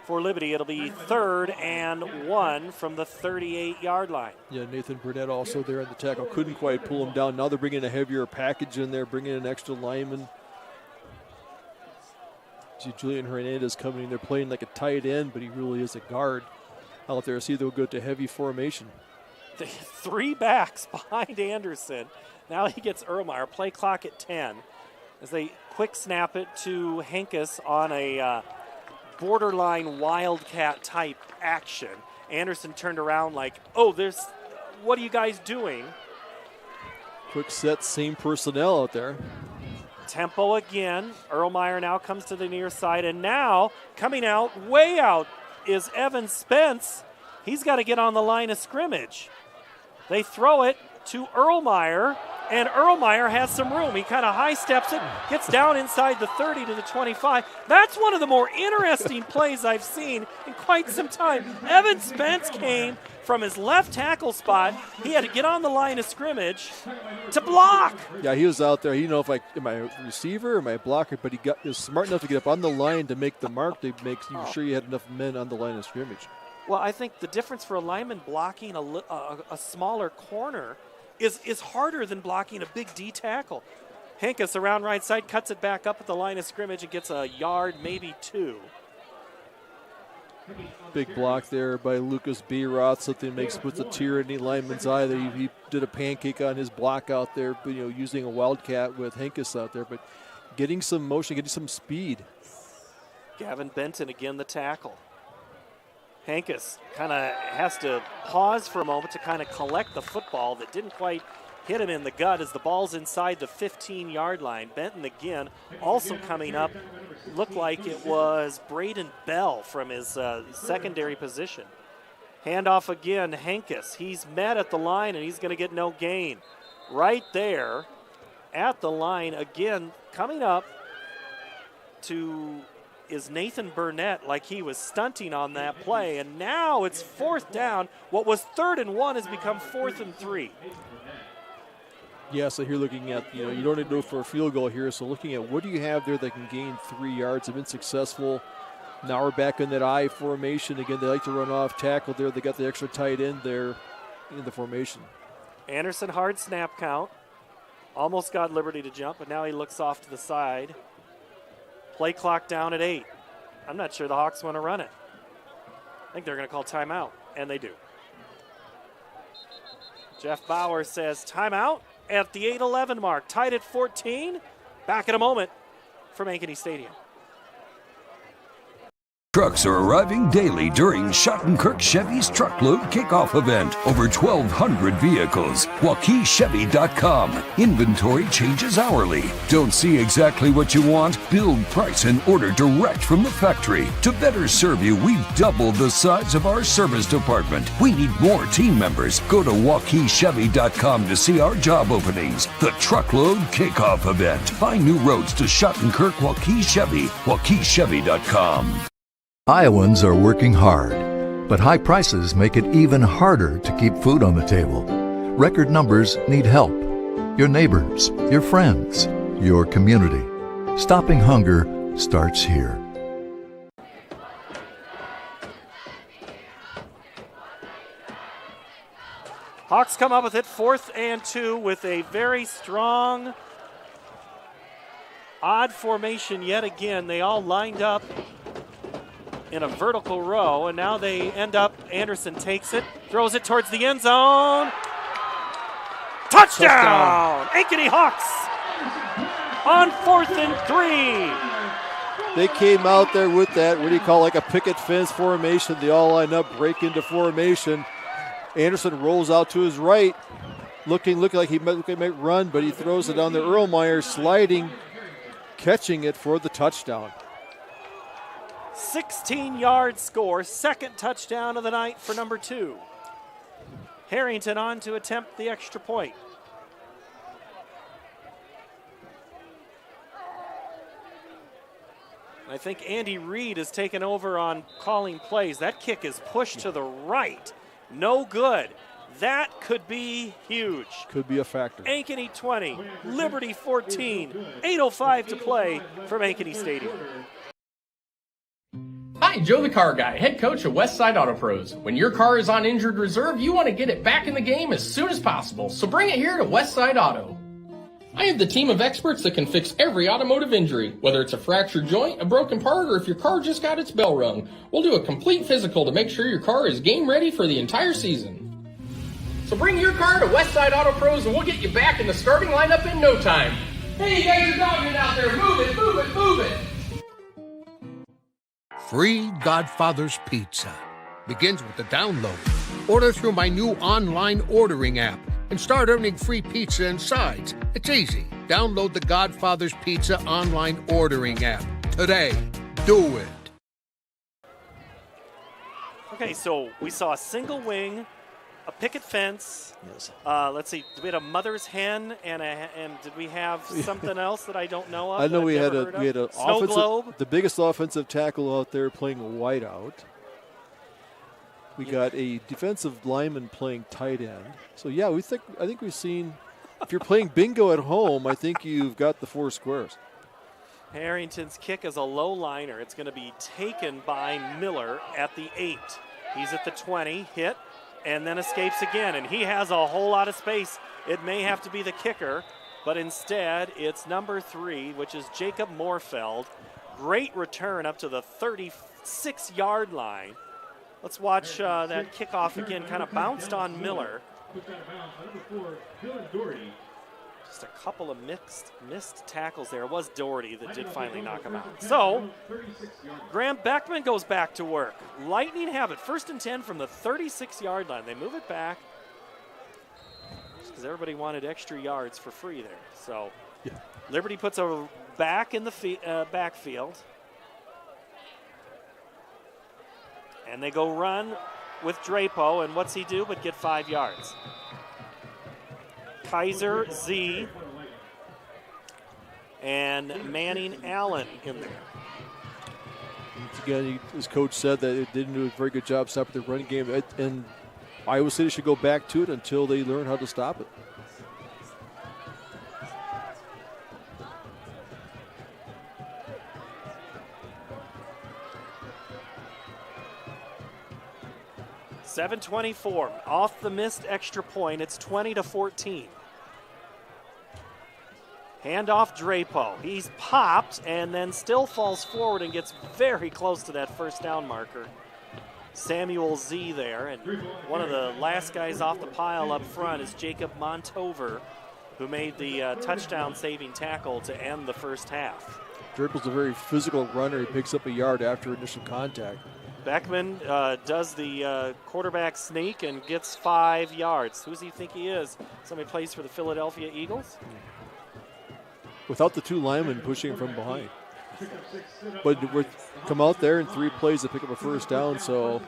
for Liberty. It'll be 3rd and 1 from the 38-yard line. Yeah, Nathan Burnett also there on the tackle. Couldn't quite pull him down. Now they're bringing a heavier package in there, bringing an extra lineman. See Julian Hernandez coming in. They're playing like a tight end, but he really is a guard out there. See, they'll go to heavy formation. 3 backs behind Anderson. Now he gets Erlmeyer. Play clock at 10 as they quick snap it to Henkes on a borderline wildcat type action. Anderson turned around like, oh, what are you guys doing? Quick set, same personnel out there. Tempo again. Erlmeyer now comes to the near side, and now coming out, way out, is Evan Spence. He's got to get on the line of scrimmage. They throw it to Erlmeyer, and Erlmeyer has some room. He kind of high steps it, gets down inside the 30 to the 25. That's one of the more interesting plays I've seen in quite some time. Evan Spence came from his left tackle spot. He had to get on the line of scrimmage to block. Yeah, he was out there. He didn't know if am I a receiver or am I a blocker, but he was smart enough to get up on the line to make the mark to make sure you had enough men on the line of scrimmage. Well, I think the difference for a lineman blocking a smaller corner is harder than blocking a big D tackle. Henkes around right side, cuts it back up at the line of scrimmage and gets a yard, maybe 2. Big block there by Lucas B. Roth. Something puts a tear in the lineman's eye that he did a pancake on his block out there, but, using a wildcat with Henkes out there, but getting some motion, getting some speed. Gavin Benton again, the tackle. Henkes kind of has to pause for a moment to kind of collect the football that didn't quite hit him in the gut as the ball's inside the 15-yard line. Benton again also coming up. Looked like it was Braden Bell from his secondary position. Handoff again, Henkes. He's met at the line and he's going to get no gain. Right there at the line again, coming up is Nathan Burnett, like he was stunting on that play, and now it's 4th down. What was 3rd and 1 has become 4th and 3. Yeah, so here looking at, you don't need to go for a field goal here, so looking at what do you have there that can gain 3 yards. Have been successful. Now we're back in that I formation. Again, they like to run off tackle there. They got the extra tight end there in the formation. Anderson, hard snap count. Almost got Liberty to jump, but now he looks off to the side. Play clock down at 8. I'm not sure the Hawks want to run it. I think they're going to call timeout, and they do. Jeff Bauer says timeout at the 8:11 mark. Tied at 14. Back in a moment from Ankeny Stadium. Trucks are arriving daily during Schottenkirk Chevy's Truckload Kickoff event. Over 1,200 vehicles. WaukeeChevy.com. Inventory changes hourly. Don't see exactly what you want? Build, price, and order direct from the factory. To better serve you, we've doubled the size of our service department. We need more team members. Go to WaukeeChevy.com to see our job openings. The Truckload Kickoff event. Find new roads to Schottenkirk Waukee Chevy. WaukeeChevy.com. Iowans are working hard, but high prices make it even harder to keep food on the table. Record numbers need help. Your neighbors, your friends, your community. Stopping hunger starts here. Hawks come up with it 4th and 2 with a very strong, odd formation yet again. They all lined up in a vertical row, and now they end up, Anderson takes it, throws it towards the end zone. Touchdown! Ankeny Hawks on 4th and 3. They came out there with that, what do you call, like a picket fence formation. They all line up, break into formation. Anderson rolls out to his right, looking like he might run, but he throws it on the Erlmeyer, sliding, catching it for the touchdown. 16-yard score, 2nd touchdown of the night for number 2. Harrington on to attempt the extra point. I think Andy Reid has taken over on calling plays. That kick is pushed to the right. No good. That could be huge. Could be a factor. Ankeny 20, Liberty 14, 8:05 to play from Ankeny Stadium. Hi, Joe the Car Guy, head coach of Westside Auto Pros. When your car is on injured reserve, you want to get it back in the game as soon as possible, so bring it here to Westside Auto. I have the team of experts that can fix every automotive injury, whether it's a fractured joint, a broken part, or if your car just got its bell rung. We'll do a complete physical to make sure your car is game ready for the entire season. So bring your car to Westside Auto Pros and we'll get you back in the starting lineup in no time. Hey, you guys are dogging out there. Move it, move it, move it. Free Godfather's Pizza begins with the download. Order through my new online ordering app and start earning free pizza and sides. It's easy. Download the Godfather's Pizza online ordering app today. Do it. Okay, so we saw a single wing, a picket fence. Yes. Let's see. We had a mother's hen, and did we have something else that I don't know of? I know that we I've had never heard of? an Snow globe. the biggest offensive tackle out there playing wide out. We got a defensive lineman playing tight end. So yeah, I think we've seen. If you're playing bingo at home, I think you've got the 4 squares. Harrington's kick is a low liner. It's going to be taken by Miller at the 8. He's at the 20, hit, and then escapes again. And he has a whole lot of space. It may have to be the kicker, but instead it's number 3, which is Jacob Moorfeld. Great return up to the 36-yard line. Let's watch that kickoff again, kind of bounced on Miller. Just a couple of missed tackles there. It was Doherty that did finally knock him out. So, Graham Beckman goes back to work. Lightning have it. 1st and 10 from the 36-yard line. They move it back because everybody wanted extra yards for free there. So, Liberty puts a back in the backfield. And they go run with Drapo, and what's he do but get 5 yards? Kaiser, Z, and Manning Allen in there. Once again, his coach said that it didn't do a very good job stopping the running game, and Iowa City should go back to it until they learn how to stop it. .724 off the missed extra point. It's 20-14. Handoff Drapo. He's popped and then still falls forward and gets very close to that first down marker. Samuel Z there, and one of the last guys off the pile up front is Jacob Montover, who made the touchdown saving tackle to end the first half. Drapo's a very physical runner. He picks up a yard after initial contact. Beckman does the quarterback sneak and gets 5 yards. Who does he think he is? Somebody plays for the Philadelphia Eagles? Without the 2 linemen pushing from behind. But we come out there in 3 plays to pick up a first down, so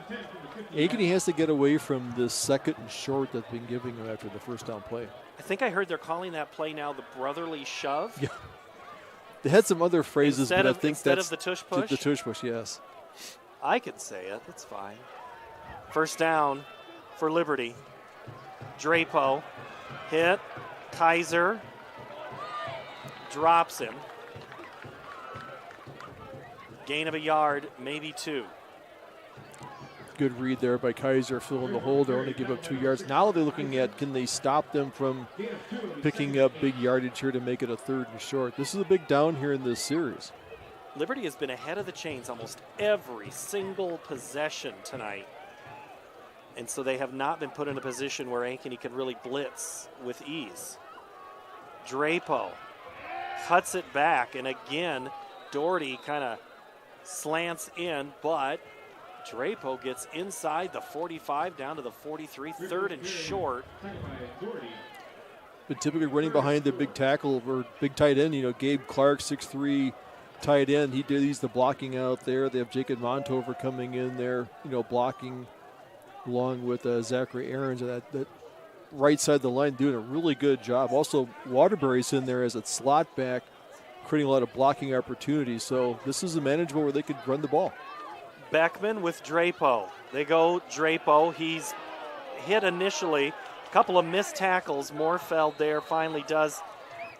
Ankeny has to get away from this 2nd and short that's been giving him after the first down play. I think I heard they're calling that play now the brotherly shove. Yeah. They had some other phrases, but I think instead that's of the tush push? The tush push, yes. I could say it. That's fine. First down for Liberty. Drapo hit. Kaiser drops him. Gain of a yard, maybe 2. Good read there by Kaiser, filling the hole. They only give up 2 yards. Now they're looking at, can they stop them from picking up big yardage here to make it a 3rd and short. This is a big down here in this series. Liberty has been ahead of the chains almost every single possession tonight. And so they have not been put in a position where Ankeny can really blitz with ease. Drapo cuts it back, and again, Doherty kind of slants in, but Drapo gets inside the 45 down to the 43, 3rd and short. But typically running behind the big tackle or big tight end, Gabe Clark, 6'3", tight end. He's the blocking out there. They have Jacob Montover coming in there, blocking along with Zachary Aarons. And that right side of the line doing a really good job. Also, Waterbury's in there as a slot back creating a lot of blocking opportunities. So this is a manageable where they could run the ball. Beckman with Drapo. They go Drapo. He's hit initially. A couple of missed tackles. Moorfeld there finally does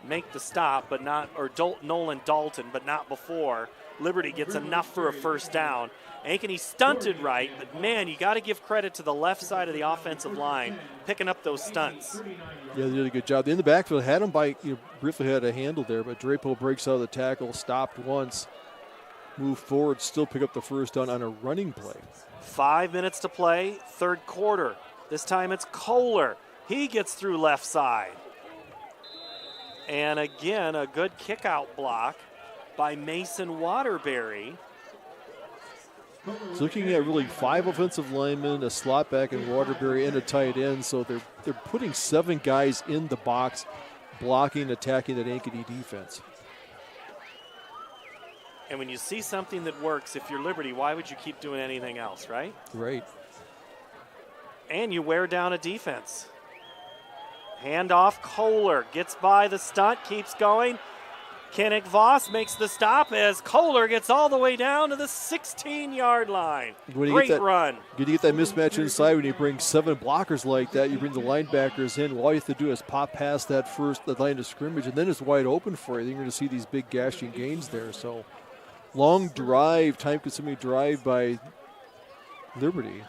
make the stop, but not, or Nolan Dalton, but not before. Liberty gets enough for a first down. Ankeny stunted right, but man, you got to give credit to the left side of the offensive line picking up those stunts. Yeah, they did a good job. In the backfield, had him by, briefly had a handle there, but Drapo breaks out of the tackle, stopped once, moved forward, still pick up the first down on a running play. 5 minutes to play, third quarter. This time it's Kohler. He gets through left side. And again, a good kick-out block by Mason Waterbury. So looking at really 5 offensive linemen, a slot back in Waterbury, and a tight end. So they're putting 7 guys in the box, blocking, attacking that Ankeny defense. And when you see something that works, if you're Liberty, why would you keep doing anything else, right? Right. And you wear down a defense. Handoff, Kohler gets by the stunt, keeps going. Kennick Voss makes the stop as Kohler gets all the way down to the 16-yard line. Great run. You get that mismatch inside when you bring 7 blockers like that. You bring the linebackers in. All you have to do is pop past the line of scrimmage, and then it's wide open for you. Then you're going to see these big gashing gains there. So long drive, time-consuming drive by Liberty.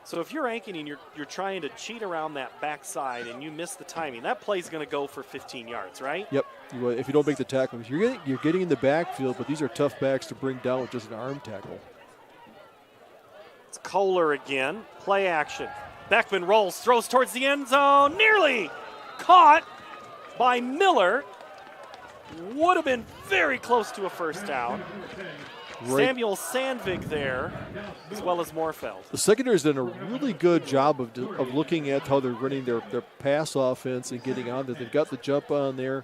So if you're Ankeny and you're trying to cheat around that backside and you miss the timing, that play's going to go for 15 yards, right? Yep. If you don't make the tackle, you're getting in the backfield, but these are tough backs to bring down with just an arm tackle. It's Kohler again. Play action. Beckman rolls, throws towards the end zone. Nearly caught by Miller. Would have been very close to a first down. Right. Samuel Sandvig there, as well as Moorfeld. The secondary's done a really good job of looking at how they're running their pass offense and getting on there. They've got the jump on there.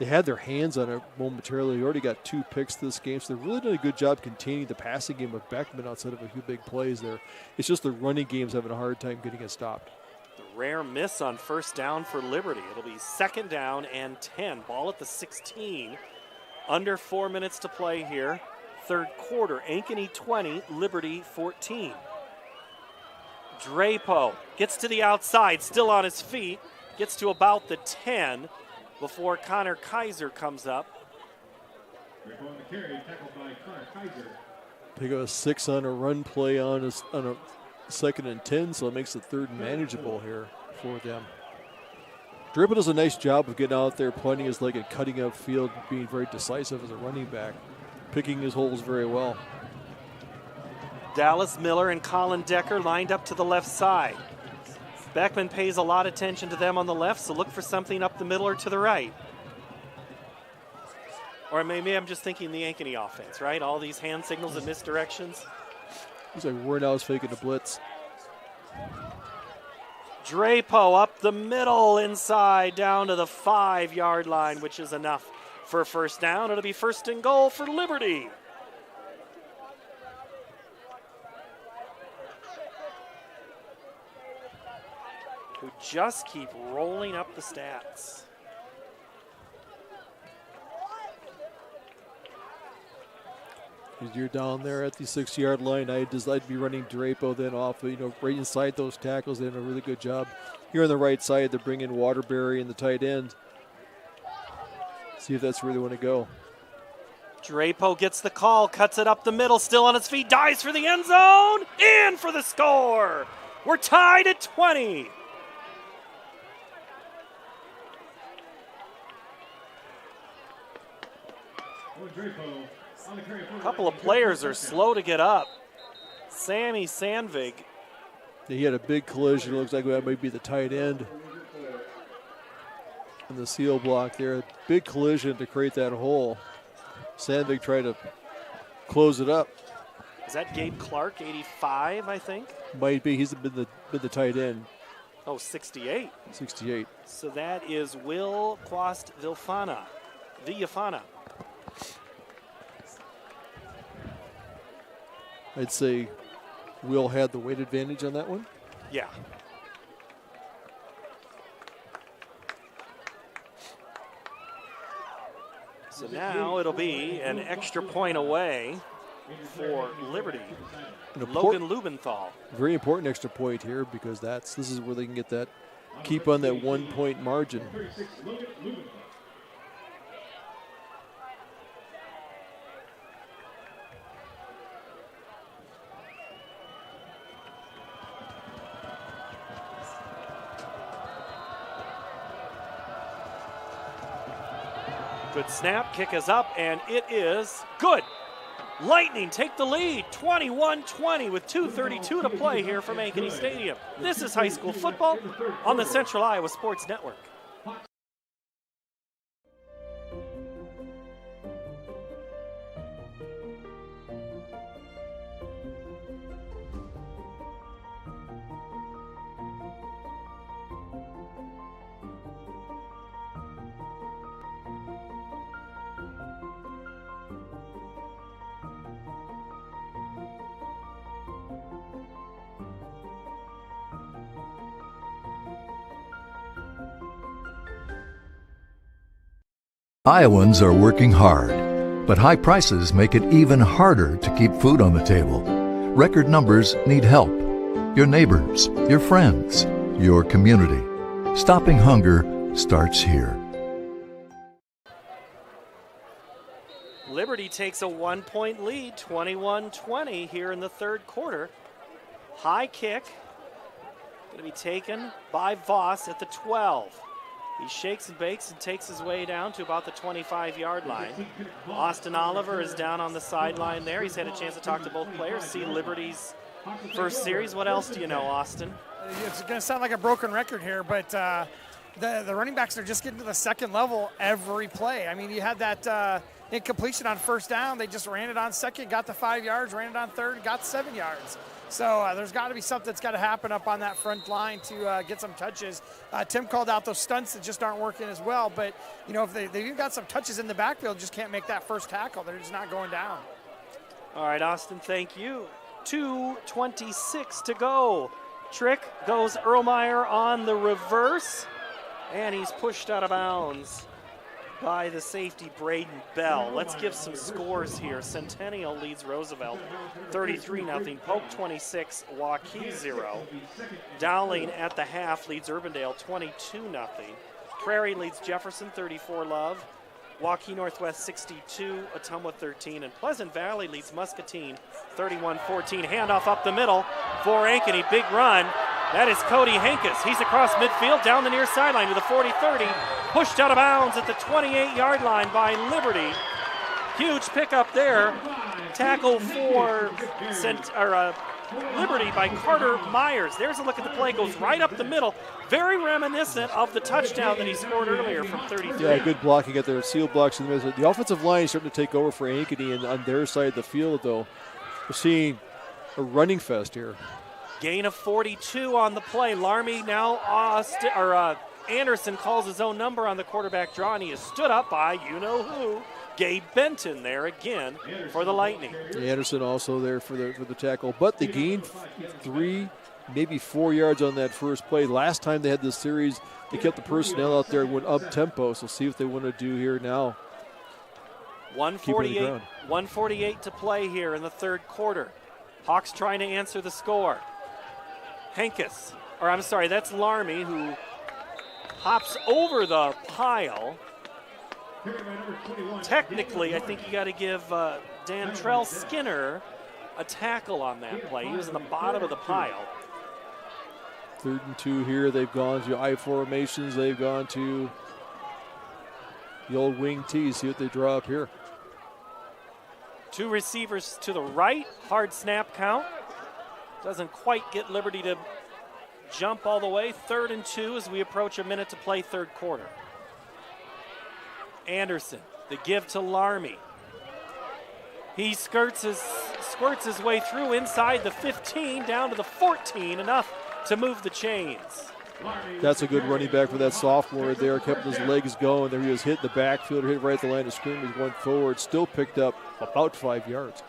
They had their hands on it momentarily. They already got 2 picks this game, so they've really done a good job containing the passing game of Beckman outside of a few big plays there. It's just the running game's having a hard time getting it stopped. The rare miss on first down for Liberty. It'll be 2nd down and 10. Ball at the 16. Under 4 minutes to play here. Third quarter, Ankeny 20, Liberty 14. Drapo gets to the outside, still on his feet, gets to about the 10 before Connor Kaiser comes up. Pick up a 6 on a run play on a 2nd and 10, so it makes the 3rd manageable here for them. Drapo does a nice job of getting out there, planting his leg and cutting up field, being very decisive as a running back. Picking his holes very well. Dallas Miller and Colin Decker lined up to the left side. Beckman pays a lot of attention to them on the left, so look for something up the middle or to the right. Or maybe I'm just thinking the Ankeny offense, right? All these hand signals and misdirections. He's like Warnow's faking the blitz. Drapo up the middle inside down to the 5-yard line, which is enough for a first down. It'll be 1st and goal for Liberty. Who just keep rolling up the stats. You're down there at the 6-yard line. I'd be running Drapo then off, right inside those tackles. They did a really good job. Here on the right side, they bring in Waterbury and the tight end. See if that's where they want to go. Drapo gets the call, cuts it up the middle, still on his feet, dives for the end zone, in for the score. We're tied at 20. A couple of players are slow to get up. Sammy Sandvig. He had a big collision. Looks like that might be the tight end. And the seal block there. Big collision to create that hole. Sandvig tried to close it up. Is that Gabe Clark, 85, I think? Might be. He's been the tight end. Oh, 68. 68. So that is Will Quast Villafana. I'd say Will had the weight advantage on that one. Yeah. So now it'll be an extra point away for Liberty. Logan Lubenthal. Very important extra point here because this is where they can get that, keep on that 1 point margin. Good snap, kick is up, and it is good. Lightning take the lead, 21-20 with 2:32 to play here from Ankeny Stadium. This is high school football on the Central Iowa Sports Network. Iowans are working hard, but high prices make it even harder to keep food on the table. Record numbers need help. Your neighbors, your friends, your community. Stopping hunger starts here. Liberty takes a 1 point lead, 21-20 here in the third quarter. High kick, going to be taken by Voss at the 12. He shakes and bakes and takes his way down to about the 25-yard line. Austin Oliver is down on the sideline there. He's had a chance to talk to both players, see Liberty's first series. What else do you know, Austin? It's going to sound like a broken record here, but the running backs are just getting to the second level every play. I mean, you had that incompletion on first down. They just ran it on second, got the 5 yards, ran it on third, got 7 yards. So there's got to be something that's got to happen up on that front line to get some touches. Tim called out those stunts that just aren't working as well. But, you know, if they've even got some touches in the backfield, just can't make that first tackle. They're just not going down. All right, Austin, thank you. 2:26 to go. Trick goes Erlmeyer on the reverse, and he's pushed out of bounds by the safety Braden Bell. Let's give some scores here. Centennial leads Roosevelt 33-0. Polk 26, Waukee 0. Dowling at the half leads Urbandale 22-0. Prairie leads Jefferson 34-love. Waukee Northwest 62, Ottumwa 13, and Pleasant Valley leads Muscatine 31-14. Handoff up the middle for Ankeny. Big run. That is Cody Henkes. He's across midfield, down the near sideline to the 40-30. Pushed out of bounds at the 28-yard line by Liberty. Huge pickup there. Tackle for Liberty by Carter Myers. There's a look at the play. Goes right up the middle. Very reminiscent of the touchdown that he scored earlier from 33. Yeah, good blocking at their seal blocks in the middle. The offensive line is starting to take over for Ankeny, and on their side of the field, though, we're seeing a running fest here. Gain of 42 on the play. Larmy now, Anderson calls his own number on the quarterback draw, and he is stood up by you-know-who, Gabe Benton there again for the Lightning. Anderson also there for the tackle, but they gained 3, maybe 4 yards on that first play. Last time they had this series, they kept the personnel out there and went up-tempo, so see what they want to do here now. 148 to play here in the third quarter. Hawks trying to answer the score. Henkes, that's Larmy who hops over the pile. Technically, I think you got to give Dantrell Skinner a tackle on that play. He was in the bottom of the pile. 3rd and 2 here. They've gone to I formations. They've gone to the old wing T. See what they draw up here. 2 receivers to the right. Hard snap count. Doesn't quite get Liberty to jump all the way. 3rd and 2 as we approach a minute to play third quarter. Anderson, the give to Larmy. He squirts his way through inside the 15, down to the 14, enough to move the chains. That's a good running back for that sophomore there. Kept his legs going. There he was hit in the backfield, hit right at the line of scrimmage, going forward. Still picked up about 5 yards.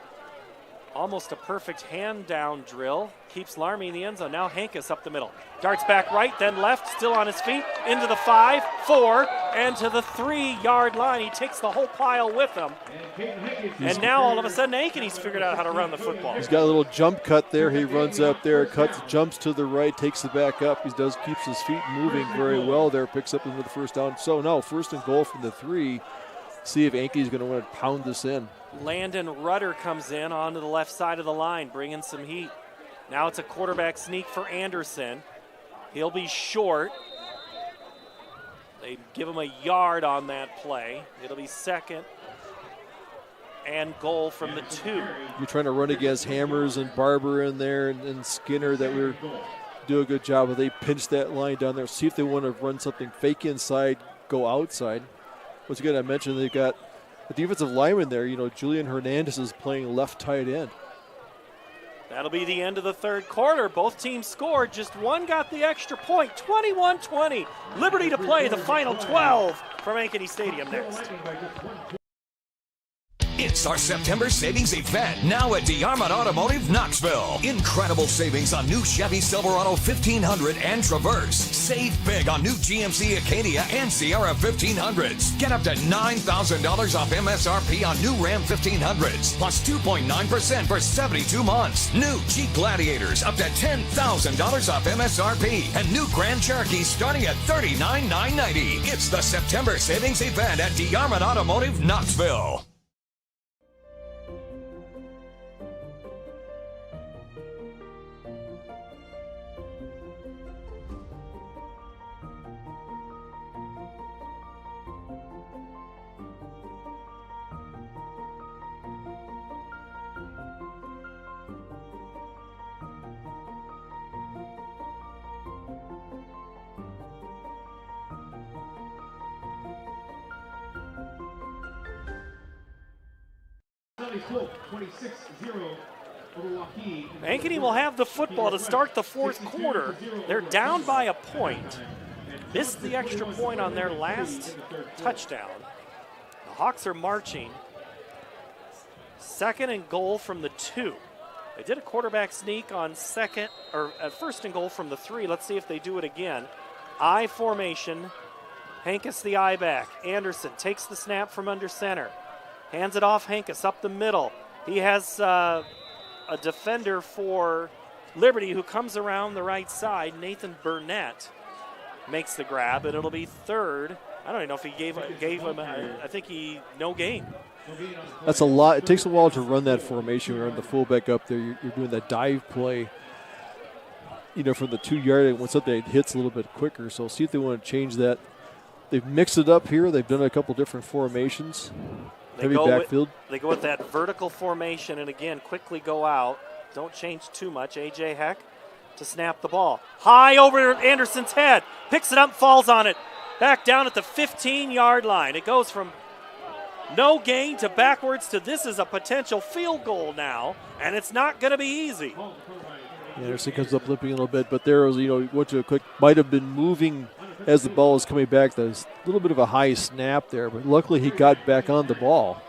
Almost a perfect hand down drill. Keeps Larmy in the end zone. Now Hankus up the middle. Darts back right, then left, still on his feet. Into the 5, 4, and to the 3-yard line. He takes the whole pile with him. And now all of a sudden Ankeny's figured out how to run the football. He's got a little jump cut there. He runs up there, cuts, jumps to the right, takes it back up. He keeps his feet moving very well there, picks up into the first down. So now 1st and goal from the 3. See if Ankeny's going to want to pound this in. Landon Rudder comes in onto the left side of the line, bringing some heat. Now it's a quarterback sneak for Anderson. He'll be short. They give him a yard on that play. It'll be 2nd and goal from the 2. You're trying to run against Hammers and Barber in there and Skinner that we're do a good job of. They pinch that line down there. See if they want to run something fake inside, go outside. Once again, I mentioned they've got a defensive lineman there. Julian Hernandez is playing left tight end. That'll be the end of the 3rd quarter. Both teams scored. Just one got the extra point. 21-20. Liberty to play the final 12 from Ankeny Stadium next. It's our September savings event now at DeArmond Automotive Knoxville. Incredible savings on new Chevy Silverado 1500 and Traverse. Save big on new GMC Acadia and Sierra 1500s. Get up to $9,000 off MSRP on new Ram 1500s, plus 2.9% for 72 months. New Jeep Gladiators up to $10,000 off MSRP, and new Grand Cherokee starting at $39,990. It's the September savings event at DeArmond Automotive Knoxville. Ankeny will have the football to start the 4th quarter. They're down by a point. Missed the extra point on their last touchdown. The Hawks are marching. 2nd and goal from the 2. They did a quarterback sneak on 1st and goal from the 3. Let's see if they do it again. I formation. Hankus the I back. Anderson takes the snap from under center. Hands it off Hankus up the middle. He has a defender for Liberty who comes around the right side. Nathan Burnett makes the grab, and it'll be 3rd. I don't even know if he gave him I think no gain. That's a lot. It takes a while to run that formation. When you're the fullback up there, you're doing that dive play, from the 2-yard when something hits a little bit quicker. So see if they want to change that. They've mixed it up here. They've done a couple different formations. Heavy backfield. They go with that vertical formation, and again, quickly go out. Don't change too much. A.J. Heck to snap the ball. High over Anderson's head. Picks it up, falls on it. Back down at the 15-yard line. It goes from no gain to backwards to this is a potential field goal now, and it's not going to be easy. Anderson comes up limping a little bit, but there was, went to a quick, might have been moving as the ball was coming back. There's a little bit of a high snap there, but luckily he got back on the ball,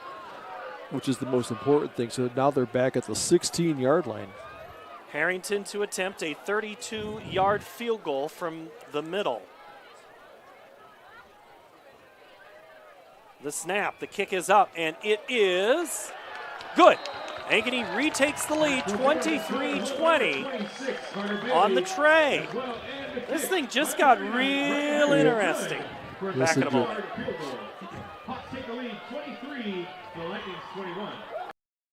which is the most important thing. So now they're back at the 16-yard line. Harrington to attempt a 32-yard field goal from the middle. The snap, the kick is up, and it is good. Ankeny retakes the lead, 23-20 on the tray. This thing just got real interesting. Back in a moment. Hawks take the lead, 23, the Lightning's 21.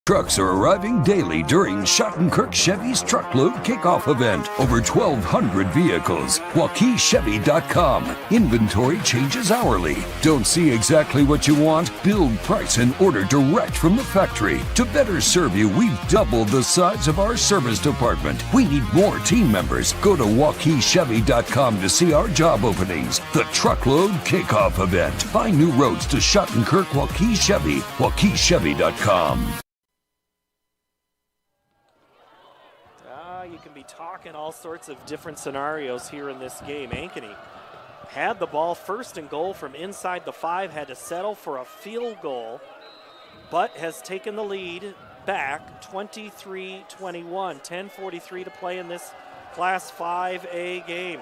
Trucks are arriving daily during Schottenkirk Chevy's Truckload Kickoff event. Over 1,200 vehicles. WaukeeChevy.com. Inventory changes hourly. Don't see exactly what you want? Build, price, and order direct from the factory. To better serve you, we've doubled the size of our service department. We need more team members. Go to WaukeeChevy.com to see our job openings. The Truckload Kickoff event. Find new roads to Schottenkirk Waukee Chevy. WaukeeChevy.com. You can be talking all sorts of different scenarios here in this game. Ankeny had the ball 1st and goal from inside the 5, had to settle for a field goal, but has taken the lead back 23-21. 10:43 to play in this Class 5A game.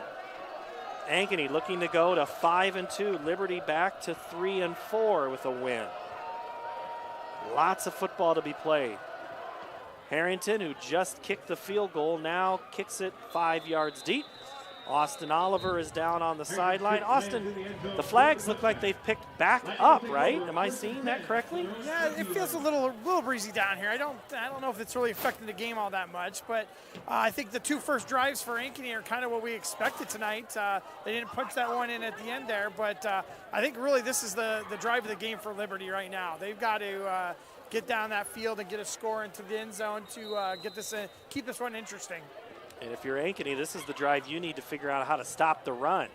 Ankeny looking to go to 5-2. Liberty back to 3-4 with a win. Lots of football to be played. Harrington, who just kicked the field goal, now kicks it 5 yards deep. Austin Oliver is down on the sideline. Austin, the flags look like they've picked back up, right? Am I seeing that correctly? Yeah, it feels a little breezy down here. I don't know if it's really affecting the game all that much, but I think the 2 first drives for Ankeny are kind of what we expected tonight. They didn't punch that one in at the end there, but I think really this is the drive of the game for Liberty right now. They've got to get down that field and get a score into the end zone to get this keep this one interesting. And if you're Ankeny, this is the drive you need to figure out how to stop the run,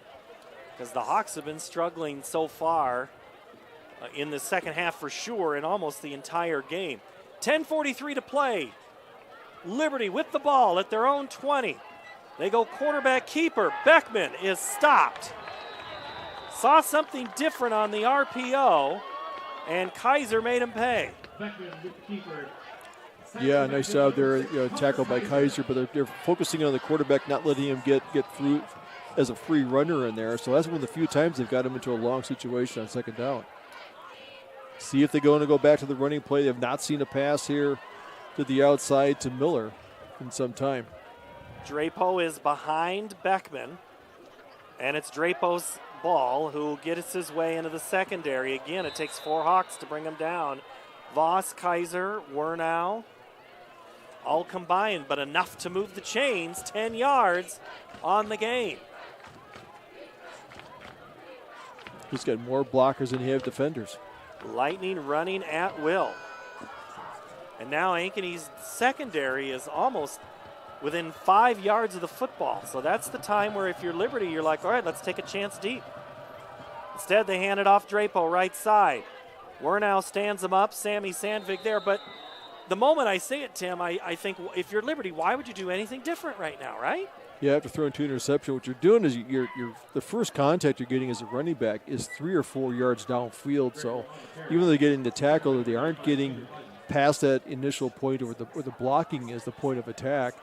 because the Hawks have been struggling so far in the second half for sure, and almost the entire game. 10:43 to play. Liberty with the ball at their own 20. They go quarterback keeper. Beckman is stopped. Saw something different on the RPO, and Kaiser made him pay. Beckman with the keeper. Yeah, nice job there, tackled by Kaiser, but they're focusing on the quarterback, not letting him get through as a free runner in there. So that's one of the few times they've got him into a long situation on second down. See if they're going to go back to the running play. They have not seen a pass here to the outside to Miller in some time. Drapo is behind Beckman, and it's Drapo's ball who gets his way into the secondary. Again, it takes 4 Hawks to bring him down. Voss, Kaiser, Wernow, all combined, but enough to move the chains. 10 yards on the game. He's got more blockers than he has defenders. Lightning running at will. And now Ankeny's secondary is almost within 5 yards of the football. So that's the time where if you're Liberty, you're like, all right, let's take a chance deep. Instead, they hand it off Drapo right side. Wernow stands him up, Sammy Sandvig there, but the moment I say it, Tim, I think if you're Liberty, why would you do anything different right now, right? Yeah, after throwing 2 interceptions, what you're doing is you're the first contact you're getting as a running back is 3 or 4 yards downfield. So even though they're getting the tackle, they aren't getting past that initial point where the blocking is the point of attack.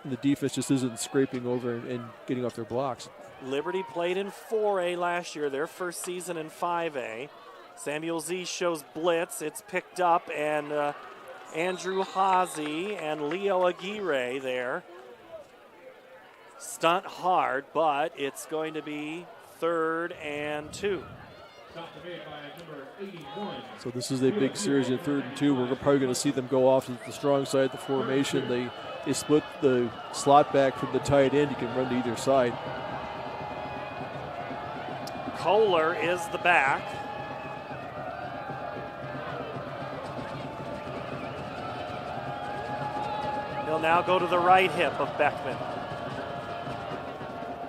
And the defense just isn't scraping over and getting off their blocks. Liberty played in 4A last year, their first season in 5A. Samuel Z shows blitz. It's picked up, and Andrew Hazy and Leo Aguirre there stunt hard, but it's going to be 3rd and 2. So this is a big series in 3rd and 2. We're probably going to see them go off to the strong side of the formation. They split the slot back from the tight end. You can run to either side. Kohler is the back. He'll now go to the right hip of Beckman.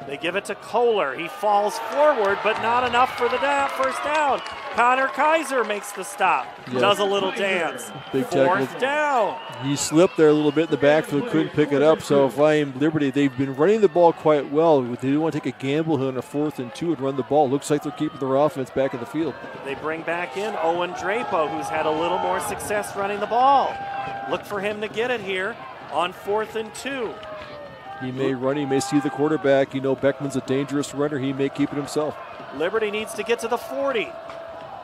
They give it to Kohler. He falls forward, but not enough for the first down. Connor Kaiser makes the stop. Yeah. Does a little dance. Big 4th down. He slipped there a little bit in the backfield, couldn't pick it up. So if I am Liberty, they've been running the ball quite well. They didn't want to take a gamble here on a 4th and 2 and run the ball. Looks like they're keeping their offense back in the field. They bring back in Owen Drapo, who's had a little more success running the ball. Look for him to get it here on 4th and 2. He may run, he may see the quarterback. You know Beckman's a dangerous runner. He may keep it himself. Liberty needs to get to the 40.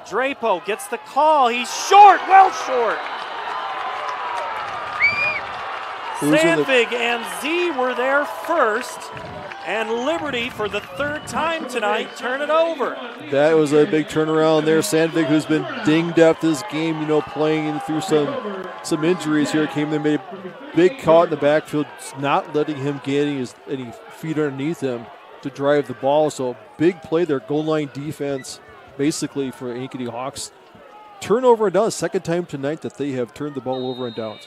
Drapo gets the call. He's short, well short. Sandvig and Z were there first, and Liberty, for the 3rd time tonight, turn it over. That was a big turnaround there. Sandvig, who's been dinged up this game, playing through some injuries here, came there, made a big caught in the backfield, not letting him get any feet underneath him to drive the ball. So big play there, goal line defense, basically for Ankeny Hawks. Turnover and downs, 2nd time tonight that they have turned the ball over and downs.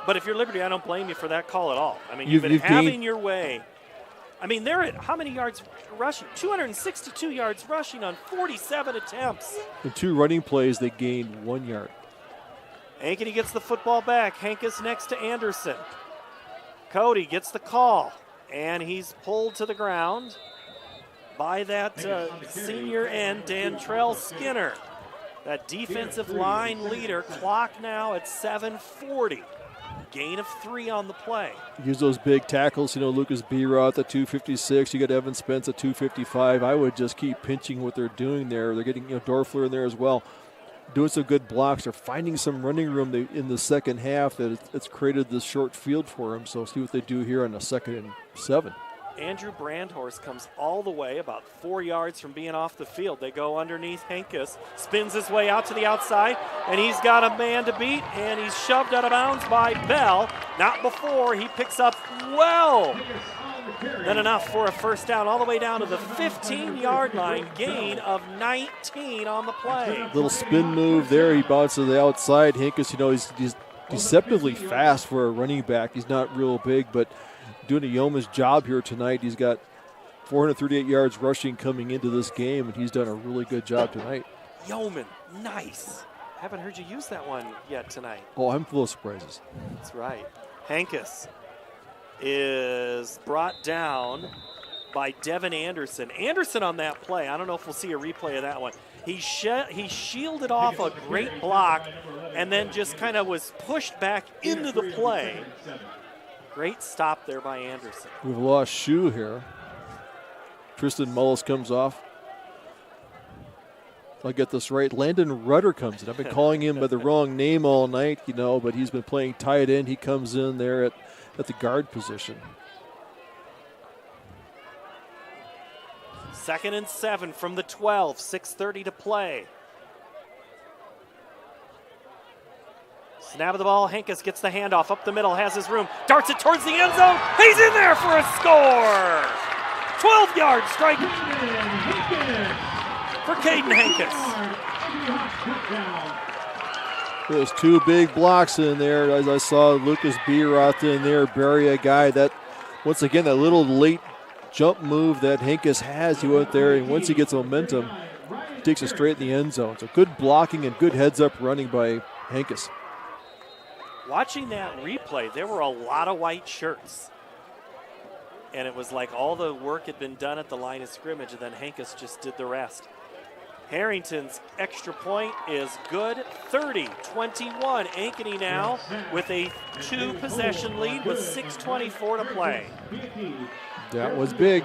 But if you're Liberty, I don't blame you for that call at all. I mean, you've been having your way. I mean, they're at how many yards rushing? 262 yards rushing on 47 attempts. In 2 running plays, they gained 1 yard. Ankeny gets the football back. Hankus next to Anderson. Cody gets the call, and he's pulled to the ground by that senior end, Dantrell Skinner. That defensive line leader, clock now at 7:40. Gain of 3 on the play. Use those big tackles. Lucas Beerath at 256. You got Evan Spence at 255. I would just keep pinching what they're doing there. They're getting Dorfler in there as well. Doing some good blocks. They're finding some running room in the second half that it's created this short field for them. So see what they do here on the 2nd and 7. Andrew Brandhorst comes all the way about 4 yards from being off the field. They go underneath Henkes, spins his way out to the outside, and he's got a man to beat, and he's shoved out of bounds by Bell. Not before he picks up then enough for a first down all the way down to the 15-yard line. Gain of 19 on the play. Little spin move there. He bounced to the outside. Henkes, he's deceptively fast for a running back. He's not real big, but doing a yeoman's job here tonight. He's got 438 yards rushing coming into this game, and he's done a really good job tonight. Yeoman, nice. Haven't heard you use that one yet tonight. Oh, I'm full of surprises. That's right. Henkes is brought down by Devin Anderson. Anderson on that play, I don't know if we'll see a replay of that one. He shielded off a great block and then just kind of was pushed back into the play. Great stop there by Anderson. We've lost Shu here. Tristan Mullis comes off. I'll get this right. Landon Rudder comes in. I've been calling him by the wrong name all night, but he's been playing tight end. He comes in there at the guard position. 2nd and 7 from the 12, 6:30 to play. Snap of the ball, Henkes gets the handoff up the middle, has his room, darts it towards the end zone. He's in there for a score! 12-yard strike for Caden Henkes. There's 2 big blocks in there. As I saw Lucas Beerath in there, bury a guy. That, once again, that little late jump move that Henkes has. He went there, and once he gets momentum, he takes it straight in the end zone. So good blocking and good heads-up running by Henkes. Watching that replay, there were a lot of white shirts. And it was like all the work had been done at the line of scrimmage, and then Henkes just did the rest. Harrington's extra point is good. 30-21. Ankeny now with a 2-possession lead with 6:24 to play. That was big.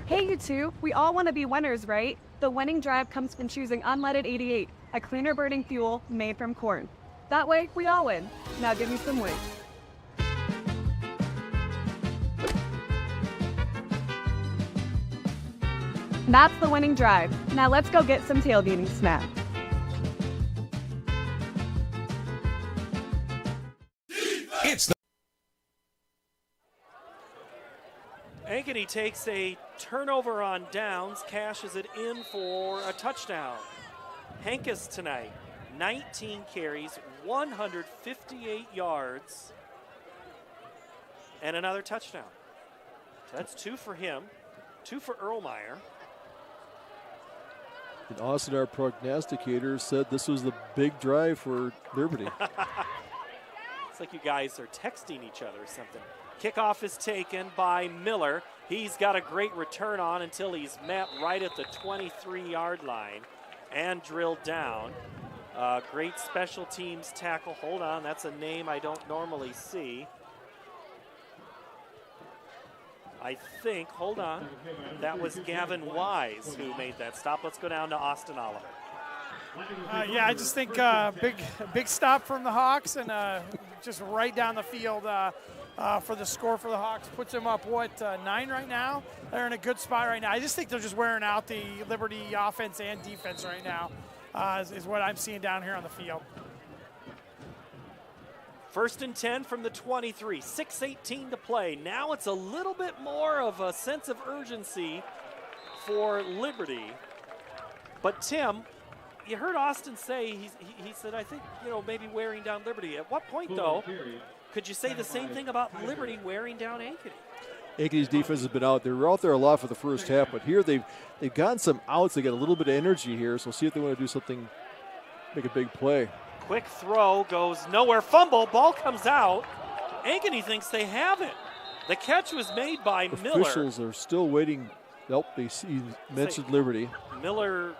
Hey, you two, we all want to be winners, right? The winning drive comes from choosing unleaded 88, a cleaner burning fuel made from corn. That way, we all win. Now give me some wings. That's the winning drive. Now let's go get some tailgating snacks. It's the Ankeny takes a turnover on downs, cashes it in for a touchdown. Henkes tonight, 19 carries, 158 yards, and another touchdown. So that's 2 for him, 2 for Erlmeyer. And Austin, our prognosticator, said this was the big drive for Liberty. It's like you guys are texting each other or something. Kickoff is taken by Miller. He's got a great return on until he's met right at the 23-yard line and drilled down. Great special teams tackle. Hold on, that's a name I don't normally see. I think, hold on, that was Gavin Wise who made that stop. Let's go down to Austin Oliver. Yeah, I just think big stop from the Hawks and just right down the field for the score for the Hawks. Puts them up, 9 right now? They're in a good spot right now. I just think they're just wearing out the Liberty offense and defense right now is what I'm seeing down here on the field. 1st and 10 from the 23, 6:18 to play. Now it's a little bit more of a sense of urgency for Liberty. But Tim, you heard Austin say, he said, I think, maybe wearing down Liberty. At what point, though, could you say the same thing about Liberty wearing down Ankeny? Ankeny's defense has been out. They were out there a lot for the first half, but here they've gotten some outs. They got a little bit of energy here, so see if they want to do something, make a big play. Quick throw goes nowhere. Fumble. Ball comes out. Ankeny thinks they have it. The catch was made by Miller. Officials are still waiting. Nope, he mentioned Liberty. Miller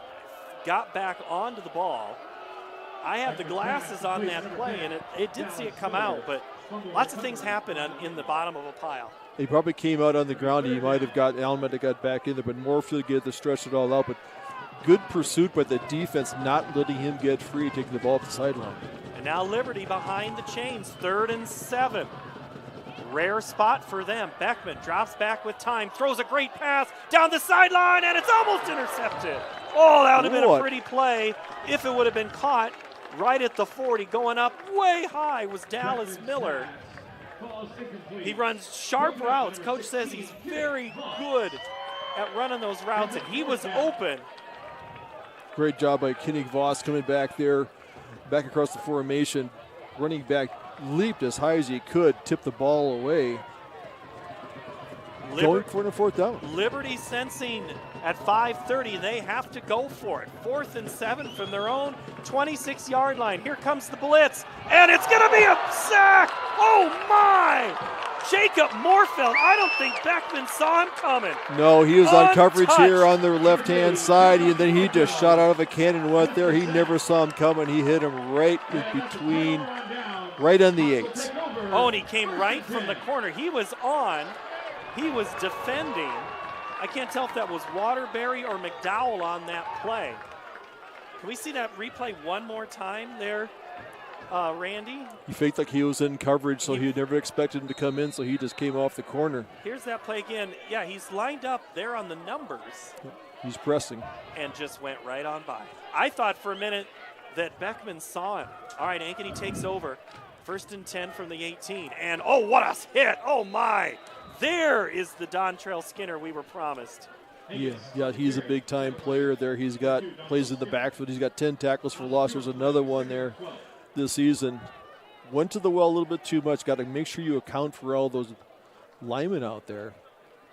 got back onto the ball. I have the glasses on that play, and it did see it come out, but lots of things happen in the bottom of a pile. He probably came out on the ground. He might have got back in there, but Moorfield get to stretch it all out. But good pursuit by the defense, not letting him get free, taking the ball off the sideline. And now Liberty behind the chains, 3rd and 7. Rare spot for them. Beckman drops back with time, throws a great pass down the sideline, and it's almost intercepted. Oh, that would have been a pretty play if it would have been caught right at the 40. Going up way high was Dallas Miller. He runs sharp routes. Coach says he's very good at running those routes, and he was open. Great job by Kenny Voss coming back there, back across the formation. Running back leaped as high as he could, tipped the ball away. Going for it on 4th down. Liberty sensing at 5:30 they have to go for it. 4th and 7 from their own 26-yard line. Here comes the blitz, and it's going to be a sack. Oh, my! Jacob Moorfield, I don't think Beckman saw him coming. No, he was on coverage here on the left-hand side, and then he just shot out of a cannon and went there. He never saw him coming. He hit him right in between, right on the 8s. Oh, and he came right from the corner. He was defending. I can't tell if that was Waterbury or McDowell on that play. Can we see that replay one more time there, Randy? He faked like he was in coverage, so he never expected him to come in, so he just came off the corner. Here's that play again. Yeah, he's lined up there on the numbers. He's pressing. And just went right on by. I thought for a minute that Beckman saw him. All right, Ankeny takes over. 1st and 10 from the 18. And, oh, what a hit. Oh, my. There is the Dontrell Skinner we were promised. Yeah, he's a big-time player there. He's got plays in the backfield. He's got 10 tackles for loss. There's another one there this season. Went to the well a little bit too much. Got to make sure you account for all those linemen out there.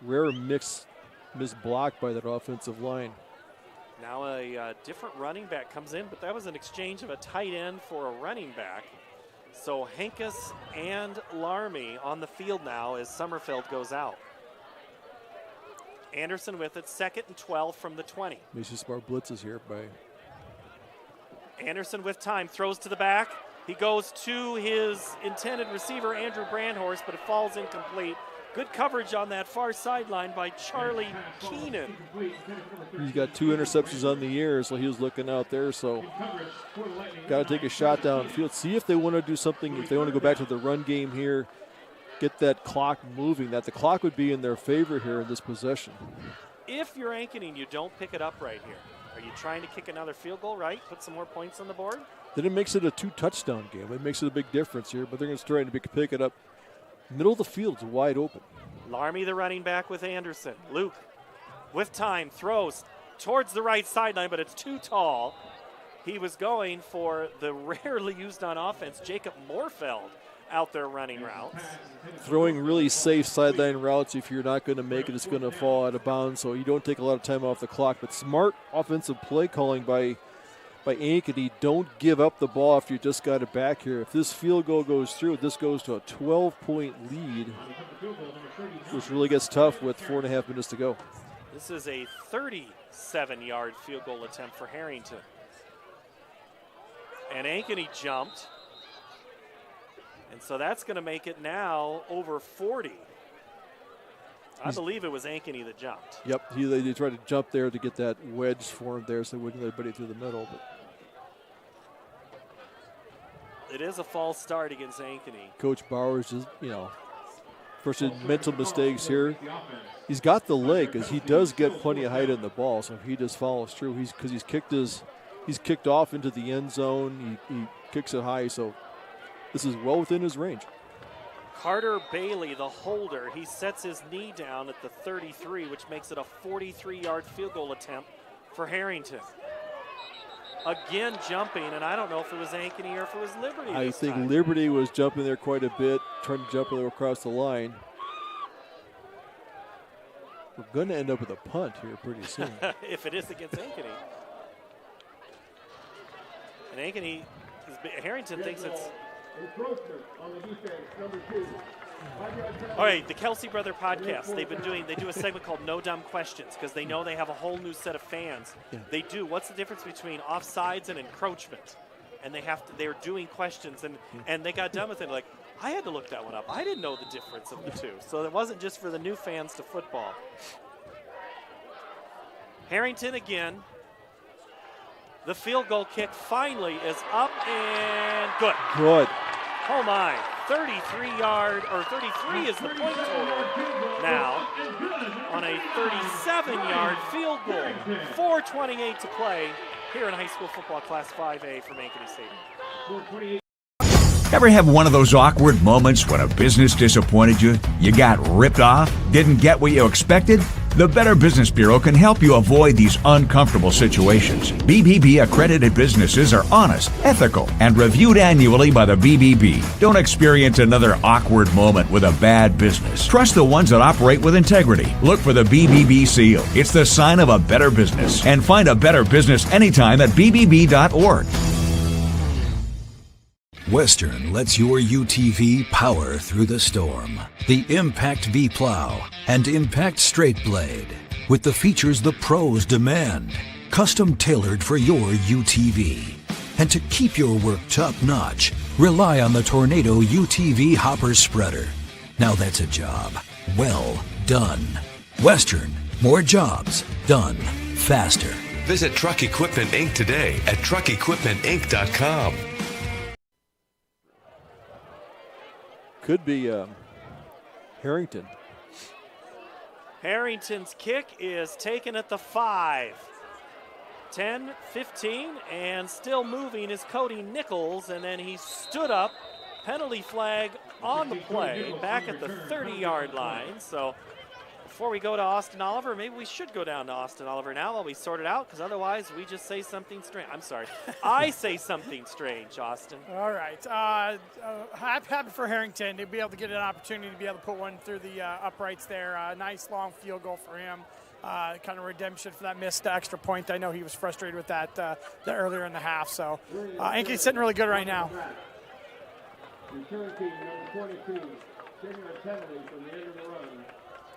Rare missed block by that offensive line. Now a different running back comes in, but that was an exchange of a tight end for a running back. So Hankus and Larmy on the field now as Summerfield goes out. Anderson with it, 2nd and 12 from the 20. Makes you smart blitzes here by Anderson with time, throws to the back. He goes to his intended receiver, Andrew Brandhorst, but it falls incomplete. Good coverage on that far sideline by Charlie Keenan. He's got 2 interceptions on the year, so he was looking out there. So got to take a shot downfield. See if they want to do something, if they want to go back to the run game here, get that clock moving. That the clock would be in their favor here in this possession. If you're Ankeny and you don't pick it up right here, are you trying to kick another field goal, right? Put some more points on the board? Then it makes it a 2-touchdown game. It makes it a big difference here, but they're going to try to pick it up. Middle of the field's wide open. Larmy, the running back, with Anderson. Luke, with time, throws towards the right sideline, but it's too tall. He was going for the rarely used on offense, Jacob Moorfield, out there running routes. Throwing really safe sideline routes. If you're not going to make it, it's going to fall out of bounds, so you don't take a lot of time off the clock. But smart offensive play calling by Ankeny. Don't give up the ball after you just got it back here. If this field goal goes through, this goes to a 12-point lead, which really gets tough with 4.5 minutes to go. This is a 37-yard field goal attempt for Harrington. And Ankeny jumped. And so that's going to make it now over 40. I believe it was Ankeny that jumped. Yep, they tried to jump there to get that wedge formed there so they wouldn't let anybody through the middle. But it is a false start against Ankeny. Coach Bowers is, first mental mistakes here. He's got the leg because he does get plenty of height on the ball, so if he just follows through, he's kicked off into the end zone. He kicks it high, so this is well within his range. Carter Bailey, the holder, he sets his knee down at the 33, which makes it a 43-yard field goal attempt for Harrington. Again jumping, and I don't know if it was Ankeny or if it was Liberty. I think Liberty was jumping there quite a bit, trying to jump across the line. We're going to end up with a punt here pretty soon. If it is against Ankeny. And Harrington thinks it's... All right, the Kelsey Brother podcast, they do a segment called No Dumb Questions because they know they have a whole new set of fans. Yeah. They do. What's the difference between offsides and encroachment? And they're doing questions, and they got done with it. Like, I had to look that one up. I didn't know the difference of the two. So it wasn't just for the new fans to football. Harrington again. The field goal kick finally is up and good. Good. Oh my, 33-yard, or 33 is the point total now on a 37-yard field goal. 4:28 to play here in high school football class 5A from Ankeny Stadium. Ever have one of those awkward moments when a business disappointed you? You got ripped off? Didn't get what you expected? The Better Business Bureau can help you avoid these uncomfortable situations. BBB accredited businesses are honest, ethical, and reviewed annually by the BBB. Don't experience another awkward moment with a bad business. Trust the ones that operate with integrity. Look for the BBB seal. It's the sign of a better business. And find a better business anytime at bbb.org. Western lets your UTV power through the storm. The Impact V Plow and Impact Straight Blade, with the features the pros demand, custom tailored for your UTV. And to keep your work top-notch, rely on the Tornado UTV Hopper Spreader. Now that's a job well done. Western, more jobs done faster. Visit Truck Equipment Inc. today at truckequipmentinc.com. Could be Harrington. Harrington's kick is taken at the 5. 10, 15, and still moving is Cody Nichols, and then he stood up. Penalty flag on the play, back at the 30-yard line. So before we go to Austin Oliver, maybe we should go down to Austin Oliver now while we sort it out, because otherwise we just say something strange. I'm sorry. I say something strange, Austin. All right. Happy for Harrington to be able to get an opportunity to be able to put one through the uprights there. Nice long field goal for him. Kind of redemption for that missed extra point. I know he was frustrated with that earlier in the half. So Ankeny's sitting really good right now. Return team number 22, taking a penalty from the end of the run.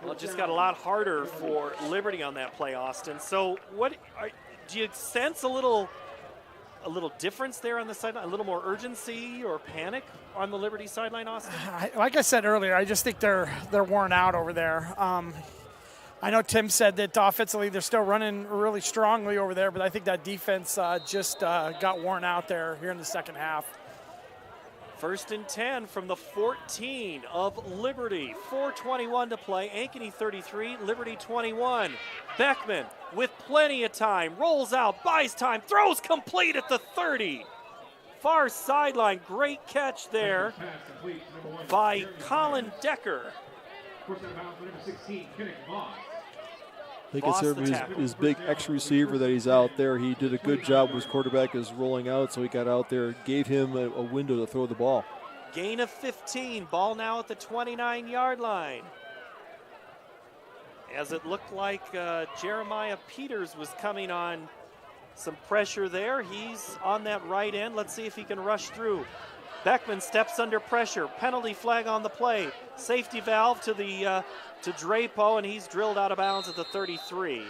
Well, it just got a lot harder for Liberty on that play, Austin. So do you sense a little difference there on the sideline, a little more urgency or panic on the Liberty sideline, Austin? Like I said earlier, I just think they're worn out over there. I know Tim said that offensively they're still running really strongly over there, but I think that defense just got worn out there here in the second half. 1st and 10 from the 14 of Liberty. 4:21 to play. Ankeny 33, Liberty 21. Beckman with plenty of time, rolls out, buys time, throws complete at the 30. Far sideline, great catch there by Colin Decker. I think it's his big X receiver that he's out there. He did a good job with his quarterback is rolling out, so he got out there, gave him a window to throw the ball. Gain of 15. Ball now at the 29-yard line. As it looked like Jeremiah Peters was coming on some pressure there. He's on that right end. Let's see if he can rush through. Beckman steps under pressure. Penalty flag on the play. Safety valve to Drapo, and he's drilled out of bounds at the 33.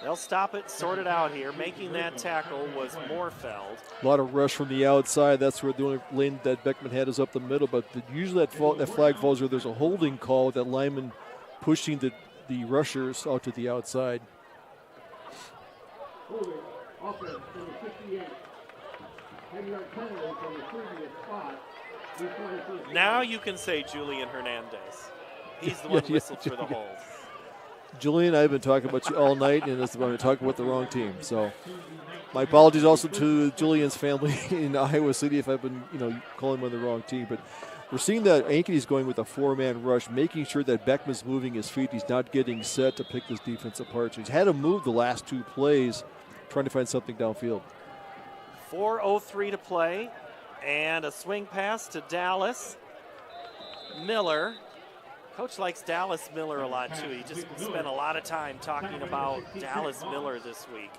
They'll stop it, sort it out here. Making that tackle was Moorfeld. A lot of rush from the outside. That's where the only lane that Beckman had is up the middle, but usually that flag falls where there's a holding call, that lineman pushing the rushers out to the outside. Now you can say Julian Hernandez. He's the one whistled for the hold. Julian, I've been talking about you all night, and it's about talking about the wrong team. So my apologies also to Julian's family in Iowa City if I've been, calling him on the wrong team. But we're seeing that Ankeny's going with a 4-man rush, making sure that Beckman's moving his feet. He's not getting set to pick this defense apart. So he's had to move the last 2 plays, trying to find something downfield. 4:03 to play, and a swing pass to Dallas Miller. Coach likes Dallas Miller a lot, too. He just spent a lot of time talking about Dallas Miller this week.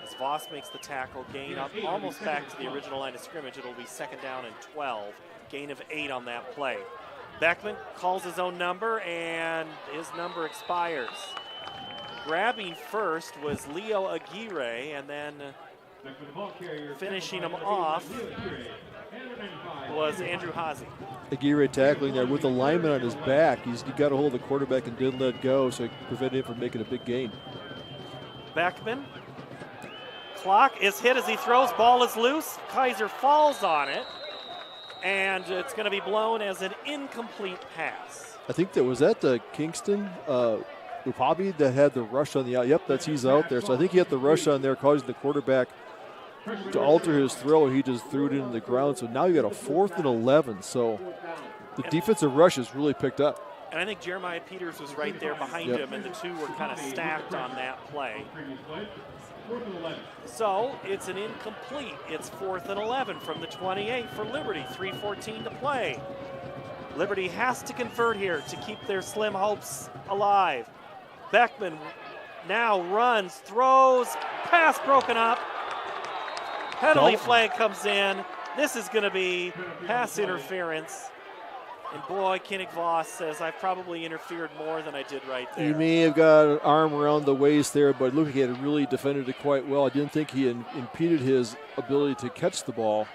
As Voss makes the tackle, gain up almost back to the original line of scrimmage. It'll be 2nd down and 12. Gain of 8 on that play. Beckman calls his own number, and his number expires. Grabbing first was Leo Aguirre, and then finishing him off was Andrew Haase. Aguirre tackling there with the lineman on his back. He got a hold of the quarterback and didn't let go, so it prevented him from making a big gain. Beckman. Clock is hit as he throws. Ball is loose. Kaiser falls on it, and it's going to be blown as an incomplete pass. I think that was at the Kingston Upabi that had the rush on the out. Yep, he's out there. So I think he had the rush on there, causing the quarterback to alter his throw. He just threw it into the ground. So now you got a 4th and 11. So the defensive rush has really picked up. And I think Jeremiah Peters was right there behind him, and the two were kind of stacked on that play. So it's an incomplete. It's 4th and 11 from the 28 for Liberty. 3:14 to play. Liberty has to convert here to keep their slim hopes alive. Beckman now runs, throws, pass broken up. Penalty flag comes in. This is going to be pass interference. And boy, Kinnick Voss says, I've probably interfered more than I did right there. He may have got an arm around the waist there, but it looked like he had really defended it quite well. I didn't think he impeded his ability to catch the ball.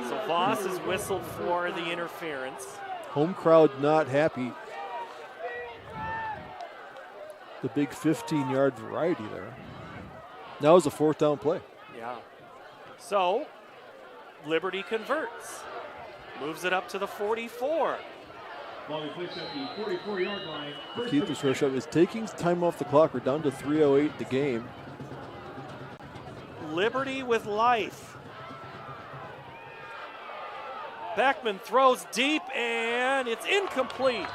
So Voss is whistled for the interference. Home crowd not happy. The big 15-yard variety there. Now is a 4th down play. Yeah. So, Liberty converts. Moves it up to the 44. Ball is placed at the 44-yard line. To keep this rush up is taking time off the clock. We're down to 3:08 in the game. Liberty with life. Beckman throws deep, and it's incomplete.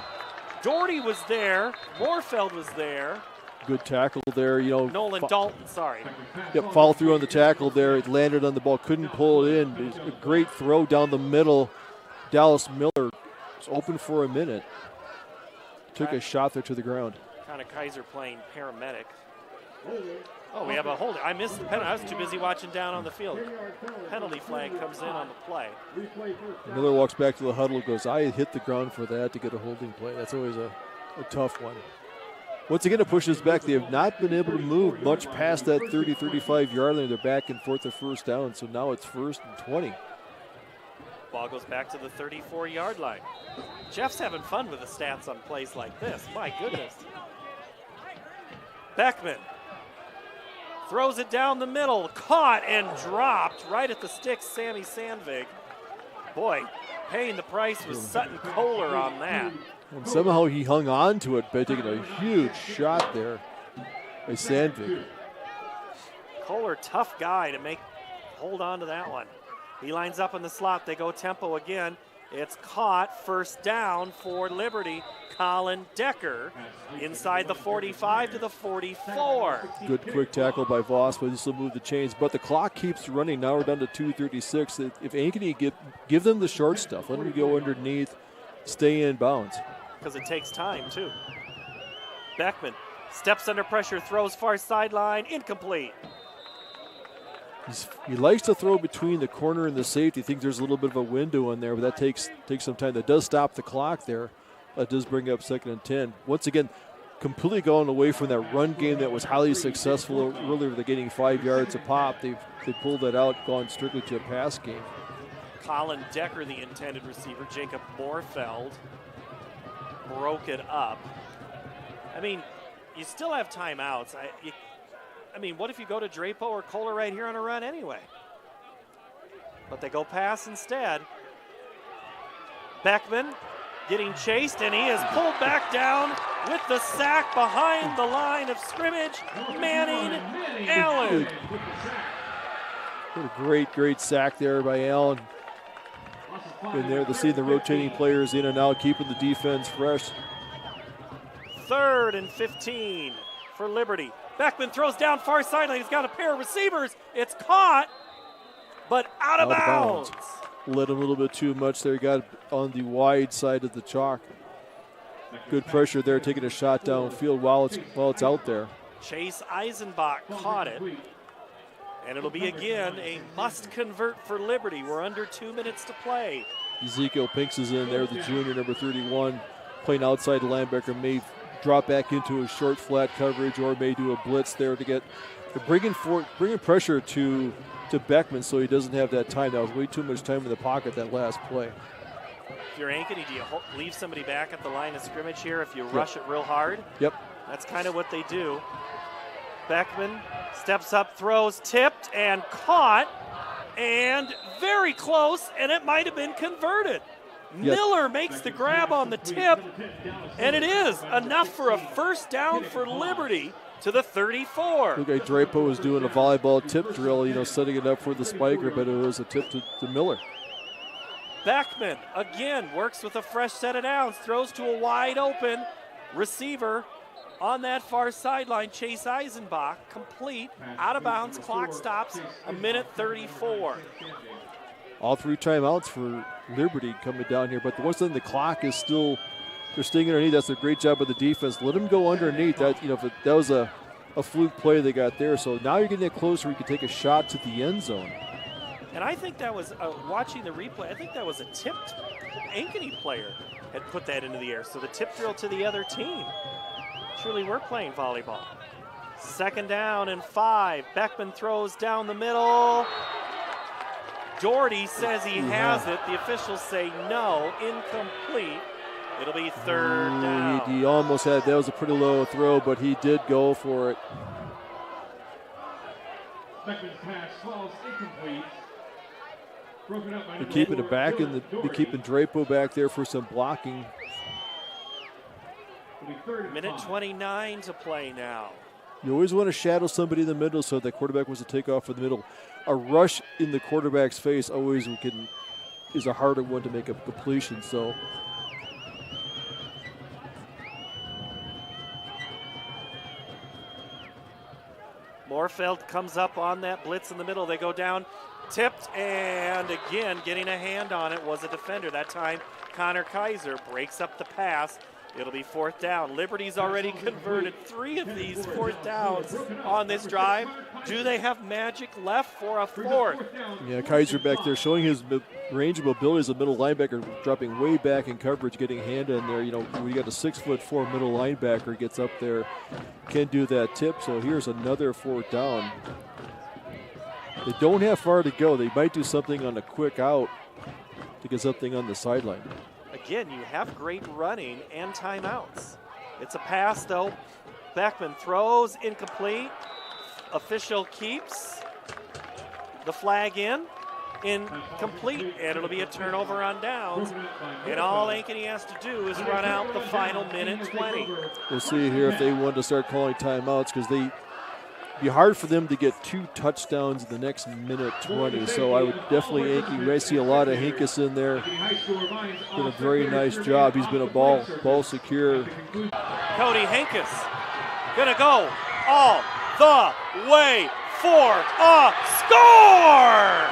Doherty was there. Morfeld was there. Good tackle there, Nolan Dalton, sorry. Yep, follow through on the tackle there. It landed on the ball, couldn't pull it in. It was a great throw down the middle. Dallas Miller was open for a minute. Took a shot there to the ground. Kind of Kaiser playing paramedic. Oh, we have a holding. I missed the penalty. I was too busy watching down on the field. Penalty flag comes in on the play. Miller walks back to the huddle and goes, I hit the ground for that to get a holding play. That's always a tough one. Once again, it pushes back. They have not been able to move much past that 30, 35-yard line. They're back and forth to 1st down, so now it's 1st and 20. Ball goes back to the 34-yard line. Jeff's having fun with the stats on plays like this. My goodness. Beckman throws it down the middle. Caught and dropped right at the sticks, Sammy Sandvig. Boy, paying the price was Sutton Kohler on that. And somehow he hung on to it by taking a huge shot there by Sandvig. Kohler, tough guy to hold on to that one. He lines up in the slot. They go tempo again. It's caught. 1st down for Liberty. Colin Decker inside the 45 to the 44. Good quick tackle by Voss, but this will move the chains. But the clock keeps running. Now we're down to 2:36. If Ankeny give them the short stuff, let them go underneath, stay in bounds. Because it takes time, too. Beckman steps under pressure, throws far sideline, incomplete. He likes to throw between the corner and the safety. I think there's a little bit of a window in there, but that takes some time. That does stop the clock there. That does bring up 2nd and 10. Once again, completely going away from that run game that was highly successful earlier. They're getting 5 yards a pop. They pulled that out, gone strictly to a pass game. Colin Decker, the intended receiver. Jacob Morfeld broke it up. I mean, you still have timeouts. I mean, what if you go to Drapo or Kohler right here on a run anyway? But they go pass instead. Beckman getting chased, and he is pulled back down with the sack behind the line of scrimmage. Manning Allen. What a great sack there by Allen. Been there to see the rotating players in and out, keeping the defense fresh. 3rd and 15 for Liberty. Beckman throws down far sideline. He's got a pair of receivers. It's caught, but out of bounds. Led him a little bit too much there. Got on the wide side of the chalk. Good pressure there, taking a shot downfield while it's out there. Chase Eisenbach caught it. And it'll be again a must convert for Liberty. We're under 2 minutes to play. Ezekiel Pinks is in there, the junior, number 31, playing outside linebacker, may drop back into a short flat coverage or may do a blitz there to bringing pressure to Beckman so he doesn't have that time. That was way too much time in the pocket that last play. If you're Ankeny, do you leave somebody back at the line of scrimmage here if you rush it real hard? Yep. That's kind of what they do. Beckman steps up, throws, tipped, and caught, and very close, and it might have been converted. Yep. Miller makes the grab on the tip, and it is enough for a first down for Liberty to the 34. Look like Drapo was doing a volleyball tip drill, setting it up for the spiker, but it was a tip to Miller. Beckman again works with a fresh set of downs, throws to a wide open receiver on that far sideline. Chase Eisenbach, complete, out of bounds, clock stops, 1:34. All 3 timeouts for Liberty coming down here, but once then the clock is still, they're staying underneath. That's a great job of the defense. Let them go underneath. That that was a fluke play they got there. So now you're getting it closer. You can take a shot to the end zone. And I think that was, watching the replay, I think that was a tipped Ankeny player had put that into the air. So the tip drill to the other team. Truly, we're playing volleyball. 2nd down and 5. Beckman throws down the middle. Doherty says he has it. The officials say no, incomplete. It'll be 3rd down. He almost had, that was a pretty low throw, but he did go for it. Beckman's pass falls incomplete. Broken up by They're keeping it back, and they're keeping Drapo back there for some blocking. 1:29 to play now. You always want to shadow somebody in the middle so that quarterback wants to take off for the middle. A rush in the quarterback's face always is a harder one to make a completion. So Moorfeld comes up on that blitz in the middle. They go down, tipped, and again getting a hand on it was a defender. That time Connor Kaiser breaks up the pass. It'll be 4th down. Liberty's already converted 3 of these 4th downs on this drive. Do they have magic left for a 4th? Yeah, Kaiser back there showing his range of mobility as a middle linebacker, dropping way back in coverage, getting a hand in there. When you got a 6'4" middle linebacker gets up there, can do that tip. So here's another 4th down. They don't have far to go. They might do something on a quick out to get something on the sideline. Again, you have great running and timeouts. It's a pass, though. Beckman throws, incomplete. Official keeps the flag incomplete, and it'll be a turnover on downs. And all Ankeny has to do is run out the final 1:20. We'll see here if they want to start calling timeouts, because it'd be hard for them to get 2 touchdowns in the next 1:20. So I would definitely, I see a lot of Hinkus in there. Did a very nice job. He's been a ball secure. Cody Hinkus gonna go all the way for a score!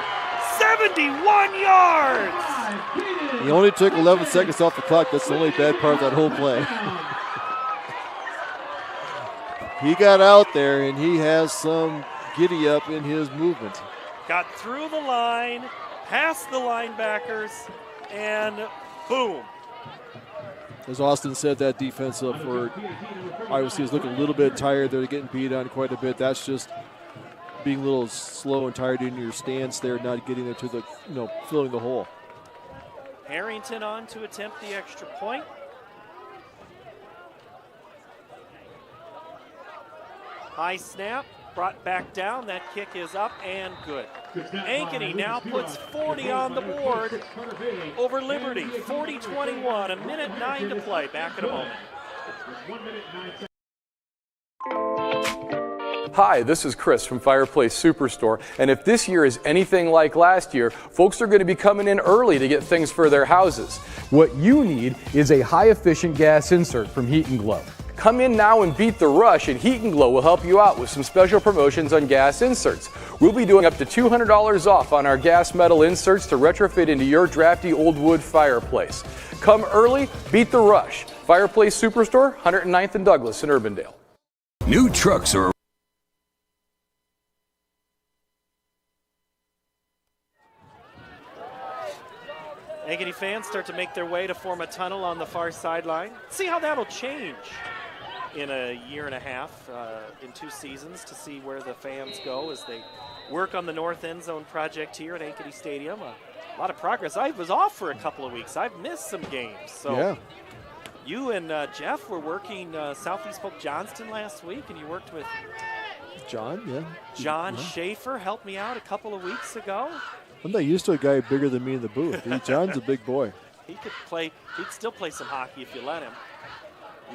71 yards! He only took 11 seconds off the clock. That's the only bad part of that whole play. He got out there, and he has some giddy up in his movement. Got through the line, past the linebackers, and boom. As Austin said, that defense for Iowa State is looking a little bit tired. They're getting beat on quite a bit. That's just being a little slow and tired in your stance there, not getting there to the, filling the hole. Harrington on to attempt the extra point. High snap, brought back down. That kick is up and good. Ankeny now puts 40 on the board over Liberty. 40-21, 1:09 to play. Back in a moment. Hi, this is Chris from Fireplace Superstore, and if this year is anything like last year, folks are going to be coming in early to get things for their houses. What you need is a high-efficient gas insert from Heat & Glow. Come in now and beat the rush, and Heat & Glow will help you out with some special promotions on gas inserts. We'll be doing up to $200 off on our gas metal inserts to retrofit into your drafty old wood fireplace. Come early, beat the rush. Fireplace Superstore, 109th and Douglas in Urbandale. New trucks are... Ankeny fans start to make their way to form a tunnel on the far sideline. See how that'll change in a year and a half, in 2 seasons, to see where the fans go as they work on the north end zone project here at Ankeny Stadium. A lot of progress. I was off for a couple of weeks. I've missed some games. So yeah. You and Jeff were working Southeast Polk Johnston last week, and you worked with John, yeah. John Schaefer helped me out a couple of weeks ago. I'm not used to a guy bigger than me in the booth. John's a big boy. He could play. He'd still play some hockey if you let him.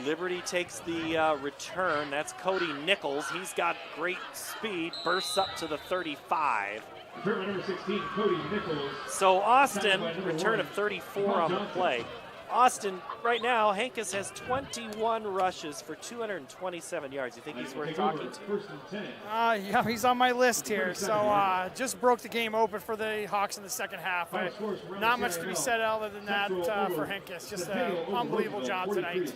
Liberty takes the return. That's Cody Nichols. He's got great speed. Bursts up to the 35. Return number 16, Cody Nichols. So Austin, return of 34 on the play. Austin, right now, Henkes has 21 rushes for 227 yards. You think he's worth talking to? Yeah, he's on my list here. So just broke the game open for the Hawks in the second half. Not much to be said other than that for Henkes. Just an unbelievable job tonight.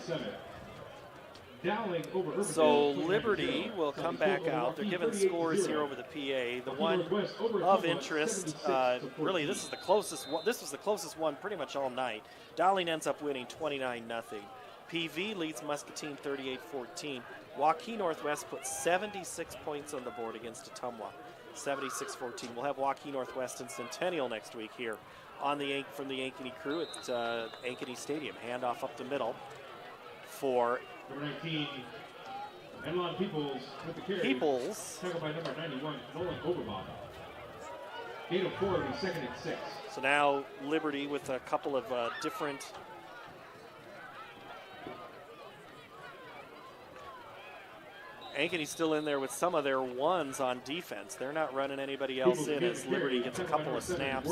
So Liberty will come back out. They're giving scores here over the PA. The one of interest, really, this is the closest one. This was the closest one pretty much all night. Dowling ends up winning 29-0. PV leads Muscatine 38-14. Waukee Northwest puts 76 points on the board against Ottumwa, 76-14. We'll have Waukee Northwest and Centennial next week here on from the Ankeny crew at Ankeny Stadium. Handoff up the middle for number 19, Emlon Peoples with the carry. Peoples. Tackled by number 91, Nolan Oberbaum. 8:04 will be second and 6. So now Liberty with a couple of different Ankeny's still in there with some of their ones on defense. They're not running anybody else in as Liberty gets a couple of snaps.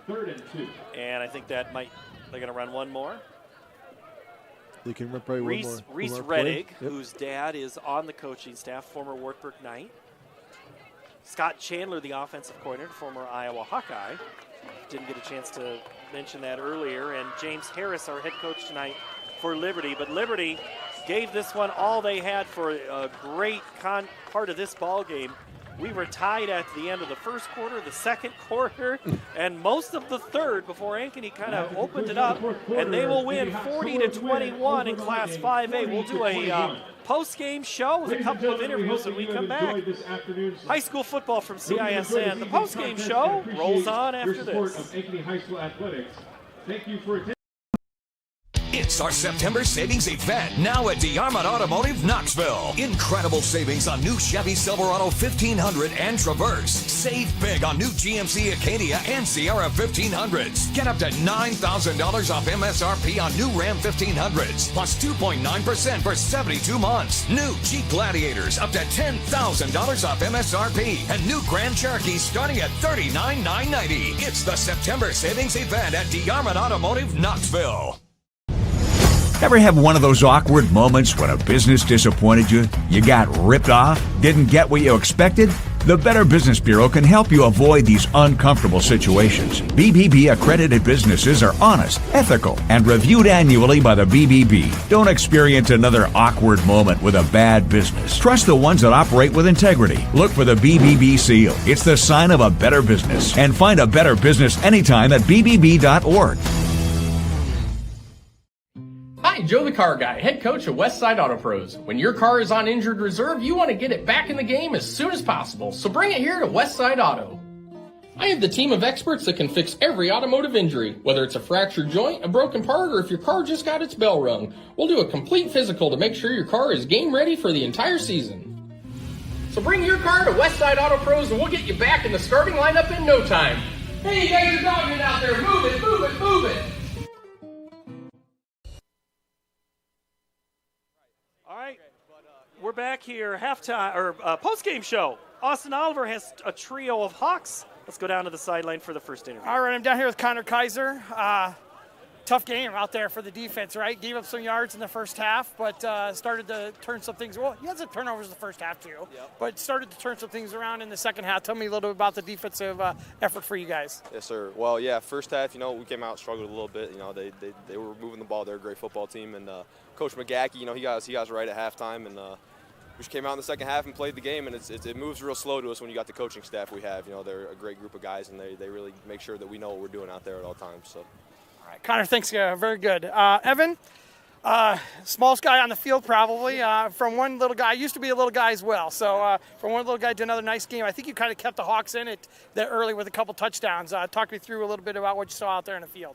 3rd and 2. And I think that might, they're going to run one more. They can run probably Reese one more Reddick, Yep. whose dad is on the coaching staff, former Wartburg Knight. Scott Chandler, the offensive coordinator, former Iowa Hawkeye. Didn't get a chance to mention that earlier. And James Harris, our head coach tonight for Liberty. But Liberty gave this one all they had for a great part of this ball game. We were tied at the end of the first quarter, the second quarter, and most of the third before Ankeny kind of opened it up, and they will win 40-21 in Class 5A. We'll do a post-game show with a couple of interviews when we come back. High school football from CISN. The post-game show rolls on after this. Thank you for attending. It's our September savings event now at DeArmond Automotive Knoxville. Incredible savings on new Chevy Silverado 1500 and Traverse. Save big on new GMC Acadia and Sierra 1500s. Get up to $9,000 off MSRP on new Ram 1500s, plus 2.9% for 72 months. New Jeep Gladiators up to $10,000 off MSRP, and new Grand Cherokee starting at $39,990. It's the September savings event at DeArmond Automotive Knoxville. Ever have one of those awkward moments when a business disappointed you? You got ripped off? Didn't get what you expected? The Better Business Bureau can help you avoid these uncomfortable situations. BBB accredited businesses are honest, ethical, and reviewed annually by the BBB. Don't experience another awkward moment with a bad business. Trust the ones that operate with integrity. Look for the BBB seal. It's the sign of a better business. And find a better business anytime at bbb.org. Hi, Joe the Car Guy, head coach of Westside Auto Pros. When your car is on injured reserve, you want to get it back in the game as soon as possible, so bring it here to Westside Auto. I have the team of experts that can fix every automotive injury, whether it's a fractured joint, a broken part, or if your car just got its bell rung. We'll do a complete physical to make sure your car is game ready for the entire season. So bring your car to Westside Auto Pros and we'll get you back in the starting lineup in no time. Hey, you guys are dogging it out there. Move it, move it, move it. All right, we're back here, halftime or post-game show. Austin Oliver has a trio of Hawks. Let's go down to the sideline for the first interview. All right, I'm down here with Connor Kaiser. Tough game out there for the defense, right? Gave up some yards in the first half, but started to turn some things. Well, he had some turnovers in the first half too, but started to turn some things around in the second half. Tell me a little bit about the defensive effort for you guys. Yes, sir. Well, yeah, first half, we came out, struggled a little bit. They were moving the ball. They're a great football team, and Coach McGackey, he got us right at halftime, and just came out in the second half and played the game, and it moves real slow to us when you got the coaching staff we have. They're a great group of guys, and they really make sure that we know what we're doing out there at all times. So. All right, Connor, thanks. Very good. Evan, smallest guy on the field probably. From one little guy, used to be a little guy as well. So from one little guy to another nice game. I think you kind of kept the Hawks in it that early with a couple touchdowns. Talk me through a little bit about what you saw out there in the field.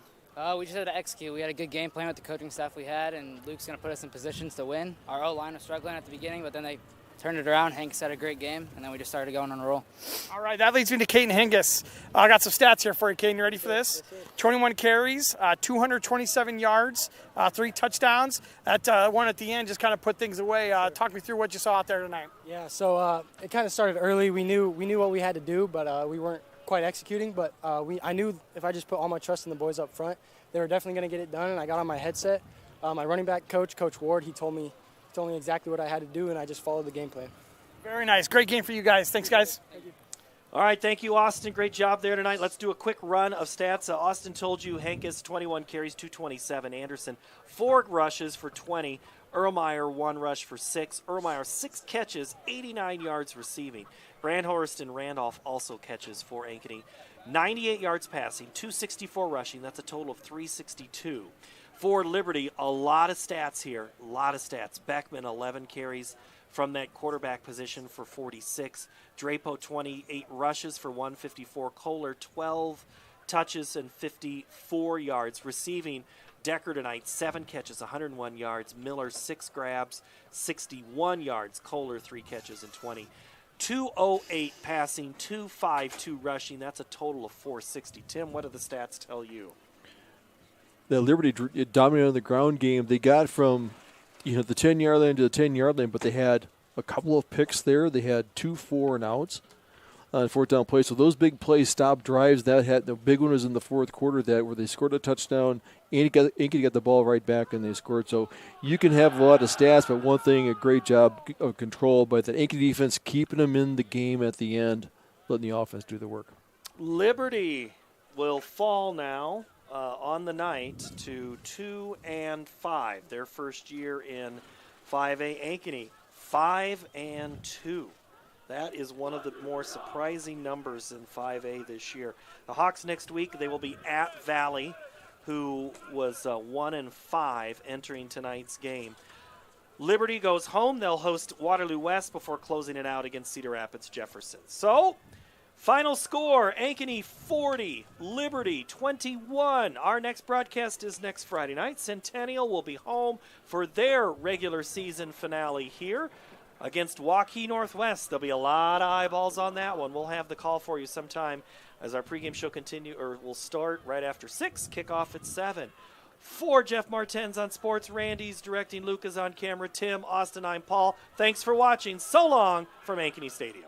We just had to execute. We had a good game plan with the coaching staff we had, and Luke's going to put us in positions to win. Our O-line was struggling at the beginning, but then they turned it around. Hanks had a great game, and then we just started going on a roll. All right, that leads me to Caden Hingis. I got some stats here for you, Caden. You ready for this? 21 carries, 227 yards, 3 touchdowns. That one at the end just kind of put things away. Talk me through what you saw out there tonight. Yeah, so it kind of started early. We knew what we had to do, but we weren't quite executing. But I knew if I just put all my trust in the boys up front, they were definitely going to get it done. And I got on my headset. My running back coach, Coach Ward, he told me exactly what I had to do, and I just followed the game plan. Very nice. Great game for you guys. Thanks, guys. Thank you. All right, thank you, Austin. Great job there tonight. Let's do a quick run of stats. Austin told you Hankus, 21 carries, 227. Anderson, 4 rushes for 20. Erlmeyer, 1 rush for 6. Erlmeyer, 6 catches, 89 yards receiving. Brandhorst and Randolph also catches for Ankeny. 98 yards passing, 264 rushing. That's a total of 362. For Liberty, a lot of stats here, a lot of stats. Beckman, 11 carries from that quarterback position for 46. Drapo, 28 rushes for 154. Kohler, 12 touches and 54 yards. Receiving, Decker tonight, 7 catches, 101 yards. Miller, 6 grabs, 61 yards. Kohler, 3 catches and 20. 208 passing, 252 rushing. That's a total of 460. Tim, what do the stats tell you? The Liberty dominated on the ground game. They got from, the 10-yard line to the 10-yard line, but they had a couple of picks there. They had 2 4-and-outs on 4th down plays. So those big plays stopped drives. The big one was in the fourth quarter where they scored a touchdown. Ankeny got the ball right back and they scored. So you can have a lot of stats, but one thing, a great job of control by the Ankeny defense, keeping them in the game at the end, letting the offense do the work. Liberty will fall now on the night to 2-5. Their first year in 5A. Ankeny 5-2. That is one of the more surprising numbers in 5A this year. The Hawks next week, they will be at Valley, who was 1-5 entering tonight's game. Liberty goes home. They'll host Waterloo West before closing it out against Cedar Rapids Jefferson. So, final score, Ankeny 40, Liberty 21. Our next broadcast is next Friday night. Centennial will be home for their regular season finale here against Waukee Northwest. There'll be a lot of eyeballs on that one. We'll have the call for you sometime as our pregame show will start right after 6, kickoff at 7. For Jeff Martens on Sports, Randy's directing, Luke is on camera, Tim, Austin, I'm Paul. Thanks for watching. So long from Ankeny Stadium.